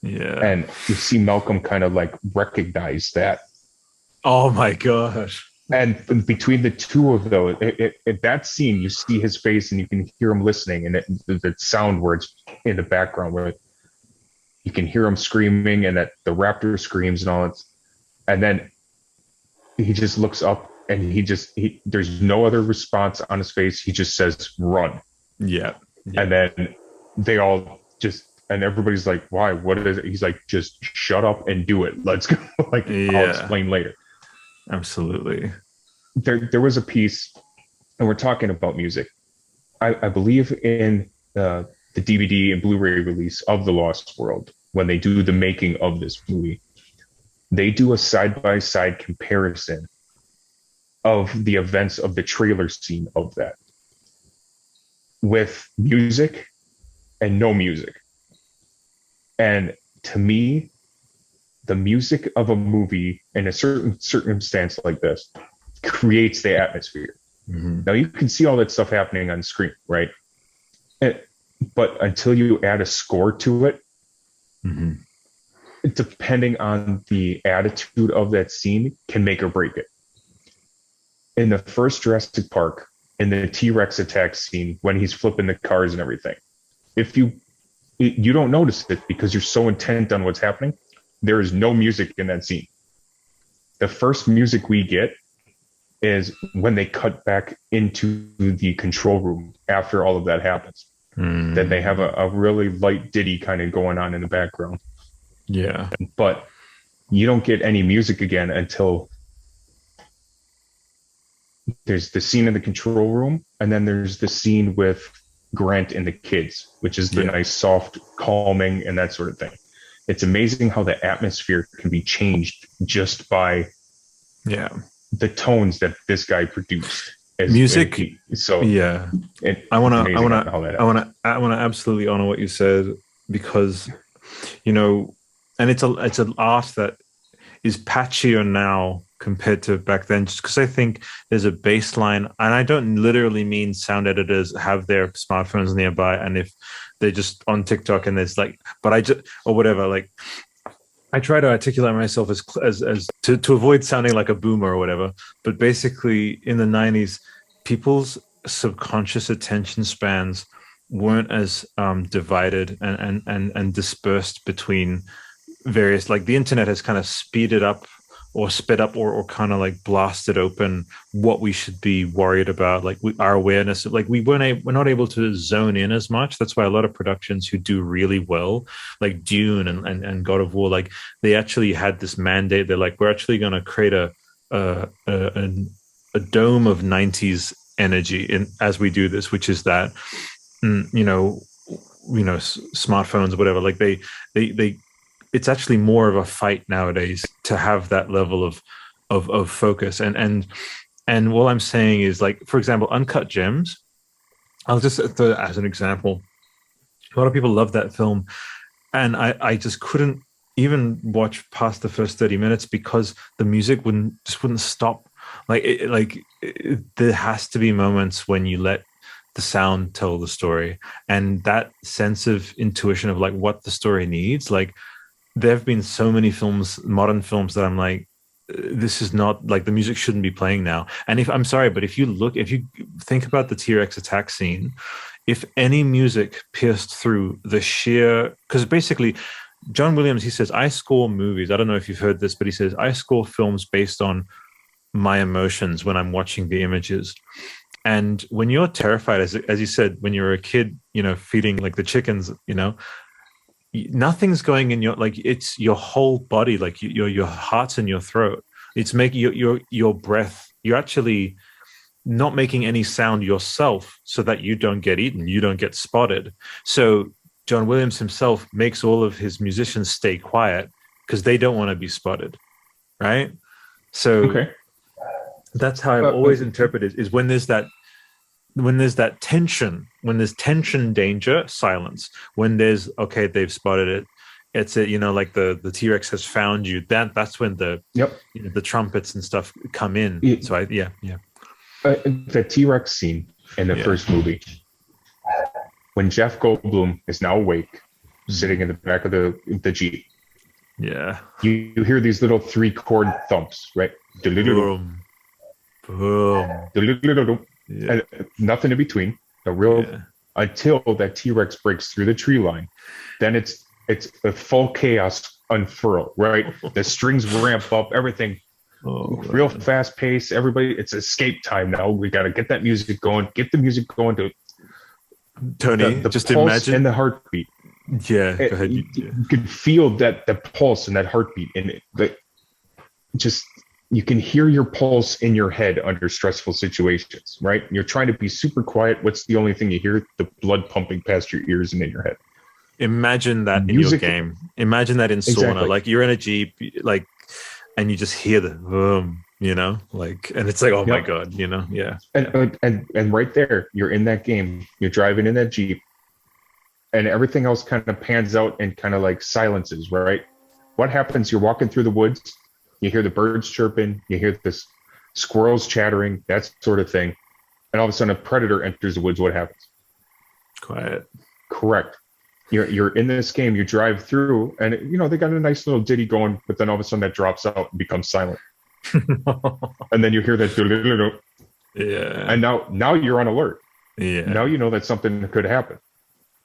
Yeah. And you see Malcolm kind of like recognize that. Oh my gosh. And between the two of those, that scene, you see his face and you can hear him listening, and the sound where it's in the background where you can hear him screaming and that the raptor screams and all that. And then he just looks up and there's no other response on his face. He just says, run. Yeah. And then they all just, and everybody's like, why? What is it? He's like, just shut up and do it. Let's go. Like, I'll explain later. Absolutely. There was a piece, and we're talking about music. I believe in the DVD and Blu-ray release of The Lost World, when they do the making of this movie, they do a side-by-side comparison of the events of the trailer scene of that, with music and no music. And to me, the music of a movie in a certain circumstance like this creates the atmosphere. Mm-hmm. Now you can see all that stuff happening on screen, right? But until you add a score to it, mm-hmm. depending on the attitude of that scene, can make or break it. In the first Jurassic Park, in the T-Rex attack scene, when he's flipping the cars and everything, if you don't notice it because you're so intent on what's happening, there is no music in that scene. The first music we get is when they cut back into the control room after all of that happens. Mm. Then they have a really light ditty kind of going on in the background. Yeah. But you don't get any music again until there's the scene in the control room, and then there's the scene with Grant and the kids, which is the nice, soft, calming, and that sort of thing. It's amazing how the atmosphere can be changed just by the tones that this guy produced. Music. I want to absolutely honor what you said, because, you know, and it's an art that is patchier now compared to back then, just because I think there's a baseline, and I don't literally mean sound editors have their smartphones nearby, and if they're just on TikTok and there's like, but I just, or whatever, like, I try to articulate myself as to avoid sounding like a boomer or whatever. But basically, in the 90s, people's subconscious attention spans weren't as divided and dispersed between various, like, the internet has kind of speeded up or sped up or kind of like blasted open what we should be worried about, like our awareness of, like, we're not able to zone in as much. That's why a lot of productions who do really well, like Dune and God of War, like, they actually had this mandate. They're like, we're actually going to create a dome of 90s energy as we do this, which is that smartphones, whatever, like they it's actually more of a fight nowadays to have that level of focus. And what I'm saying is, like, for example, Uncut Gems, I'll just throw that as an example. A lot of people love that film, and I just couldn't even watch past the first 30 minutes because the music wouldn't stop. There has to be moments when you let the sound tell the story, and that sense of intuition of like what the story needs. Like, there have been so many films, modern films, that I'm like, this is not, like, the music shouldn't be playing now. And if you think about the T-Rex attack scene, if any music pierced through the sheer, because basically John Williams, he says, I score movies. I don't know if you've heard this, but he says, I score films based on my emotions when I'm watching the images. And when you're terrified, as you said, when you're a kid, feeding like the chickens, nothing's going in your, like, it's your whole body, like your heart's in your throat. It's making your breath. You're actually not making any sound yourself so that you don't get eaten, you don't get spotted. So John Williams himself makes all of his musicians stay quiet because they don't want to be spotted, right? So that's how I've always interpreted, is when there's that tension, when there's tension, danger, silence. When there's, okay, they've spotted it, it's like the T-Rex has found you. That's when the the trumpets and stuff come in. So the T-Rex scene in the first movie, when Jeff Goldblum is now awake, sitting in the back of the Jeep. Yeah, you hear these little 3-chord thumps, right? Boom. And nothing in between. Until that T-Rex breaks through the tree line, then it's a full chaos unfurl, right? The strings ramp up, everything real fast pace. Everybody, it's escape time now. We got to get that music going. Get the music going to Tony. The just pulse imagine and the heartbeat. Yeah, go ahead. You can feel that the pulse and that heartbeat in it. But just, you can hear your pulse in your head under stressful situations, right? You're trying to be super quiet. What's the only thing you hear? The blood pumping past your ears and in your head. Imagine that in your game. Imagine that in Sorna. Like, you're in a Jeep, like, and you just hear the boom, and it's like, oh my God, yeah. And right there, you're in that game. You're driving in that Jeep, and everything else kind of pans out and kind of like silences, right? What happens? You're walking through the woods. You hear the birds chirping. You hear the squirrels chattering, that sort of thing. And all of a sudden, a predator enters the woods. What happens? Quiet. Correct. You're in this game. You drive through, and they got a nice little ditty going, but then all of a sudden that drops out and becomes silent. And then you hear that. Yeah. And now you're on alert. Yeah. Now you know that something could happen,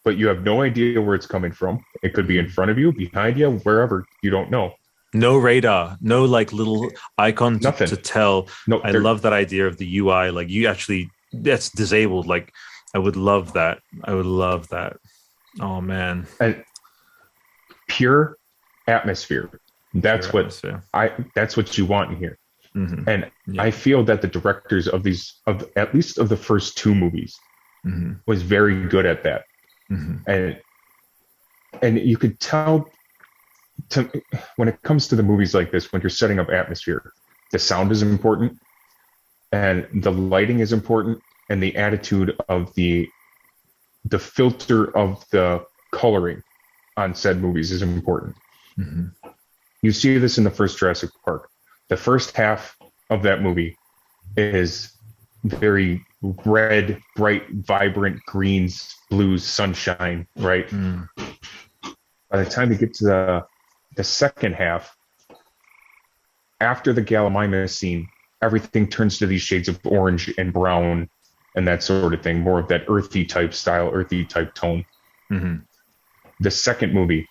but you have no idea where it's coming from. It could be in front of you, behind you, wherever. You don't know. No radar, no like little icon to tell. No, I love that idea of the UI. Like, you actually, that's disabled. Like, I would love that. Oh man. And pure atmosphere. That's what that's what you want in here. And I feel that the directors of at least of the first two movies was very good at that. And you could tell when it comes to the movies like this, when you're setting up atmosphere, the sound is important and the lighting is important, and the attitude of the filter of the coloring on said movies is important. You see this in the first Jurassic Park. The first half of that movie is very red, bright, vibrant greens, blues, sunshine, right? By the time you get to the second half, after the Gallimimus scene, everything turns to these shades of orange and brown and that sort of thing, more of that earthy type style, earthy type tone. The second movie,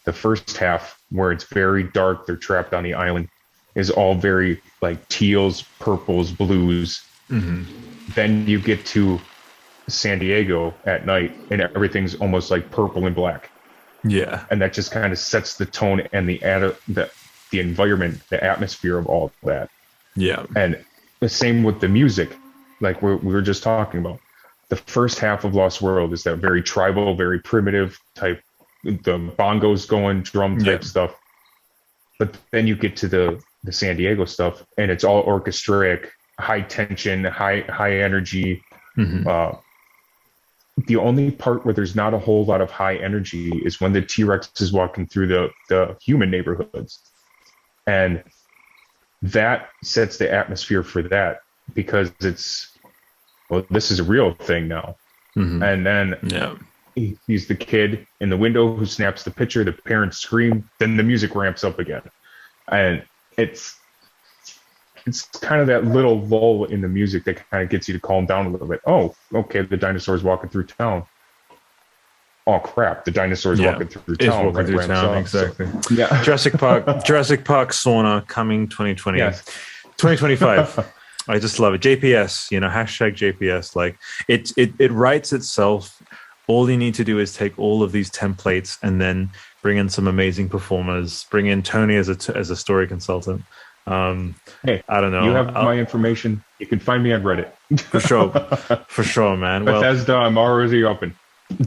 the first half, where it's very dark, they're trapped on the island, is all very like teals, purples, blues. Then you get to San Diego at night and everything's almost like purple and black. Yeah. And that just kind of sets the tone and the environment, the atmosphere of all of that. Yeah. And the same with the music, like we were just talking about. The first half of Lost World is that very tribal, very primitive type, the bongos going, drum type stuff. But then you get to the San Diego stuff, and it's all orchestric, high tension, high energy. The only part where there's not a whole lot of high energy is when the T-Rex is walking through the human neighborhoods. And that sets the atmosphere for that, because it's, well, this is a real thing now. And then he's the kid in the window who snaps the picture, the parents scream, then the music ramps up again. And it's kind of that little lull in the music that kind of gets you to calm down a little bit. Oh, okay, the dinosaur's walking through town. Oh crap, the dinosaur's walking through town. Walking through town, exactly. So, yeah. Jurassic Park Sorna coming 2020. Yes. 2025. I just love it. JPS, hashtag JPS. Like it writes itself. All you need to do is take all of these templates and then bring in some amazing performers. Bring in Tony as a story consultant. Hey, I don't know. You have my information. You can find me on Reddit. For sure, man. Bethesda, I'm already open.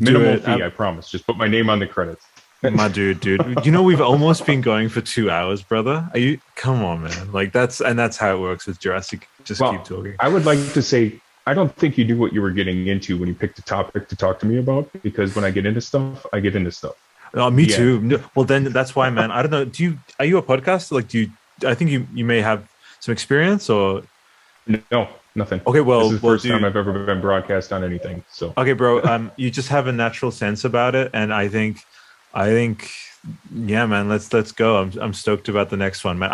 Minimal fee, I promise. Just put my name on the credits. My dude. We've almost been going for 2 hours, brother. Come on, man. Like that's how it works with Jurassic. Just keep talking. I would like to say, I don't think you knew what you were getting into when you picked a topic to talk to me about, because when I get into stuff, I get into stuff. Oh, me too. No, well, then that's why, man. I don't know. Are you a podcaster? Like, I think you may have some experience, or no, nothing. Okay, well, this is the first time I've ever been broadcast on anything. So okay, bro. You just have a natural sense about it, and I think, yeah, man. Let's go. I'm stoked about the next one, man.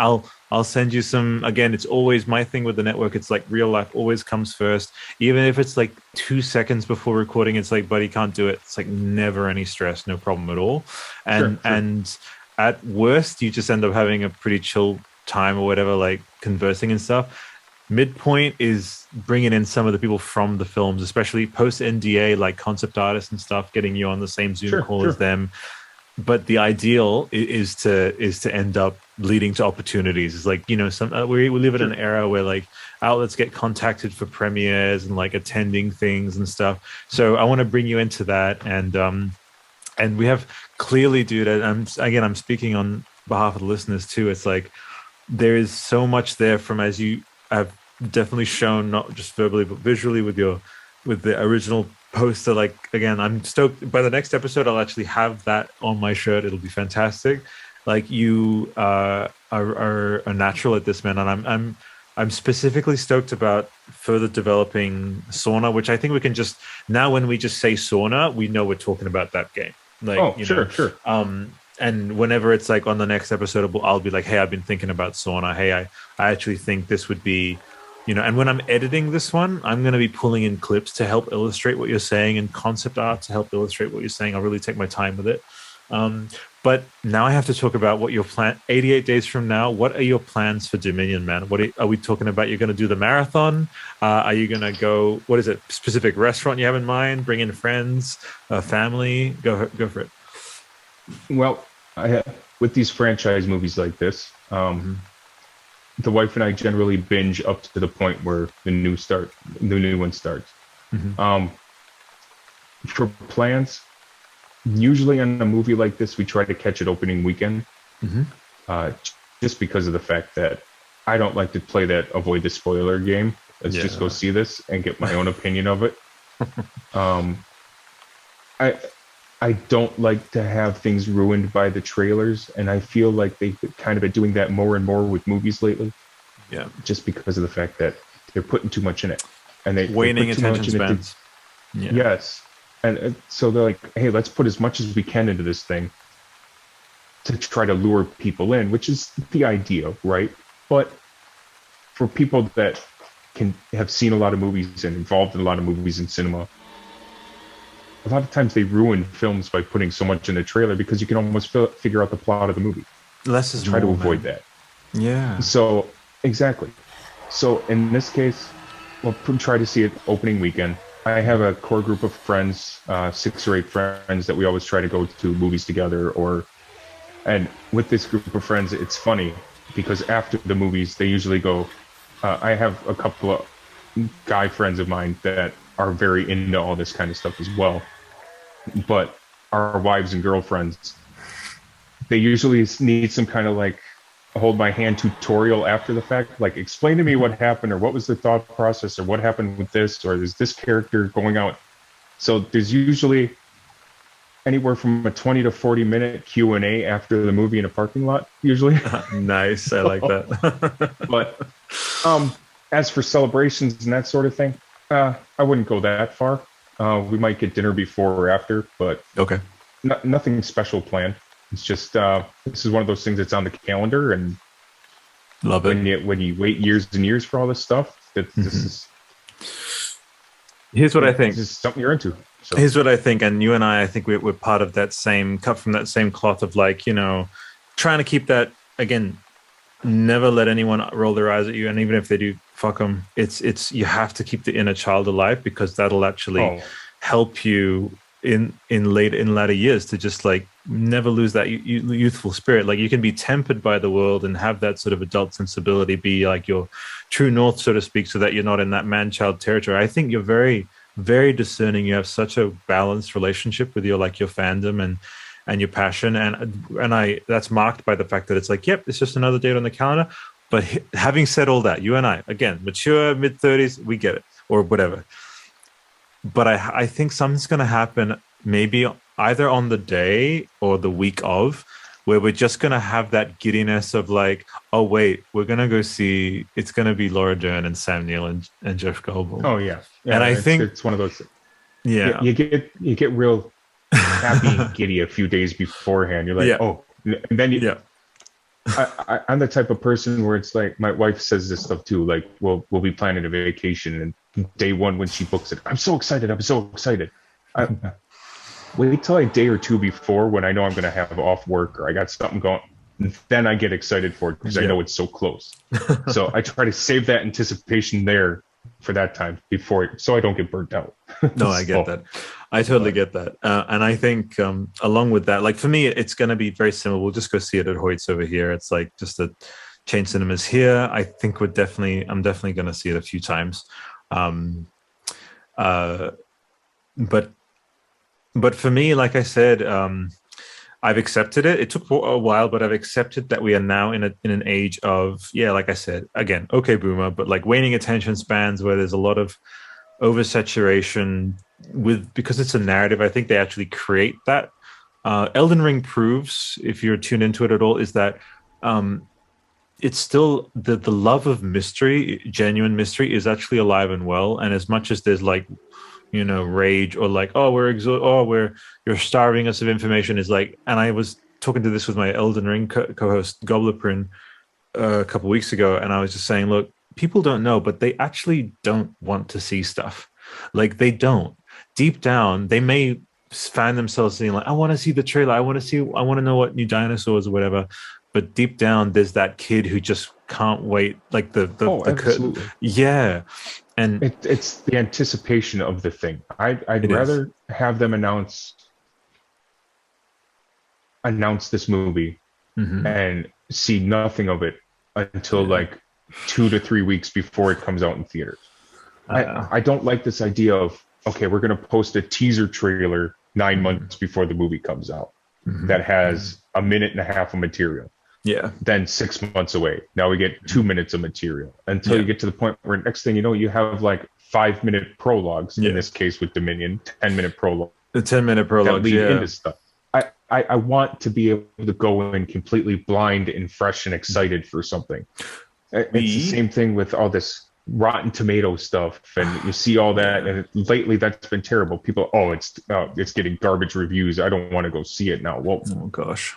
I'll send you some. Again, it's always my thing with the network. It's like real life always comes first, even if it's like 2 seconds before recording. It's like, buddy, can't do it. It's like never any stress, no problem at all. And sure. And at worst, you just end up having a pretty chill time or whatever, like conversing and stuff. Midpoint is bringing in some of the people from the films, especially post NDA, like concept artists and stuff, getting you on the same Zoom call as them. But the ideal is to end up leading to opportunities. It's like, we live in an era where like outlets get contacted for premieres and like attending things and stuff. So I want to bring you into that, and we have clearly, dude. I'm speaking on behalf of the listeners too. It's like there is so much there from, as you have definitely shown, not just verbally but visually with the original poster. Like, again, I'm stoked. By the next episode, I'll actually have that on my shirt. It'll be fantastic. Like, you are a natural at this, man, and I'm specifically stoked about further developing Sorna, which I think we can just, now when we just say Sorna, we know we're talking about that game. Like, sure. And whenever it's like on the next episode, I'll be like, hey, I've been thinking about Sorna. Hey, I actually think this would be, and when I'm editing this one, I'm going to be pulling in clips to help illustrate what you're saying and concept art to help illustrate what you're saying. I'll really take my time with it. But now I have to talk about what your plan, 88 days from now, what are your plans for Dominion, man? What are we talking about? You're going to do the marathon? Are you going to go, what is it, specific restaurant you have in mind? Bring in friends, family? Go for it. Well, with these franchise movies like this, the wife and I generally binge up to the point where the new one starts. For plans, usually on a movie like this, we try to catch it opening weekend, just because of the fact that I don't like to play that avoid the spoiler game. Let's just go see this and get my own opinion of it. I don't like to have things ruined by the trailers, and I feel like they've kind of been doing that more and more with movies lately. Yeah, just because of the fact that they're putting too much in it, and waning attention spans. Yes, and so they're like, "Hey, let's put as much as we can into this thing to try to lure people in," which is the idea, right? But for people that can have seen a lot of movies and involved in a lot of movies in cinema, a lot of times they ruin films by putting so much in the trailer because you can almost figure out the plot of the movie. Less is try more, to avoid that. Yeah. So exactly. So in this case, we'll try to see it opening weekend. I have a core group of friends, 6 or 8 friends that we always try to go to movies together. And with this group of friends, it's funny because after the movies, they usually go. I have a couple of guy friends of mine that are very into all this kind of stuff as well. But our wives and girlfriends, they usually need some kind of like hold my hand tutorial after the fact, like explain to me what happened or what was the thought process or what happened with this or is this character going out. So there's usually anywhere from a 20 to 40 minute Q&A after the movie in a parking lot usually. Nice. I like that. But as for celebrations and that sort of thing, I wouldn't go that far. We might get dinner before or after, but okay, nothing special planned. It's just this is one of those things that's on the calendar, and love it. When you wait years and years for all this stuff, this is. Here's what I think. This is something you're into. So. Here's what I think, and you and I think we're part of that same cut from that same cloth of like, you know, trying to keep that again. Never let anyone roll their eyes at you, and even if they do, fuck them. It's you have to keep the inner child alive because that'll actually help you in later years to just like never lose that youthful spirit. Like you can be tempered by the world and have that sort of adult sensibility be like your true north, so to speak, so that you're not in that man-child territory. I think you're very, very discerning. You have such a balanced relationship with your fandom and your passion, and I that's marked by the fact that it's like, yep, it's just another date on the calendar. But having said all that, you and I, again, mature, mid-30s, we get it, or whatever. But I think something's going to happen maybe either on the day or the week of, where we're just going to have that giddiness of like, oh, wait, we're going to go see, it's going to be Laura Dern and Sam Neill and Jeff Goldblum. Oh, yeah. And I think it's one of those. Yeah. You get real happy and giddy a few days beforehand. You're like, oh, and then I'm the type of person where it's like my wife says this stuff too. Like, we'll be planning a vacation, and day one when she books it, I'm so excited. Wait till a day or two before when I know I'm going to have off work or I got something going. Then I get excited for it because I know it's so close. So I try to save that anticipation there for that time before, so I don't get burnt out. No, I get that. I totally get that. And I think along with that, like for me, it's going to be very similar. We'll just go see it at Hoyt's over here. It's like just a Chain Cinemas here. I think I'm definitely going to see it a few times. But for me, like I said, I've accepted it. It took a while, but I've accepted that we are now in an age of, like I said, again, okay, boomer, but like waning attention spans where there's a lot of oversaturation because it's a narrative. I think they actually create that. Elden Ring proves, if you're tuned into it at all, is that it's still the love of mystery, genuine mystery, is actually alive and well. And as much as there's like, you know, rage or like, you're starving us of information, is like, and I was talking to this with my Elden Ring co-host Gobblerprin a couple of weeks ago, and I was just saying, look, people don't know, but they actually don't want to see stuff. Like they don't. Deep down, they may find themselves saying like, I want to see the trailer, I want to know what new dinosaurs or whatever. But deep down, there's that kid who just can't wait. Like the absolutely. Yeah. And it's the anticipation of the thing. I'd rather have them announce announce this movie and see nothing of it until like 2 to 3 weeks before it comes out in theaters. I don't like this idea of, okay, we're going to post a teaser trailer 9 months before the movie comes out that has a minute and a half of material. Yeah. Then 6 months away. Now we get 2 minutes of material until you get to the point where next thing you know, you have like 5-minute prologues in this case with Dominion, 10-minute prologue. The 10-minute prologue, that lead into stuff. I want to be able to go in completely blind and fresh and excited for something. It's the same thing with all this Rotten Tomato stuff, and you see all that, and lately that's been terrible. People, it's getting garbage reviews. I don't want to go see it now. Well, oh gosh,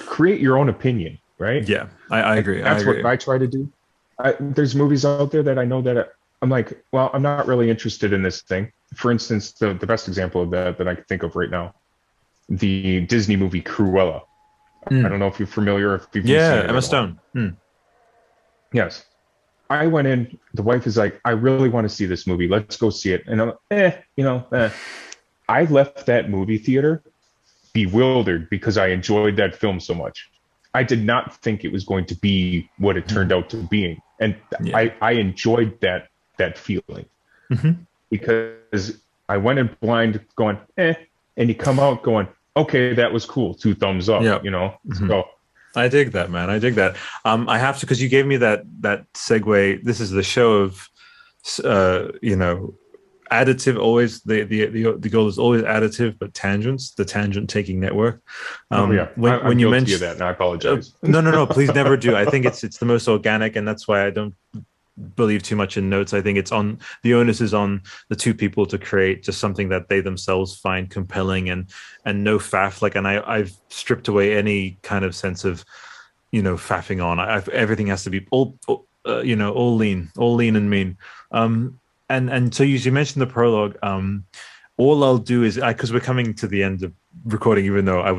create your own opinion, right? Yeah, I agree. That's what I try to do. There's movies out there that I know that I'm like, well, I'm not really interested in this thing. For instance, the best example of that I can think of right now, the Disney movie Cruella. I don't know if you're familiar. If you've seen it. Emma Stone. Yes. I went in, the wife is like, I really want to see this movie. Let's go see it. And I'm like, I left that movie theater bewildered because I enjoyed that film so much. I did not think it was going to be what it turned out to be. And I enjoyed that feeling because I went in blind going, and you come out going, okay, that was cool. 2 thumbs up, So I dig that, man. I dig that. I have to, because you gave me that segue. This is the show of, additive. Always the goal is always additive, but tangents. The tangent taking network. When you mentioned that, and I apologize. No. Please never do. I think it's the most organic, and that's why I don't believe too much in notes. I think the onus is on the 2 people to create just something that they themselves find compelling and no faff. And I've stripped away any kind of sense of, faffing on. Everything has to be all lean and mean. And so you mentioned the prologue. All I'll do is because we're coming to the end of recording, even though I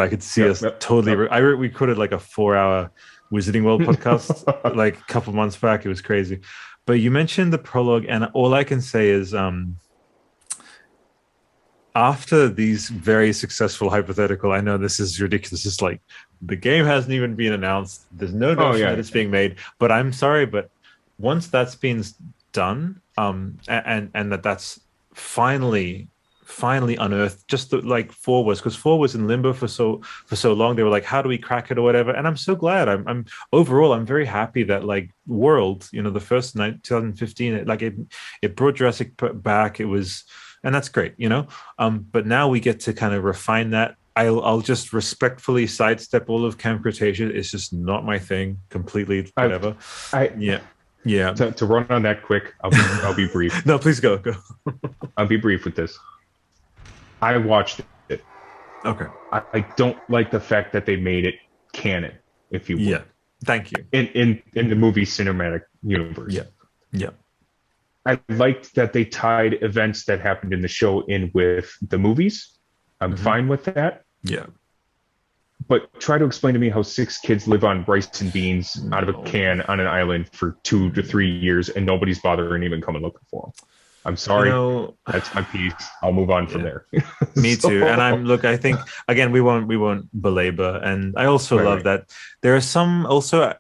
could see us totally. I recorded like a 4-hour Wizarding World podcast like a couple months back. It was crazy. But you mentioned the prologue, and all I can say is after these very successful hypothetical, I know this is ridiculous. It's like the game hasn't even been announced. There's no notion that it's being made. But I'm sorry, but once that's been done, and that's finally unearthed, just like 4 was, because 4 was in limbo for so long. They were like, how do we crack it or whatever? And I'm so glad. I'm overall, I'm very happy that like World, the first night 2015, it brought Jurassic back. It was, and that's great, but now we get to kind of refine that. I'll just respectfully sidestep all of Camp Cretaceous. It's just not my thing. Completely, whatever. Yeah. To run on that quick, I'll be brief. No, please go. I'll be brief with this. I watched it. Okay. I don't like the fact that they made it canon, if you will. Yeah. Thank you. In the movie cinematic universe. Yeah. I liked that they tied events that happened in the show in with the movies. I'm fine with that. Yeah. But try to explain to me how 6 kids live on rice and beans out of a can on an island for 2 to 3 years and nobody's bothering even coming looking for them. I'm sorry. That's my piece. I'll move on from there. Me too. And I think again, we won't belabor. And I also love that there are some also,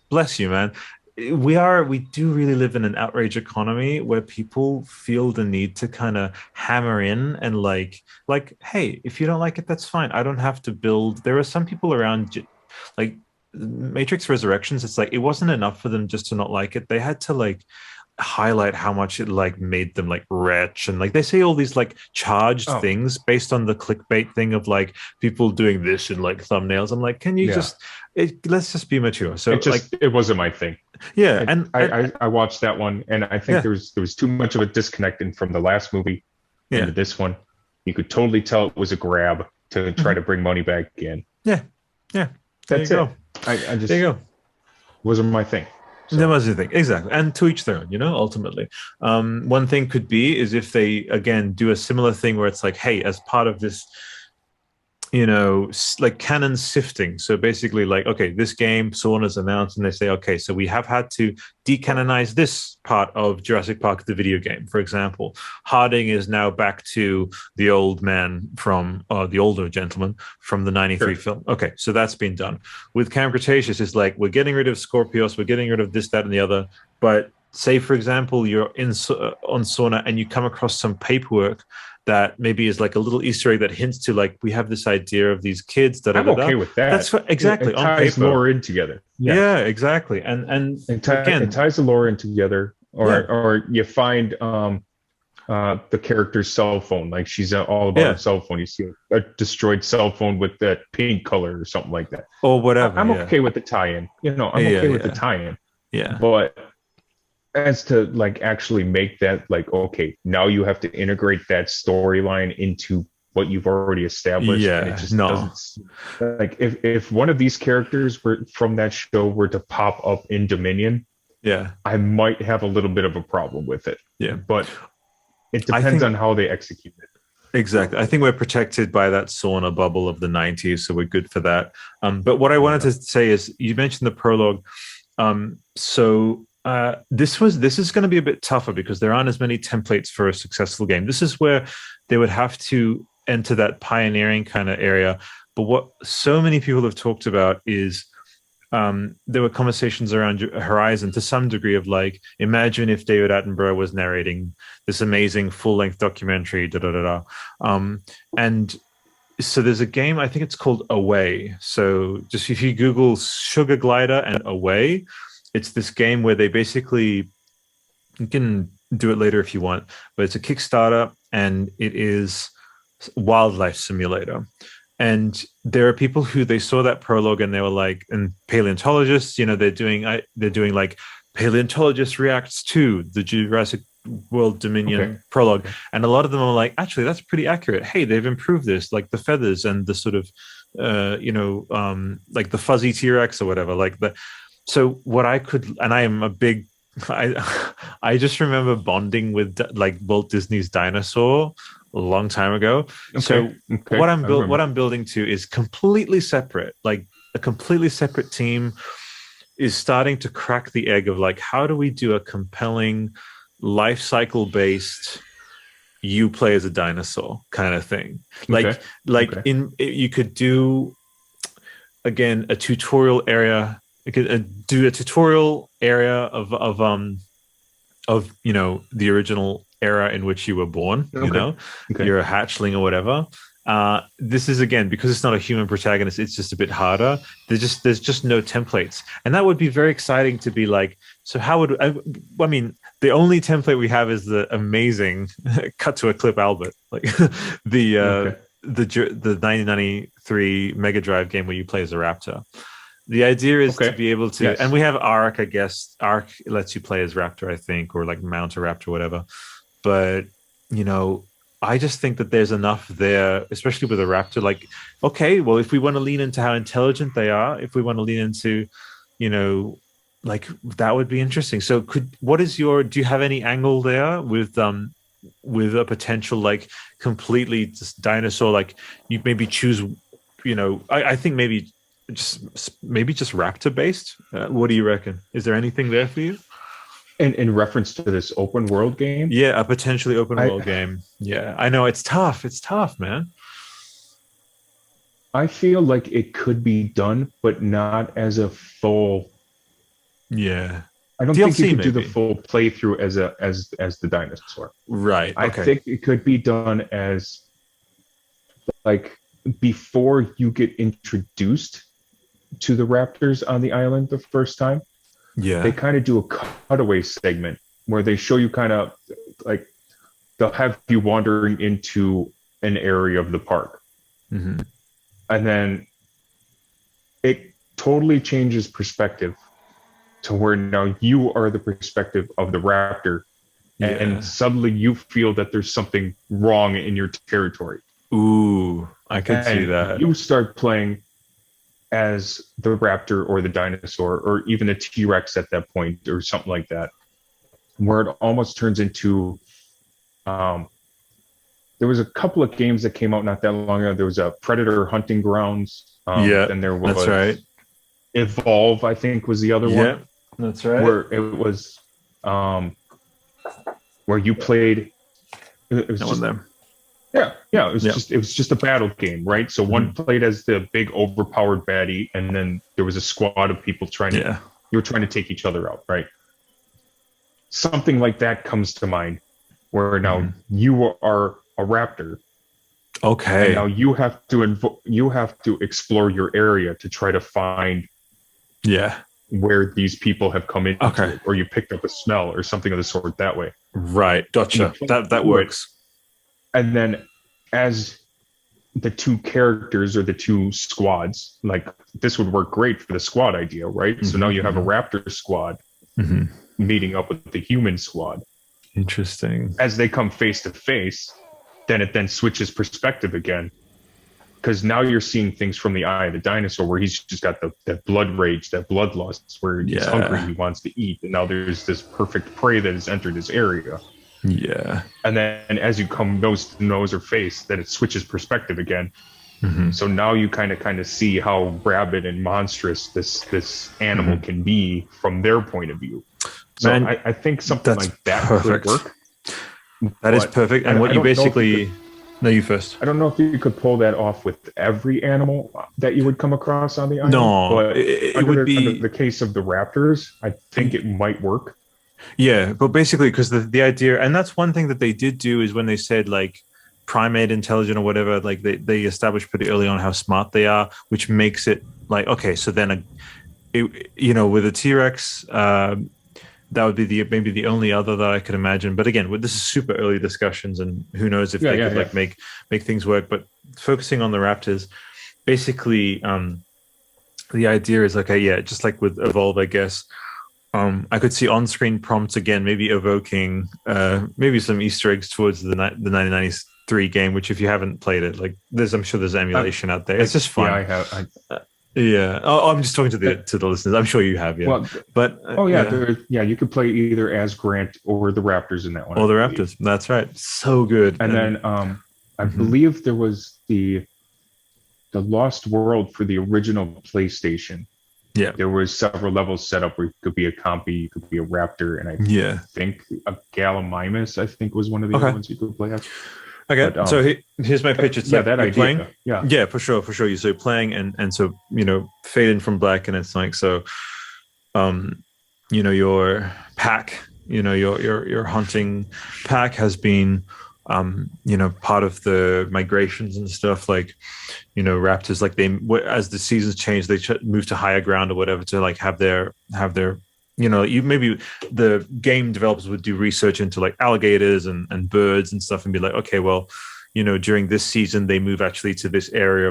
bless you, man. We do really live in an outrage economy where people feel the need to kind of hammer in and like, hey, if you don't like it, that's fine. I don't have to build. There are some people around, like Matrix Resurrections. It's like, it wasn't enough for them just to not like it. They had to like highlight how much it like made them like rich, and like they say all these like charged things based on the clickbait thing of like people doing this in like thumbnails. I'm like, can you let's just be mature. So it wasn't my thing. Yeah. And I watched that one, and I think there was too much of a disconnect from the last movie into this one. You could totally tell it was a grab to try to bring money back in. Yeah. That's it. I just, there you go. Wasn't my thing. So. That was the thing, exactly, and to each their own. Ultimately, one thing could be is if they again do a similar thing where it's like, hey, as part of this like canon sifting. So basically, like, okay, this game Sorna's announced, and they say, okay, so we have had to decanonize this part of Jurassic Park, the video game. For example, Harding is now back to the old man from the older gentleman from the '93 film. Okay, so that's been done. With Camp Cretaceous, it's like we're getting rid of Scorpios, we're getting rid of this, that, and the other. But say, for example, you're on Sorna and you come across some paperwork that maybe is like a little Easter egg that hints to, like, we have this idea of these kids. I'm okay with that. That's exactly it ties lore in together. Yeah, exactly. And it ties the lore in together. Or you find the character's cell phone, like she's all about her cell phone. You see a destroyed cell phone with that pink color or something like that, or whatever. I'm okay with the tie-in. I'm okay with the tie-in. Yeah, but as to like actually make that, like, okay, now you have to integrate that storyline into what you've already established. Yeah, and it just doesn't, like, if one of these characters were from that show were to pop up in Dominion, I might have a little bit of a problem with it. Yeah, but it depends on how they execute it. Exactly. I think we're protected by that Sorna bubble of the 90s, so we're good for that. But what I wanted to say is, you mentioned the prologue. This is going to be a bit tougher because there aren't as many templates for a successful game. This is where they would have to enter that pioneering kind of area. But what so many people have talked about is there were conversations around Horizon to some degree of, like, imagine if David Attenborough was narrating this amazing full-length documentary, and so there's a game, I think it's called Away. So just if you Google Sugar Glider and Away, it's this game where they basically, you can do it later if you want, but it's a Kickstarter and it is wildlife simulator. And there are people who, they saw that prologue and they were like, and paleontologists, they're doing like paleontologist reacts to the Jurassic World Dominion prologue. And a lot of them are like, actually, that's pretty accurate. Hey, they've improved this, like the feathers and the sort of, like the fuzzy T-Rex or whatever, like the. So what I could, and I am a big, I just remember bonding with like Walt Disney's Dinosaur a long time ago. What I'm building to is completely separate, like a completely separate team is starting to crack the egg of, like, how do we do a compelling life cycle based, you play as a dinosaur kind of thing. You could do, again, a tutorial area. You could do a tutorial area of the original era in which you were born. You're a hatchling or whatever. This is, again, because it's not a human protagonist, it's just a bit harder. There's just no templates, and that would be very exciting to be like. So how would I mean? The only template we have is the amazing cut to a clip Albert, like the 1993 Mega Drive game where you play as a raptor. The idea is to be able to, and we have Ark, I guess. Ark lets you play as Raptor, I think, or like mount a Raptor, whatever. But, I just think that there's enough there, especially with a Raptor. Like, okay, well, if we want to lean into how intelligent they are, if we want to lean into, like, that would be interesting. So do you have any angle there with a potential, like, completely just dinosaur, like, you maybe choose, I think maybe just Raptor based. What do you reckon? Is there anything there for you? In reference to this open world game? Yeah, a potentially open world game. Yeah, I know it's tough. It's tough, man. I feel like it could be done, but not as a full. Yeah, I don't think you could do the full playthrough as the dinosaur. Right. I think it could be done as, like, before you get introduced to the raptors on the island the first time. Yeah, they kind of do a cutaway segment where they show you kind of, like, they'll have you wandering into an area of the park. Mm-hmm. And then it totally changes perspective to where now you are the perspective of the raptor. And suddenly you feel that there's something wrong in your territory. Ooh, I could see that. You start playing as the raptor or the dinosaur or even a T-Rex at that point or something like that, where it almost turns into the there was a couple of games that came out not that long ago. There was a Predator Hunting Grounds. Then there was that's right. Evolve, I think, was the other one. Yeah, that's right. Where it was, where you played. It was just, them. Yeah. It was just a battle game, right? So one played as the big overpowered baddie, and then there was a squad of people you were trying to take each other out, right? Something like that comes to mind, where now you are a raptor. Okay. And now you have to explore your area to try to find where these people have come in, or you picked up a smell or something of the sort that way. Right. Gotcha. That works. And then as the two characters or the two squads, like this would work great for the squad idea, right? So now you have a raptor squad meeting up with the human squad. Interesting. As they come face to face, then it switches perspective again. Because now you're seeing things from the eye of the dinosaur, where he's just got that blood rage, that bloodlust, where he's hungry, he wants to eat. And now there's this perfect prey that has entered his area. Yeah. And then as you come nose to nose or face, then it switches perspective again. So now you kind of see how rabid and monstrous this animal can be from their point of view. So Man, I think something like that perfect. could work. That is perfect. And what you basically... No, you first. I don't know if you could pull that off with every animal that you would come across on the island. No, but it would be... under the case of the raptors, I think it might work. Yeah, but basically, because the idea, and that's one thing that they did do, is when they said like primate intelligent or whatever, like they established pretty early on how smart they are, which makes it like, okay, so then with a T-Rex, that would be maybe the only other that I could imagine. But again, this is super early discussions, and who knows if they could make things work. But focusing on the raptors, basically, the idea is just like with Evolve, I guess. I could see on-screen prompts again, maybe evoking maybe some Easter eggs towards the 1993 game. Which, if you haven't played it, I'm sure there's emulation out there. It's just fun. Yeah, I have. Oh, I'm just talking to the listeners. I'm sure you have, Well, but you could play either as Grant or the Raptors in that one. Or the Raptors. That's right. So good. And then I believe there was the Lost World for the original PlayStation. Yeah, there was several levels set up where you could be a compy, you could be a raptor, and I think a Gallimimus, I think, was one of the other ones you could play as. Okay, but, so here's my pitch. It's that idea. Playing, yeah, for sure. You're so playing, and so fade in from black, and it's like so. Your pack, your hunting pack has been, part of the migrations and stuff. Like, raptors, like as the seasons change, they move to higher ground or whatever to like have their. Maybe the game developers would do research into like alligators and birds and stuff and be like, okay, well, during this season they move actually to this area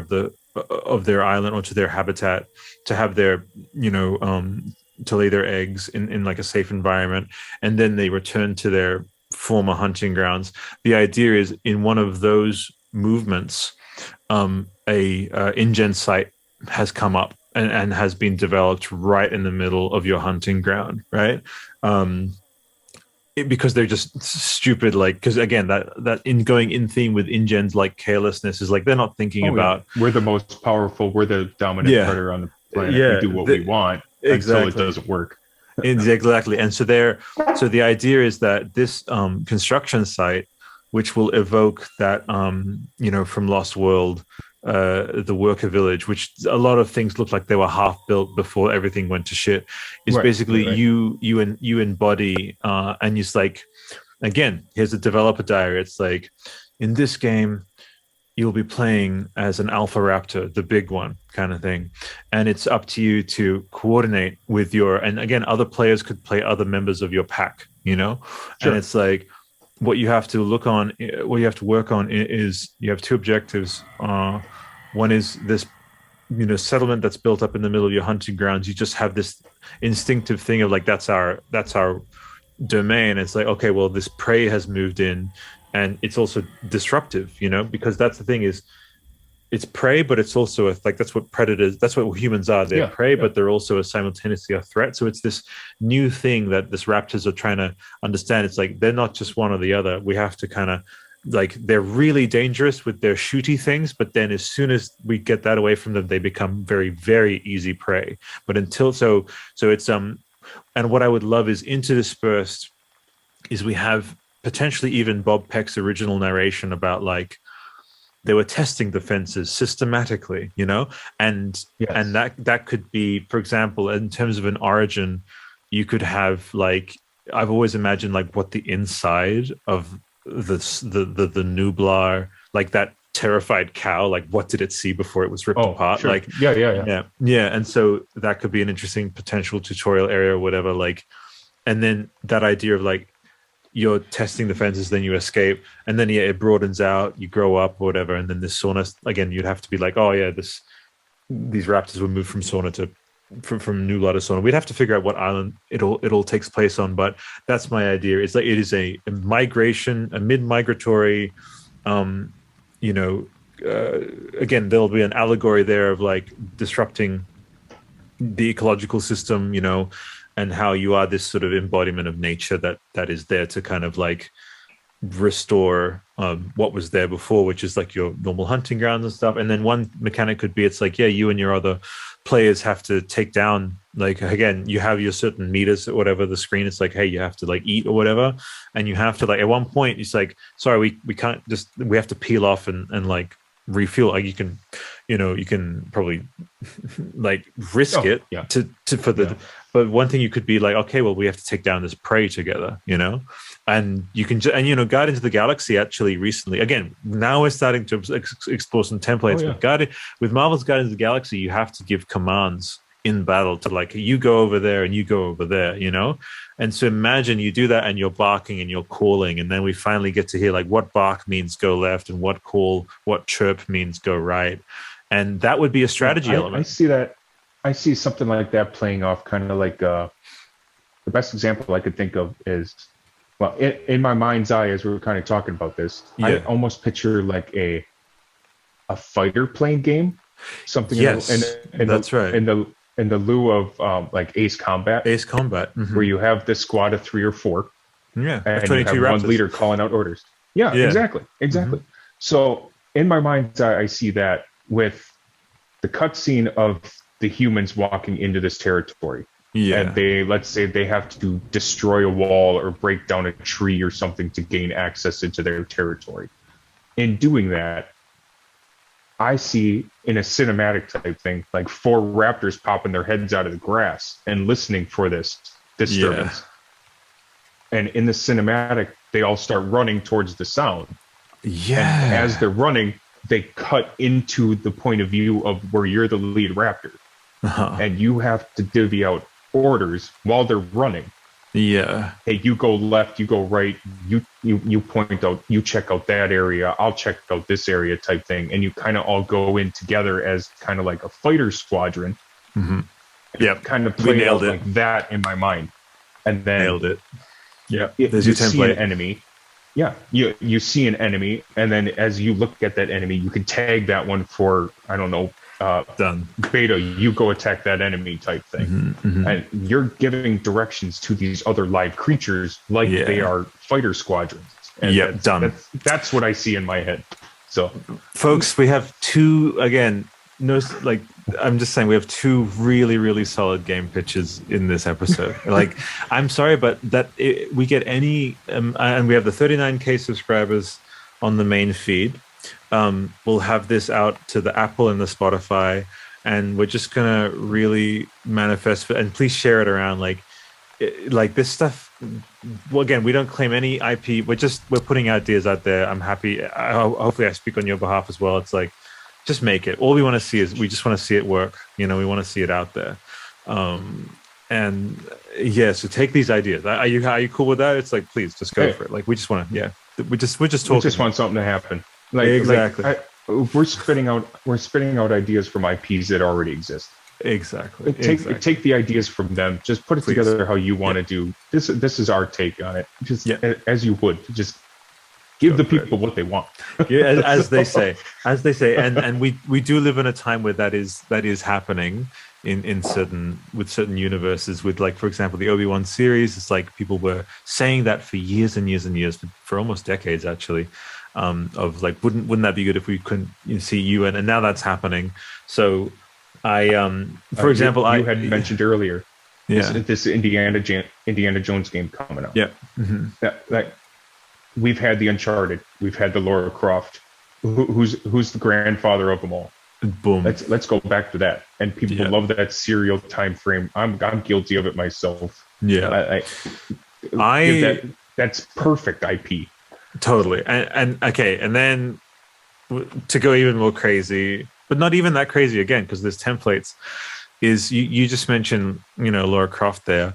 of their island or to their habitat to have their to lay their eggs in like a safe environment, and then they return to their former hunting grounds. The idea is in one of those movements, a InGen site has come up and has been developed right in the middle of your hunting ground, right? Because they're just stupid, like, because again, that in going in theme with InGen's like carelessness is like they're not thinking about we're the most powerful, we're the dominant predator on the planet. We do what we want until it doesn't work. Exactly. And so the idea is that this construction site, which will evoke that from Lost World, the worker village, which a lot of things look like they were half built before everything went to shit, is basically you embody and it's like, again, here's a developer diary. It's like, in this game you'll be playing as an alpha raptor, the big one kind of thing, and it's up to you to coordinate with and again, other players could play other members of your pack, and it's like, what you have to work on is you have two objectives. One is this, settlement that's built up in the middle of your hunting grounds. You just have this instinctive thing of like, that's our domain. It's like, okay, well, this prey has moved in, and it's also disruptive, because that's the thing is, it's prey, but it's also that's what predators, that's what humans are. They're prey, but they're also simultaneously a threat. So it's this new thing that this raptors are trying to understand. It's like, they're not just one or the other. We have to kind of like they're really dangerous with their shooty things, but then as soon as we get that away from them, they become very, very easy prey. But until so it's and what I would love is interspersed is we have potentially even Bob Peck's original narration about like they were testing the fences systematically, you know, and that could be, for example, in terms of an origin, you could have like I've always imagined like what the inside of the nublar, like that terrified cow, like what did it see before it was ripped apart? Sure. Like yeah, and so that could be an interesting potential tutorial area or whatever. Like, and then that idea of like you're testing the fences, then you escape, and then it broadens out, you grow up or whatever, and then this Sorna again, you'd have to be like, oh yeah, these raptors were moved from Sorna to from Nublar to Sorna. We'd have to figure out what island it all takes place on, but that's my idea. It's like it is a migration, a mid-migratory, again, there'll be an allegory there of like disrupting the ecological system, you know, and how you are this sort of embodiment of nature that is there to kind of like restore what was there before, which is like your normal hunting grounds and stuff. And then one mechanic could be, it's like, yeah, you and your other players have to take down, like, again, you have your certain meters or whatever, the screen, it's like, hey, you have to like eat or whatever, and you have to like at one point it's like, sorry, we can't just, we have to peel off and like refuel. Like you can probably like risk it but one thing you could be like, okay, well, we have to take down this prey together, you know, and you can Guardians of the Galaxy actually recently, again, now we're starting to explore some templates. With Marvel's Guardians of the Galaxy, you have to give commands in battle to like, you go over there and you go over there, you know. And so imagine you do that and you're barking and you're calling, and then we finally get to hear like what bark means go left and what chirp means go right, and that would be a strategy element. I see that. I see something like that playing off kind of like the best example I could think of is, well, in my mind's eye, as we were kind of talking about this, I almost picture like a fighter plane game, something. Yes, that's right. In the lieu of like Ace Combat, mm-hmm. where you have this squad of 3 or 4, and you have Raptors. one leader calling out orders. Yeah. Exactly. Mm-hmm. So in my mind's eye, I see that with the cutscene of the humans walking into this territory. And let's say they have to destroy a wall or break down a tree or something to gain access into their territory. In doing that, I see in a cinematic type thing, like 4 raptors popping their heads out of the grass and listening for this disturbance. And in the cinematic, they all start running towards the sound. Yeah. And as they're running, they cut into the point of view of where you're the lead raptor. And you have to divvy out orders while they're running. Yeah. Hey, you go left, you go right, you point out, you check out that area, I'll check out this area type thing. And you kind of all go in together as kind of like a fighter squadron. Mm-hmm. Yeah. Kind of play out like that in my mind. And then nailed it. Yeah. There's your template. See an enemy. Yeah. You see an enemy, and then as you look at that enemy, you can tag that one for, I don't know, done. Beta, you go attack that enemy type thing. Mm-hmm. And you're giving directions to these other live creatures like they are fighter squadrons. And done. That's what I see in my head. So, folks, we have 2, again, I'm just saying we have 2 really, really solid game pitches in this episode. Like, I'm sorry, but we get any, and we have the 39K subscribers on the main feed. We'll have this out to the Apple and the Spotify, and we're just gonna really manifest and please share it around. Like this stuff. Well, again, we don't claim any IP. We're putting ideas out there. I'm happy. Hopefully, I speak on your behalf as well. It's like, just make it. All we want to see is we just want to see it work. You know, we want to see it out there. So take these ideas. Are you cool with that? It's like, please just go for it. Like we just want to. We're just talking. We just want something to happen. Like, exactly. We're spitting out ideas from IPs that already exist. Exactly. Take the ideas from them. Just put it together how you want to do. This is our take on it. Just as you would. Just give the people what they want. as they say. And we do live in a time where that is happening in certain universes. With, like, for example, the Obi-Wan series. It's like people were saying that for years and years and years, for almost decades actually. of like, wouldn't that be good if we couldn't see you? And now that's happening. So I, for example, you had mentioned earlier, this Indiana Jones game coming out. Yeah. Mm-hmm. That we've had the Uncharted, we've had the Lara Croft. Who's the grandfather of them all? Boom. Let's go back to that. And people love that serial time frame. I'm guilty of it myself. Yeah. That's perfect IP. Totally. And okay, and then to go even more crazy, but not even that crazy again, because there's templates, is you just mentioned, Lara Croft there.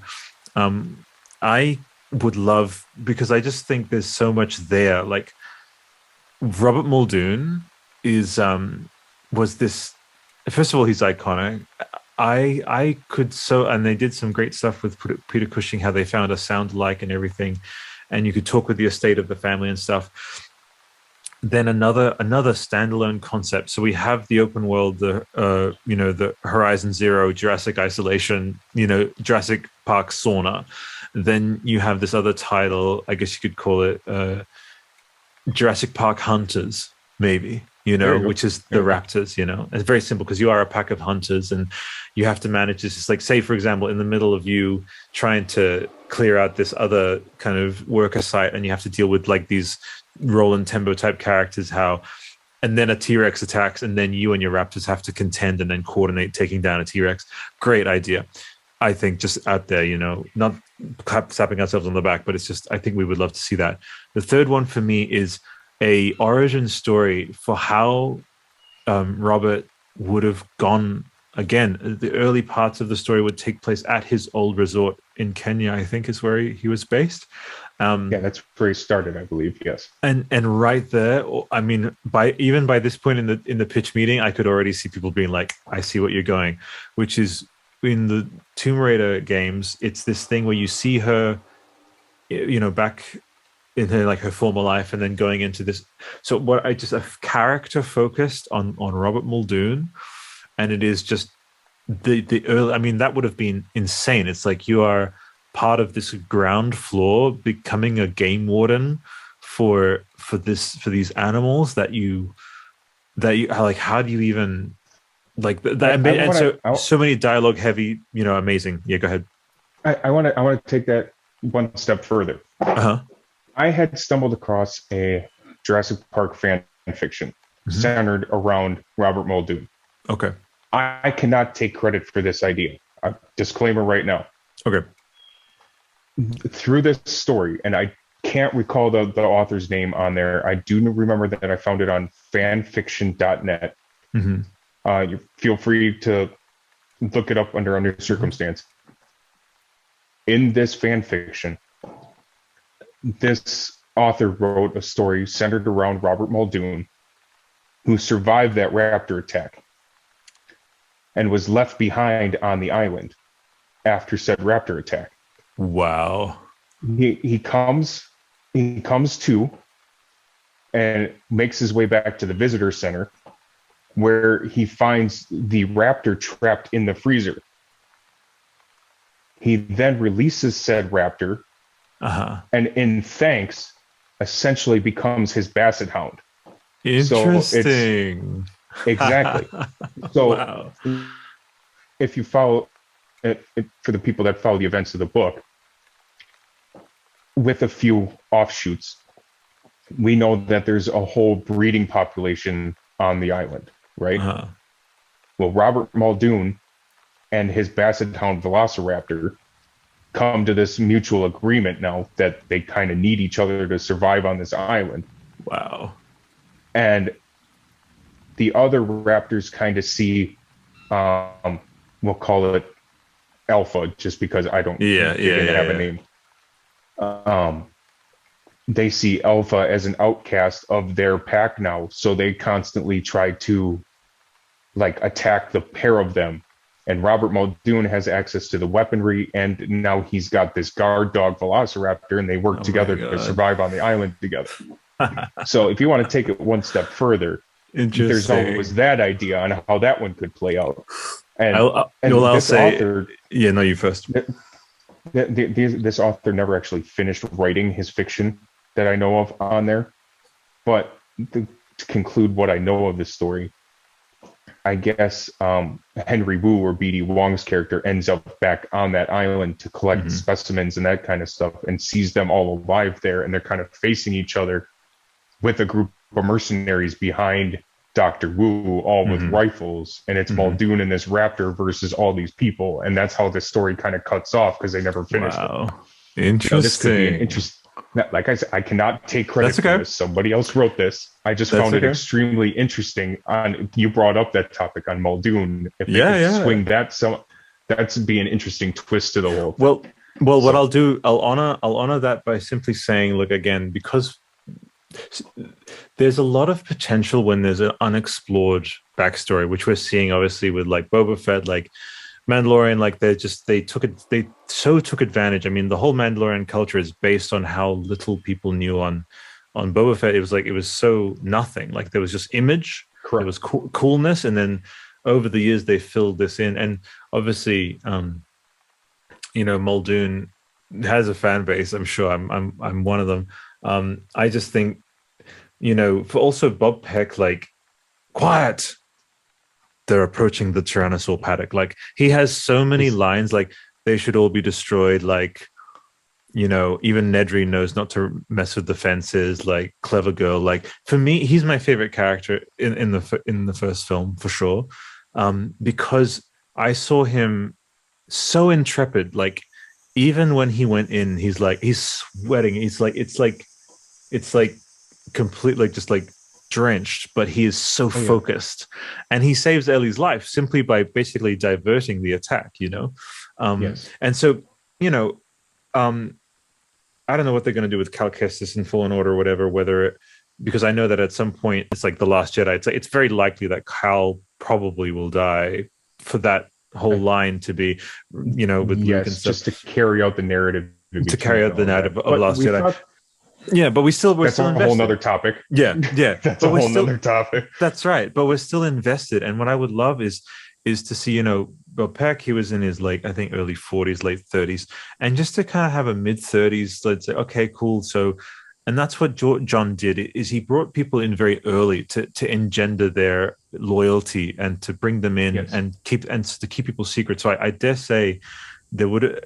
I would love, because I just think there's so much there. Like Robert Muldoon was this, first of all, he's iconic. I could and they did some great stuff with Peter Cushing, how they found a sound alike and everything, and you could talk with the estate of the family and stuff. Then another standalone concept. So we have the open world, the Horizon Zero, Jurassic Isolation, Jurassic Park Sorna. Then you have this other title, I guess you could call it Jurassic Park Hunters, maybe, which is the Raptors. It's very simple, because you are a pack of hunters and you have to manage this. It's like, say, for example, in the middle of you trying to clear out this other kind of worker site, and you have to deal with like these Roland Tembo type characters, and then a T-Rex attacks, and then you and your Raptors have to contend and then coordinate taking down a T-Rex. Great idea. I think just out there, not slapping ourselves on the back, but it's just, I think we would love to see that. The third one for me is a origin story for how Robert would have gone. Again, the early parts of the story would take place at his old resort in Kenya, I think is where he was based. That's where he started, I believe. Yes. And right there, I mean, by this point in the pitch meeting, I could already see people being like, I see what you're going, which is in the Tomb Raider games. It's this thing where you see her, back in her, like, her former life, and then going into this. So what a character focused on Robert Muldoon. And it is just the early, I mean, that would have been insane. It's like you are part of this ground floor, becoming a game warden for these animals that you like. How do you even like that? So many dialogue heavy, amazing. Yeah, go ahead. I want to take that one step further. I had stumbled across a Jurassic Park fan fiction centered around Robert Muldoon. Okay. I cannot take credit for this idea. Disclaimer right now. Okay. Through this story, and I can't recall the author's name on there. I do remember that I found it on fanfiction.net. You feel free to look it up under circumstance. In this fan fiction, this author wrote a story centered around Robert Muldoon, who survived that raptor attack and was left behind on the island after said raptor attack. Wow. He comes to and makes his way back to the visitor center, where he finds the raptor trapped in the freezer. He then releases said raptor, and in thanks, essentially becomes his basset hound. Interesting. Exactly. So wow. If you follow it, for the people that follow the events of the book, with a few offshoots, we know that there's a whole breeding population on the island, right? Well, Robert Muldoon and his basset hound Velociraptor come to this mutual agreement now that they kind of need each other to survive on this island. Wow. And the other raptors kind of see, we'll call it Alpha, just because I don't have a name. They see Alpha as an outcast of their pack now, so they constantly try to like attack the pair of them. And Robert Muldoon has access to the weaponry, and now he's got this guard dog Velociraptor, and they work together to survive on the island together. So if you want to take it one step further, there's always that idea on how that one could play out. And, I'll say, author, you first. This author never actually finished writing his fiction that I know of on there, But to conclude what I know of this story, I guess Henry Wu, or BD Wong's character, ends up back on that island to collect specimens and that kind of stuff, and sees them all alive there, and they're kind of facing each other with a group of mercenaries behind Dr. Wu, all with rifles, and it's Muldoon and this raptor versus all these people, and that's how the story kind of cuts off because they never finished it. Interesting. This could be an interesting. Like I said, I cannot take credit for this. Somebody else wrote this. I just found it extremely interesting. You brought up that topic on Muldoon. If they could swing that, so that'd be an interesting twist to the whole thing. Well, what I'll do, I'll honor that by simply saying, look, again, because there's a lot of potential when there's an unexplored backstory, which we're seeing obviously with like Boba Fett, like Mandalorian, like they took advantage. I mean, the whole Mandalorian culture is based on how little people knew on Boba Fett. It was so nothing. Like there was just image, there was coolness, and then over the years they filled this in. And obviously, Muldoon has a fan base. I'm sure I'm one of them. I just think, for also Bob Peck, like, quiet. They're approaching the Tyrannosaur paddock. Like he has so many lines, like they should all be destroyed. Like, even Nedry knows not to mess with the fences. Like clever girl. Like for me, he's my favorite character in the first film for sure, because I saw him so intrepid. Like even when he went in, he's sweating. It's like complete, like just like drenched, but he is so focused, and he saves Ellie's life simply by basically diverting the attack. And so I don't know what they're going to do with Cal Kestis in Fallen Order or whatever. Because I know that at some point it's like The Last Jedi. It's very likely that Cal probably will die for that whole line to be, with Luke and stuff, just to carry out the narrative. To carry out the narrative of Last Jedi. Yeah, but we're still invested. That's a whole nother topic. Yeah. That's a whole nother topic. That's right. But we're still invested. And what I would love is to see, Bob Peck, he was in his I think early 40s, late 30s, and just to kind of have a mid 30s, let's say, okay, cool. So, and that's what John did, is he brought people in very early to engender their loyalty and to bring them in and to keep people secret. So I dare say there would.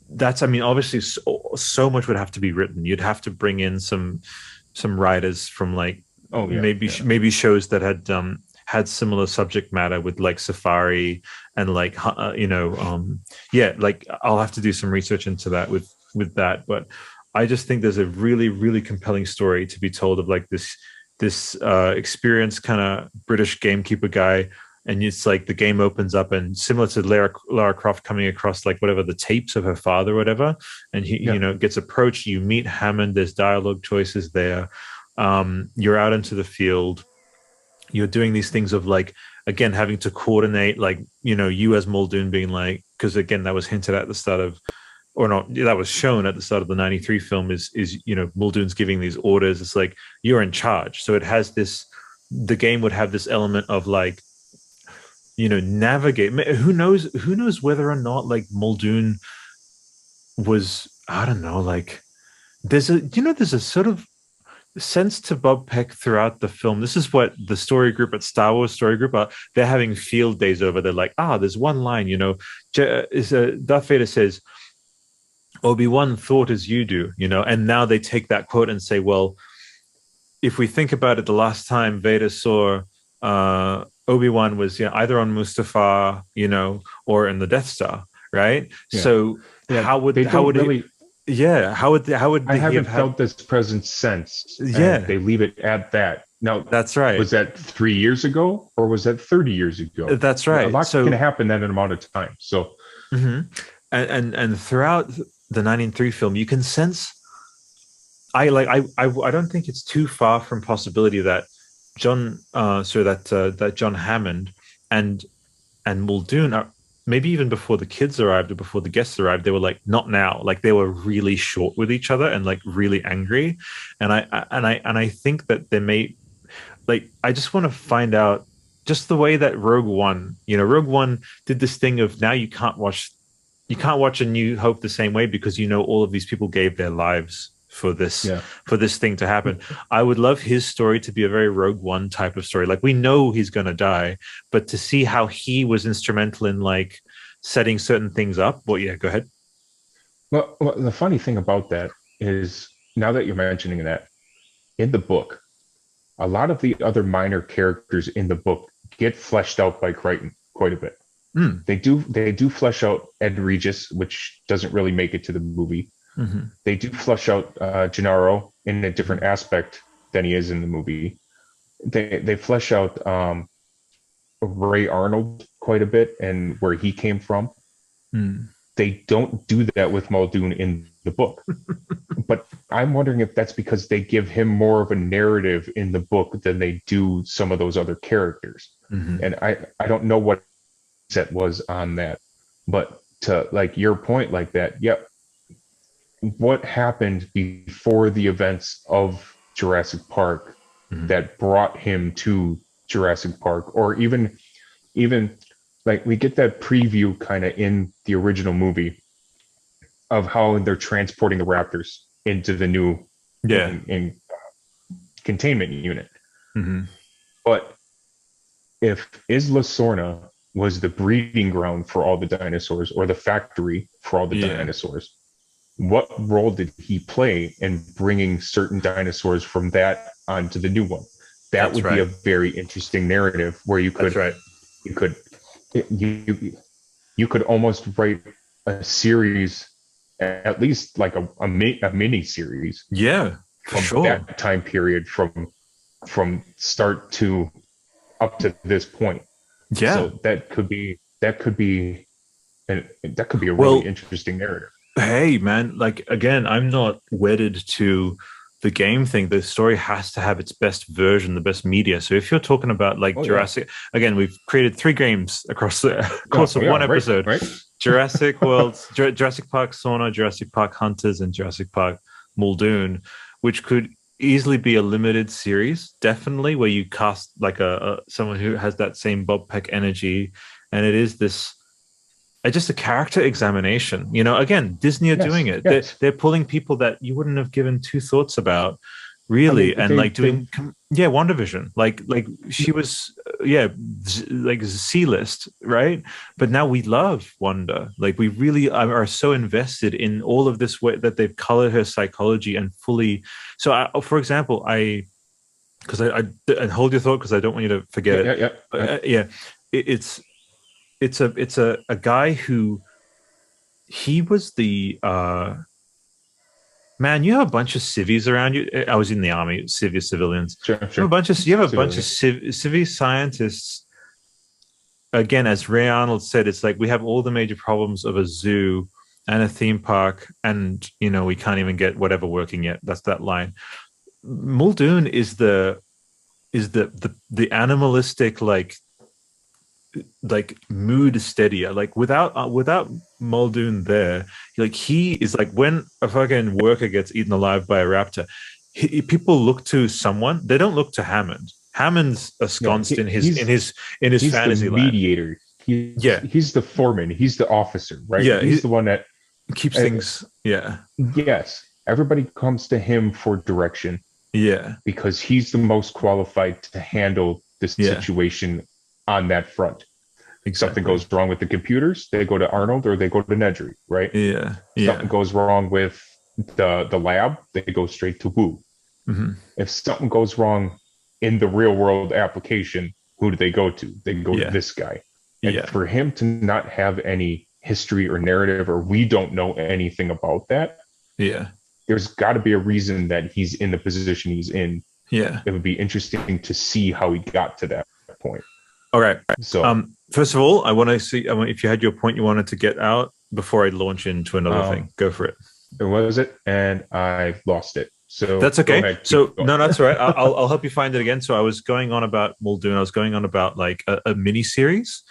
Obviously so much would have to be written. You'd have to bring in some writers from maybe shows that had similar subject matter with like Safari and I'll have to do some research into that with that. But I just think there's a really, really compelling story to be told of like this experienced kind of British gamekeeper guy. And it's like the game opens up, and similar to Lara Croft coming across like whatever the tapes of her father or whatever, and he gets approached. You meet Hammond. There's dialogue choices there. You're out into the field. You're doing these things of like, again, having to coordinate, like, you as Muldoon being like, because again, that was hinted at the start of, or not, that was shown at the start of the 93 film is Muldoon's giving these orders. It's like, you're in charge. So it has the game would have this element of like, navigate. Who knows whether or not like Muldoon was, I don't know, like there's a sort of sense to Bob Peck throughout the film. This is what the story group at Star Wars Story Group are. They're having field days over. They're like, there's one line, Darth Vader says, Obi-Wan thought as you do, and now they take that quote and say, well, if we think about it, the last time Vader saw Obi-Wan was either on Mustafar, or in the Death Star, right? Yeah. So how would I haven't felt this presence since. Yeah, they leave it at that. Now that's right. Was that 3 years ago or was that 30 years ago? That's right. A lot can happen in an amount of time. So, and throughout the 93 film, you can sense. I don't think it's too far from possibility that John Hammond and Muldoon are, maybe even before the kids arrived or before the guests arrived, they were like, not now. Like they were really short with each other and like really angry. And I think that there may, like, I just want to find out just the way that Rogue One did this thing of now you can't watch A New Hope the same way because all of these people gave their lives for this Yeah. thing to happen. I would love his story to be a very Rogue One type of story. Like, we know he's going to die, but to see how he was instrumental in like setting certain things up. Well, yeah, go ahead. Well, the funny thing about that is, now that you're mentioning that, in the book, a lot of the other minor characters in the book get fleshed out by Crichton quite a bit. They do flesh out Ed Regis, which doesn't really make it to the movie. They do flesh out Gennaro in a different aspect than he is in the movie. They flesh out Ray Arnold quite a bit and where he came from. They don't do that with Muldoon in the book. But I'm wondering if that's because they give him more of a narrative in the book than they do some of those other characters. And I don't know what set was on that. But to like your point like that, yep. What happened before the events of Jurassic Park that brought him to Jurassic Park? Or even like we get that preview kind of in the original movie of how they're transporting the Raptors into the new in containment unit. But if Isla Sorna was the breeding ground for all the dinosaurs, or the factory for all the dinosaurs, what role did he play in bringing certain dinosaurs from that onto the new one? That would be a very interesting narrative where you could you could almost write a series, at least like a mini series. Yeah, for from that time period, from start to up to this point. Yeah. So that could be a really interesting narrative. Hey man, like again, I'm not wedded to the game thing. The story has to have its best version, the best media. So if you're talking about like Jurassic, again, we've created 3 games across the course of one episode. Right. Jurassic World, Jurassic Park Sorna, Jurassic Park Hunters, and Jurassic Park Muldoon, which could easily be a limited series, definitely, where you cast like a someone who has that same Bob Peck energy, and it is this just a character examination. You know, again, Disney are doing it. They're pulling people that you wouldn't have given 2 thoughts about, really, doing WandaVision. Like she was like C-list, right? But now we love Wanda. Like we really are so invested in all of this way that they've colored her psychology and fully. So, for example, I hold your thought because I don't want you to forget it. It's a guy who he was the man. You have a bunch of civvies around you. I was in the army, civilians. Sure. You have a bunch of civvy scientists. Again, as Ray Arnold said, it's like we have all the major problems of a zoo and a theme park, and we can't even get whatever working yet. That's that line. Muldoon is the animalistic like mood steadier. Like without Muldoon there, like he is like when a fucking worker gets eaten alive by a raptor, people look to someone. They don't look to Hammond. Hammond's ensconced in his fantasy land. Mediator. He's the foreman. He's the officer, right? Yeah, he's the one that keeps things. Yeah. Yes, everybody comes to him for direction. Yeah, because he's the most qualified to handle this situation on that front. Exactly. Something goes wrong with the computers, they go to Arnold or they go to Nedry, right? Yeah. Something goes wrong with the lab, they go straight to Wu. If something goes wrong in the real world application, who do they go to? They go to this guy. And for him to not have any history or narrative, or we don't know anything about that, there's got to be a reason that he's in the position he's in. It would be interesting to see how he got to that point. All right. So, first of all, I want to see if you had your point you wanted to get out before I launch into another thing. Go for it. What was it? And I lost it. So that's okay. So no, that's all right. I'll help you find it again. So I was going on about Muldoon. I was going on about like a mini series.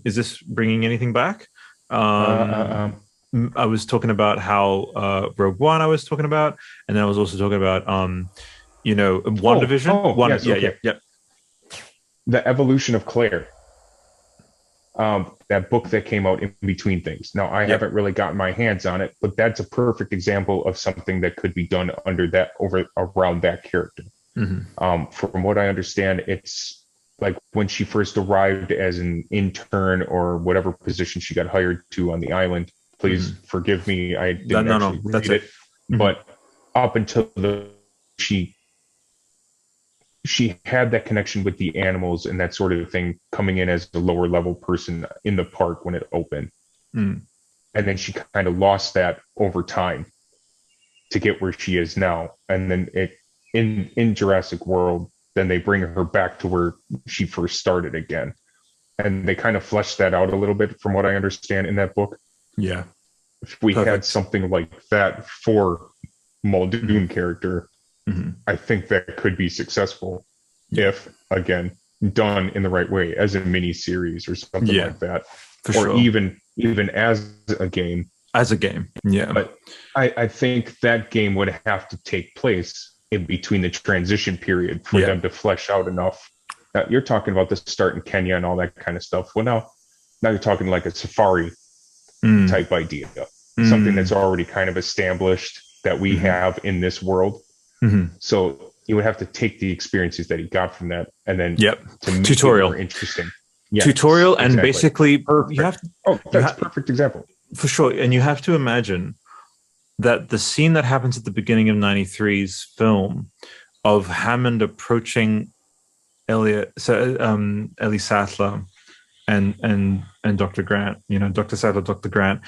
Is this bringing anything back? I was talking about how Rogue One. I was talking about, and then I was also talking about WandaVision. Yes, okay. The evolution of Claire. that book that came out in between things. Now, I haven't really gotten my hands on it, but that's a perfect example of something that could be done around that character. From what I understand, it's like when she first arrived as an intern or whatever position she got hired to on the island. Please forgive me, I didn't actually read it. But up until she had that connection with the animals and that sort of thing, coming in as the lower level person in the park when it opened. And then she kind of lost that over time to get where she is now. And then in Jurassic World, then they bring her back to where she first started again. And they kind of fleshed that out a little bit from what I understand in that book. Yeah. If we had something like that for Muldoon character, I think that could be successful if, again, done in the right way as a mini series or something like that, or even as a game. But I think that game would have to take place in between the transition period for them to flesh out enough. You're talking about the start in Kenya and all that kind of stuff. Well, now you're talking like a safari type idea, something that's already kind of established that we have in this world. So you would have to take the experiences that he got from that and then to make tutorial it more interesting. Tutorial and basically perfect. You have that's a perfect example for sure. And you have to imagine that the scene that happens at the beginning of 93's film of Hammond approaching Ellie Sattler and Dr. Grant, Dr. Sattler, Dr. Grant,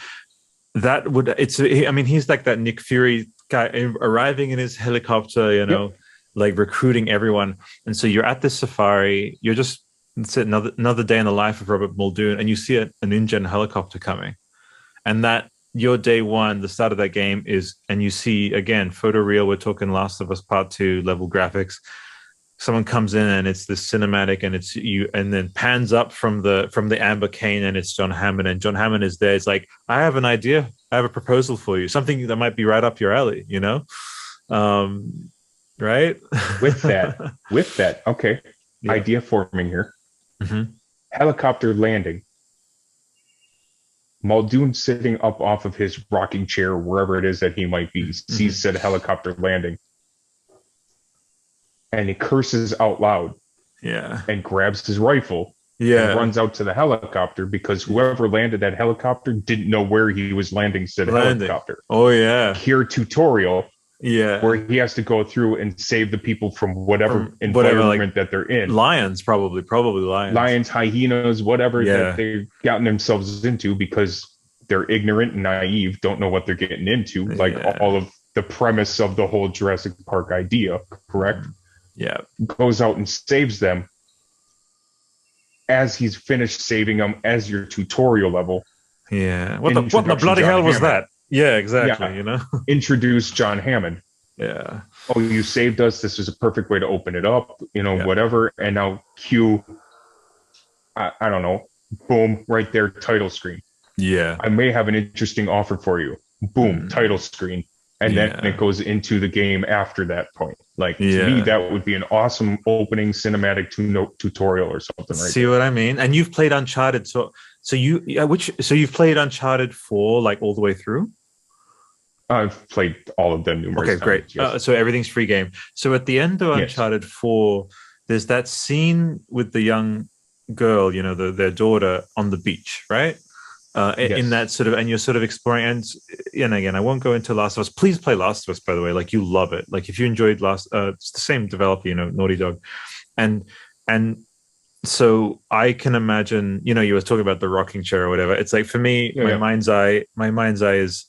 he's like that Nick Fury guy arriving in his helicopter, like recruiting everyone. And so you're at this safari, it's another day in the life of Robert Muldoon, and you see an InGen helicopter coming. And that your day one, the start of that game is, and you see again, photoreal, we're talking Last of Us Part 2 level graphics. Someone comes in and it's this cinematic and it's you, and then pans up from the amber cane and it's John Hammond, and John Hammond is there. It's like, I have an idea. I have a proposal for you. Something that might be right up your alley, right? With that. Okay. Yeah. Idea forming here. Helicopter landing. Muldoon sitting up off of his rocking chair, wherever it is that he might be, sees said helicopter landing. And he curses out loud. Yeah. And grabs his rifle. Yeah. And runs out to the helicopter because whoever landed that helicopter didn't know where he was landing said helicopter. Oh, yeah. Here tutorial. Yeah. Where he has to go through and save the people from whatever environment that they're in. Lions, probably lions. Lions, hyenas, whatever that they've gotten themselves into because they're ignorant and naive, don't know what they're getting into. Like all of the premise of the whole Jurassic Park idea, correct? Yeah. Goes out and saves them. As he's finished saving them as your tutorial level. Yeah. What the bloody hell was that? Yeah, exactly. Introduce John Hammond. Yeah. Oh, you saved us. This is a perfect way to open it up, whatever. And now cue, I don't know, boom, right there, title screen. Yeah. I may have an interesting offer for you. Boom, title screen. And then it goes into the game after that point. Like, to me, that would be an awesome opening cinematic tutorial or something. Right? See what I mean? And you've played Uncharted, so you've played Uncharted 4 like all the way through? I've played all of them numerous times. Okay, great. Yes. So everything's free game. So at the end of Uncharted 4, there's that scene with the young girl, their daughter on the beach, right? In that sort of, and you're sort of exploring, and again, I won't go into Last of Us. Please play Last of Us, by the way. Like, you love it. Like, if you enjoyed it's the same developer, Naughty Dog, and so I can imagine, you were talking about the rocking chair or whatever. It's like, for me, my mind's eye is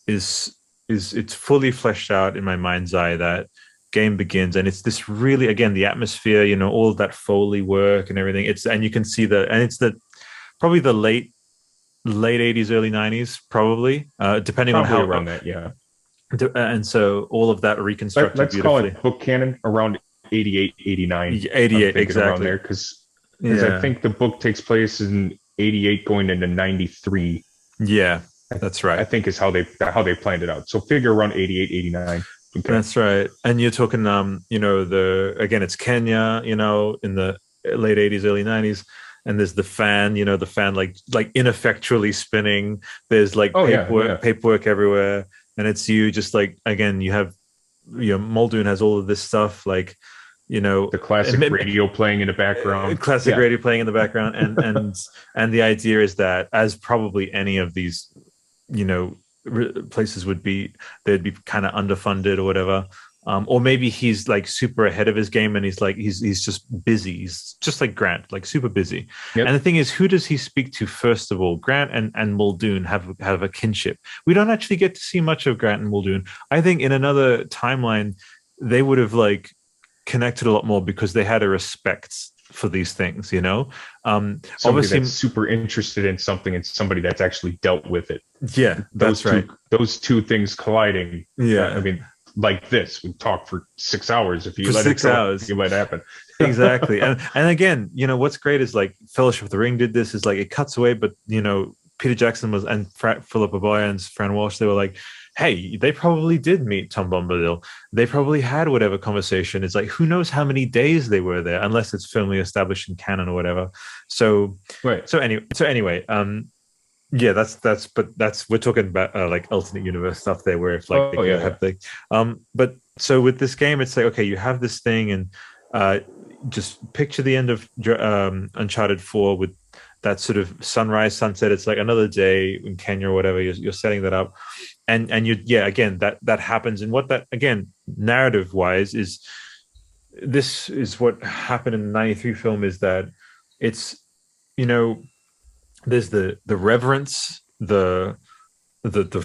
it's fully fleshed out in my mind's eye. That game begins, and it's this really, again, the atmosphere, all of that Foley work and everything. And you can see that, and it's probably the late 80s, early 90s, probably, depending on how around that, and so all of that reconstructed let's beautifully. Call it book canon around 88, 89. 88, exactly. Around there, because I think the book takes place in 88 going into 93. Yeah, that's right. I think is how they planned it out. So figure around 88, 89. Okay. That's right. And you're talking, again, it's Kenya, in the late 80s, early 90s. and there's the fan, the fan like ineffectually spinning. There's like paperwork everywhere, and it's you just like, again, you have, Muldoon has all of this stuff, like, the classic radio playing in the background. Radio playing in the background, and the idea is that, as probably any of these, places would be, they'd be kind of underfunded or whatever. Or maybe he's like super ahead of his game, and he's just busy. He's just like Grant, like super busy. Yep. And the thing is, who does he speak to first of all? Grant and Muldoon have a kinship. We don't actually get to see much of Grant and Muldoon. I think in another timeline, they would have like connected a lot more, because they had a respect for these things, somebody obviously that's super interested in something and somebody that's actually dealt with it. Yeah, that's right. Those two things colliding. Yeah, I mean, like this, we talk for 6 hours. If you let 6 hours, it might happen. Exactly. And again, what's great is like Fellowship of the Ring did this, is like it cuts away, but Peter Jackson and Philip Aboya and Fran Walsh, they were like, hey, they probably did meet Tom Bombadil. They probably had whatever conversation. It's like, who knows how many days they were there, unless it's firmly established in canon or whatever. So, right. So anyway, yeah, that's we're talking about like alternate universe stuff there, where if like but so with this game, it's like, okay, you have this thing, and just picture the end of Uncharted 4 with that sort of sunrise, sunset. It's like another day in Kenya or whatever. You're setting that up, and again, that happens. And what that, again, narrative wise, is this is what happened in the 93 film, is that it's, there's the reverence, the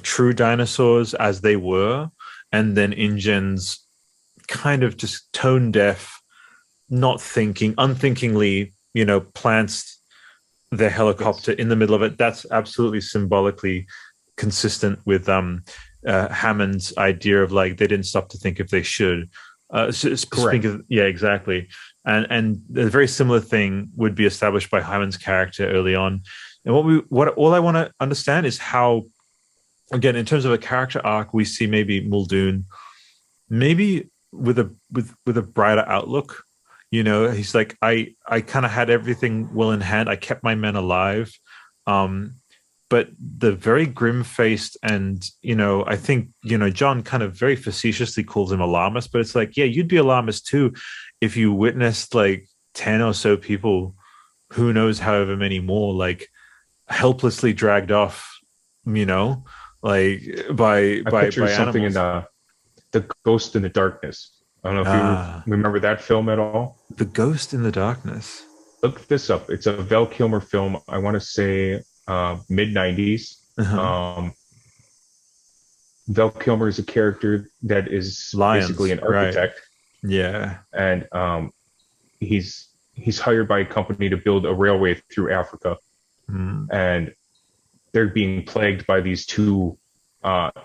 true dinosaurs as they were, and then InGen's kind of just tone deaf, not thinking, unthinkingly, plants their helicopter in the middle of it. That's absolutely symbolically consistent with Hammond's idea of like, they didn't stop to think if they should. Yeah, exactly. And a very similar thing would be established by Hammond's character early on. And all I want to understand is how, again, in terms of a character arc, we see maybe Muldoon, maybe with a brighter outlook. He's like, I kind of had everything well in hand. I kept my men alive. But the very grim-faced, and, I think, John kind of very facetiously calls him alarmist, but it's like, yeah, you'd be alarmist too if you witnessed like 10 or so people, who knows however many more, like helplessly dragged off, like by something animals. In the Ghost in the Darkness. I don't know if you remember that film at all. The Ghost in the Darkness. Look this up. It's a Val Kilmer film. I want to say mid-90s. Uh-huh. Val Kilmer is a character that is basically an architect. Right. Yeah. And he's hired by a company to build a railway through Africa. Mm. And they're being plagued by these two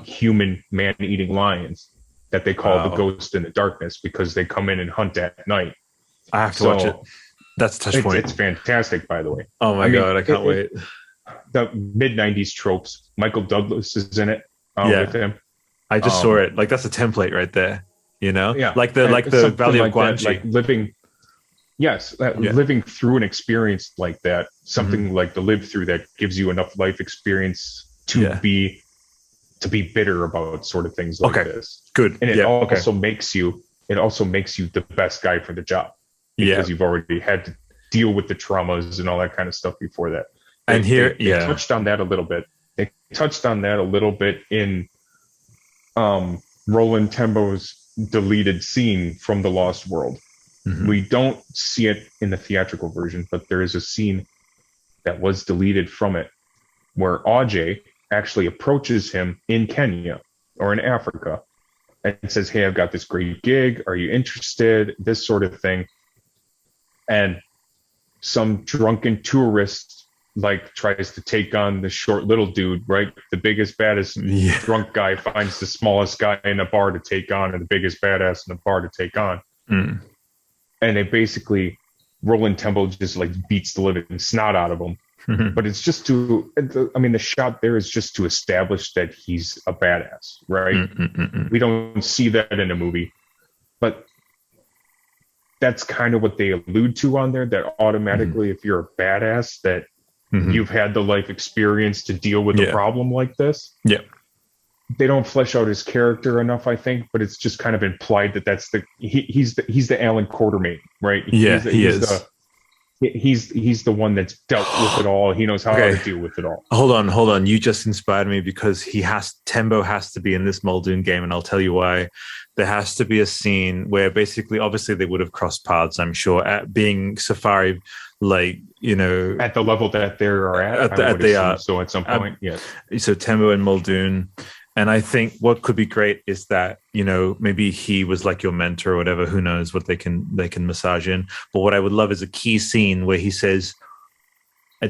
human man-eating lions that they call the Ghost in the Darkness, because they come in and hunt at night. I have to watch it. That's touch point. It's fantastic, by the way. Oh my God, I can't wait. The mid-90s tropes. Michael Douglas is in it with him. I just saw it. Like, that's a template right there. Yeah. Like the Valley of Guanji. Like living through an experience like that, something like the live through that gives you enough life experience to be bitter about sort of things like this. Good. And it also makes you the best guy for the job, because you've already had to deal with the traumas and all that kind of stuff before that. They touched on that a little bit. They touched on that a little bit in Roland Tembo's deleted scene from The Lost World. Mm-hmm. We don't see it in the theatrical version, but there is a scene that was deleted from it where Ajay actually approaches him in Kenya or in Africa and says, hey, I've got this great gig. Are you interested? This sort of thing. And some drunken tourist tries to take on the short little dude, right? The biggest, baddest drunk guy finds the smallest guy in a bar to take on, and the biggest badass in the bar to take on. Mm. And they basically, Roland Temple just beats the living snot out of him. Mm-hmm. But it's just the shot there is just to establish that he's a badass, right? Mm-mm-mm-mm. We don't see that in a movie, but that's kind of what they allude to on there, that automatically, if you're a badass, that you've had the life experience to deal with a problem like this. Yeah. They don't flesh out his character enough, I think, but it's just kind of implied that that's he's the Alan Quartermain, right? Yeah, he is. He's the one that's dealt with it all. He knows how to deal with it all. Hold on. You just inspired me, because Tembo has to be in this Muldoon game, and I'll tell you why. There has to be a scene where basically, obviously, they would have crossed paths, I'm sure, at being Safari, like, you know, at the level that they are at they are. So at some point, yes. So Tembo and Muldoon. And I think what could be great is that, you know, maybe he was like your mentor or whatever. Who knows what they can massage in. But what I would love is a key scene where he says,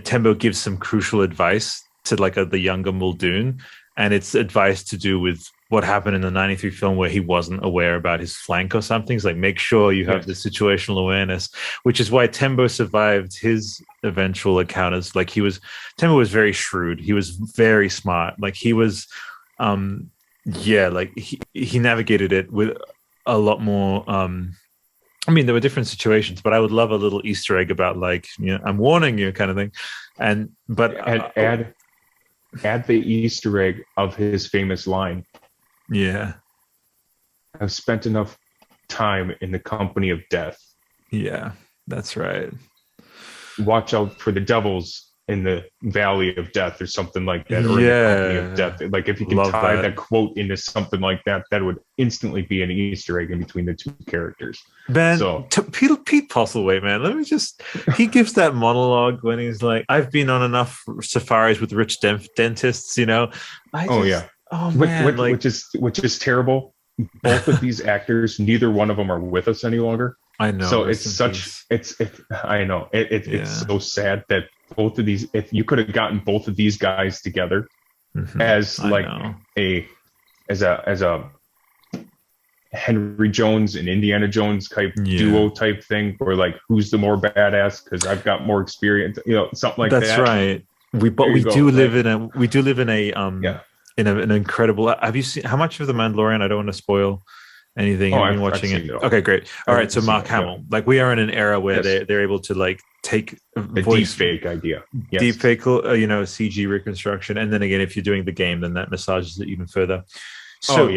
Tembo gives some crucial advice to like the younger Muldoon, and it's advice to do with what happened in the 93 film where he wasn't aware about his flank or something. It's like, make sure you have the situational awareness, which is why Tembo survived his eventual encounters. Like Tembo was very shrewd. He was very smart. Like he was, like he navigated it with a lot more. I mean, there were different situations, but I would love a little Easter egg about, like, you know, I'm warning you kind of thing. But add the Easter egg of his famous line. Yeah. I've spent enough time in the company of death. Yeah, that's right. Watch out for the devils in the valley of death, or something like that, or in the company of death. Like, if you can tie that quote into something like that, that would instantly be an Easter egg in between the two characters. Man, Pete Postlethwaite, man, he gives that monologue when he's like, I've been on enough safaris with rich dentists, you know. Oh man, which is terrible. Both of these actors, neither one of them are with us any longer. I know. So it's so sad that both of these, if you could have gotten both of these guys together as a Henry Jones and Indiana Jones type duo type thing, or like, who's the more badass because I've got more experience, you know, something like that. That's right. We do live in an incredible. Have you seen how much of The Mandalorian? I don't want to spoil anything. I've been watching it. Okay, great. All right, so Mark Hamill. Like, we are in an era where they're able to like take the deep fake idea, deep fake, CG reconstruction, and then again, if you're doing the game, then that massages it even further. So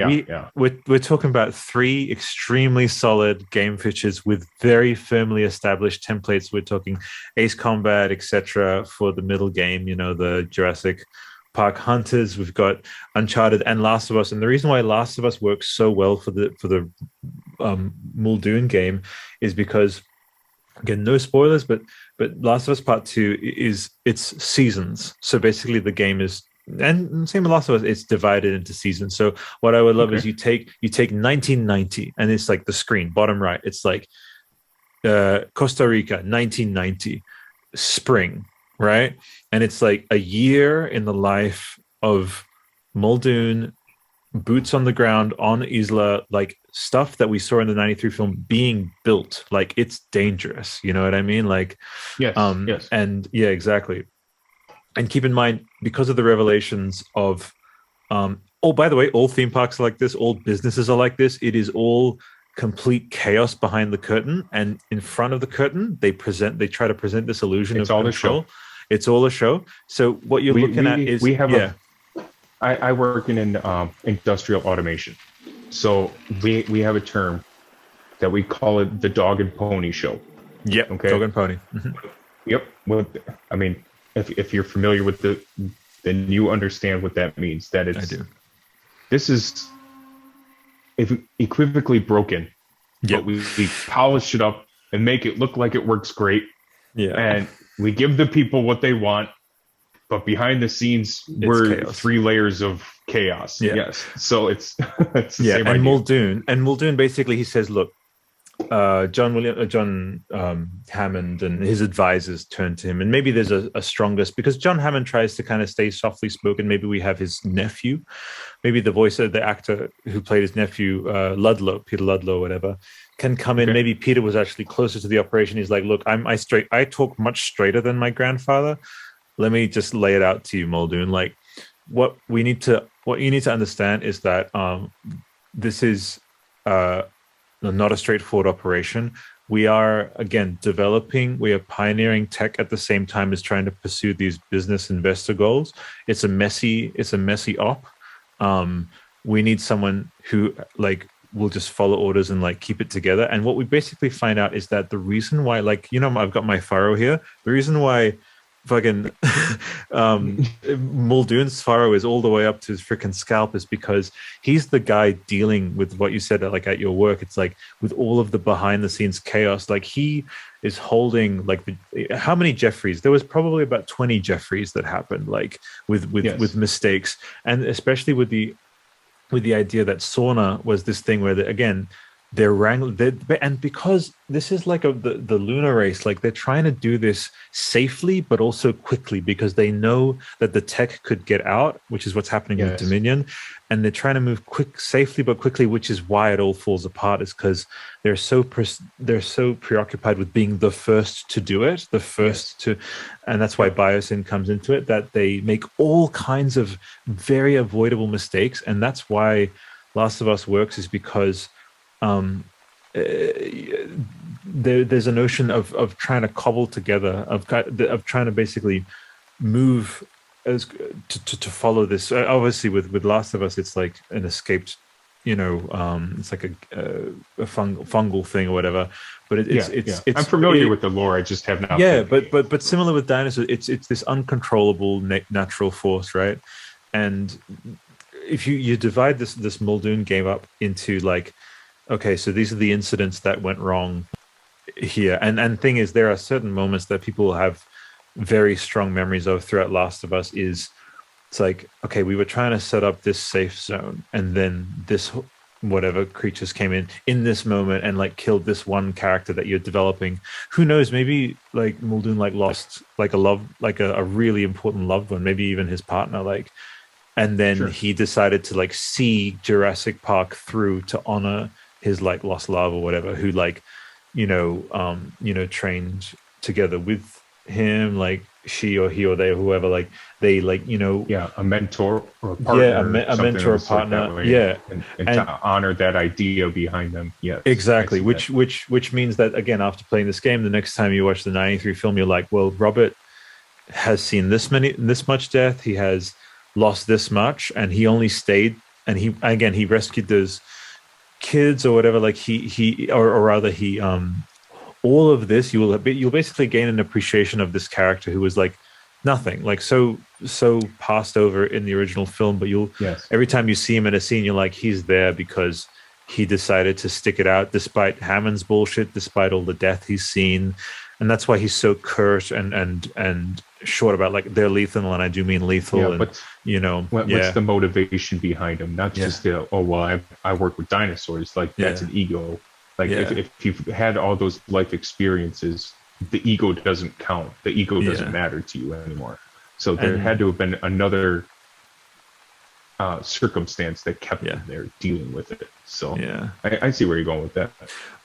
we're talking about 3 extremely solid game features with very firmly established templates. We're talking Ace Combat, etc. for the middle game. You know, the Jurassic Park Hunters. We've got Uncharted and Last of Us, and the reason why Last of Us works so well for the Muldoon game is because, again, no spoilers, but Last of Us Part 2 it's seasons. So basically, the game is, and same with Last of Us, it's divided into seasons. So what I would love is you take 1990, and it's like the screen bottom right. It's like Costa Rica 1990 spring, right? And it's like a year in the life of Muldoon, boots on the ground on Isla, like stuff that we saw in the 93 film being built. Like, it's dangerous. You know what I mean? Like, yes. And yeah, exactly. And keep in mind, because of the revelations of, by the way, all theme parks are like this, all businesses are like this. It is all complete chaos behind the curtain, and in front of the curtain, they try to present this illusion of control. It's all a show. So what you're looking at is I work in industrial automation, so we have a term that we call it the dog and pony show. Yep. Okay. Dog and pony. Mm-hmm. Yep. Well, I mean, if you're familiar with then you understand what that means. That it's, I do. This is equivocally broken. But we polish it up and make it look like it works great. Yeah. And we give the people what they want, but behind the scenes, we're chaos. 3 layers of chaos. Yeah. Yes. So it's the same idea. Muldoon basically, he says, look, John Hammond and his advisors turn to him, and maybe there's a strongest, because John Hammond tries to kind of stay softly spoken. Maybe we have his nephew, maybe the voice of the actor who played his nephew, Peter Ludlow, whatever, can come in. Maybe Peter was actually closer to the operation. He's like, look, I talk much straighter than my grandfather. Let me just lay it out to you, Muldoon. Like, what you need to understand is that this is not a straightforward operation. we are, again, we are pioneering tech at the same time as trying to pursue these business investor goals. It's a messy op. We need someone who like will just follow orders and like keep it together. And what we basically find out is that the reason why, like, you know, I've got my furrow here. The reason why fucking Muldoon's furrow is all the way up to his freaking scalp is because he's the guy dealing with what you said, like at your work. It's like with all of the behind the scenes chaos, like he is holding like how many Jeffreys? There was probably about 20 Jeffreys that happened, like with mistakes, and especially with the idea that Sorna was this thing where they're wrangling, and because this is like the lunar race, like they're trying to do this safely but also quickly because they know that the tech could get out, which is what's happening with Dominion, and they're trying to move safely but quickly, which is why it all falls apart. Is because they're so preoccupied with being the first to do it, and that's why Biosyn comes into it, that they make all kinds of very avoidable mistakes, and that's why Last of Us works, is because there's a notion of trying to cobble together, of trying to basically move as to follow this. Obviously, with Last of Us, it's like an escaped, you know, it's like a fungal thing or whatever. But it's I'm familiar with the lore. I just have not. Yeah, but similar with dinosaurs, it's this uncontrollable natural force, right? And if you divide this Muldoon game up into like, okay, so these are the incidents that went wrong here, and thing is, there are certain moments that people have very strong memories of throughout Last of Us. It's like, okay, we were trying to set up this safe zone, and then this whatever creatures came in this moment and like killed this one character that you're developing. Who knows? Maybe like Muldoon like lost like a really important loved one, maybe even his partner, like. And then he decided to like see Jurassic Park through to honor his like lost love or whatever, who like, trained together with him, like she or he or they or whoever, like they like, a mentor or a partner, a mentor or partner, like and to honor that idea behind them. Yeah, exactly. Which means that again, after playing this game, the next time you watch the '93 film, you're like, well, Robert has seen this much death. He has lost this much, and he only stayed, and he rescued those kids or whatever, like he all of this, you'll basically gain an appreciation of this character who was like nothing, like so passed over in the original film, but every time you see him in a scene, you're like, he's there because he decided to stick it out despite Hammond's bullshit, despite all the death he's seen. And that's why he's so curt and short about like they're lethal, and I do mean lethal. What's the motivation behind him? Not just I work with dinosaurs. Like that's an ego. Like if you've had all those life experiences, the ego doesn't count. The ego doesn't matter to you anymore. So there had to have been another circumstance that kept him there dealing with it. So I see where you're going with that,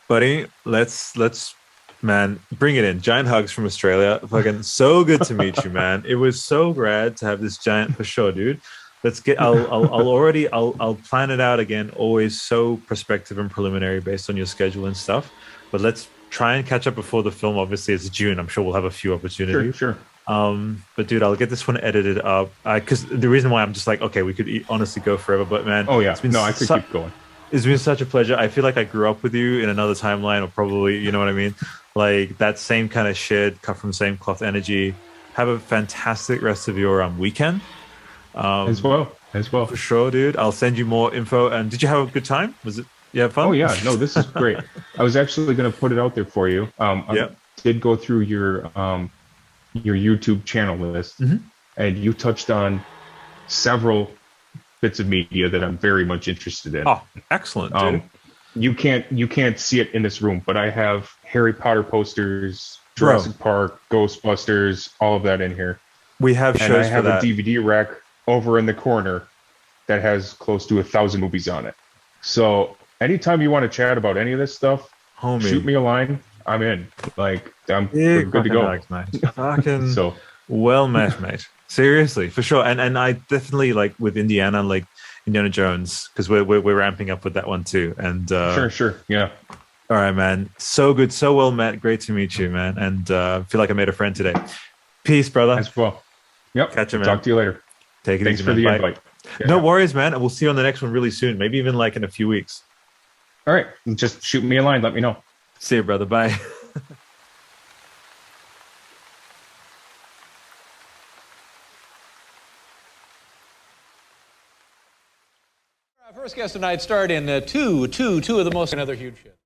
buddy. Let's. Man, bring it in. Giant hugs from Australia. Fucking so good to meet you, man. It was so rad to have this giant for sure, dude. Let's get. I'll plan it out again. Always so prospective and preliminary based on your schedule and stuff. But let's try and catch up before the film. Obviously, it's June. I'm sure we'll have a few opportunities. Sure. But dude, I'll get this one edited up. Because the reason why I'm just like, okay, we could honestly go forever. But man, I could keep going. It's been such a pleasure. I feel like I grew up with you in another timeline, or probably, you know what I mean? Like that same kind of shared, cut from the same cloth energy. Have a fantastic rest of your weekend. As well. For sure, dude. I'll send you more info. And did you have a good time? You have fun? Oh, yeah. No, this is great. I was actually going to put it out there for you. I did go through your YouTube channel list, and you touched on several bits of media that I'm very much interested in. Oh, excellent, dude. You can't see it in this room, but I have Harry Potter posters, Jurassic Park, Ghostbusters, all of that in here. We have shows for that. And I have a DVD rack over in the corner that has close to 1,000 movies on it. So anytime you want to chat about any of this stuff, homie, shoot me a line. I'm in. Like we're good to go. Legs, mate. Fucking so well met, mate. Seriously, for sure. And I definitely like with Indiana, like Indiana Jones, because we're ramping up with that one too. And sure, yeah. All right, man. So good, so well met. Great to meet you, man. And feel like I made a friend today. Peace, brother. As well. Yep. Catch you, man. Talk to you later. Take it Thanks easy, for man. the Bye. invite. Yeah. No worries, man. And we'll see you on the next one really soon. Maybe even like in a few weeks. All right. Just shoot me a line. Let me know. See you, brother. Bye. Our first guest tonight starred in two of the most another huge hit.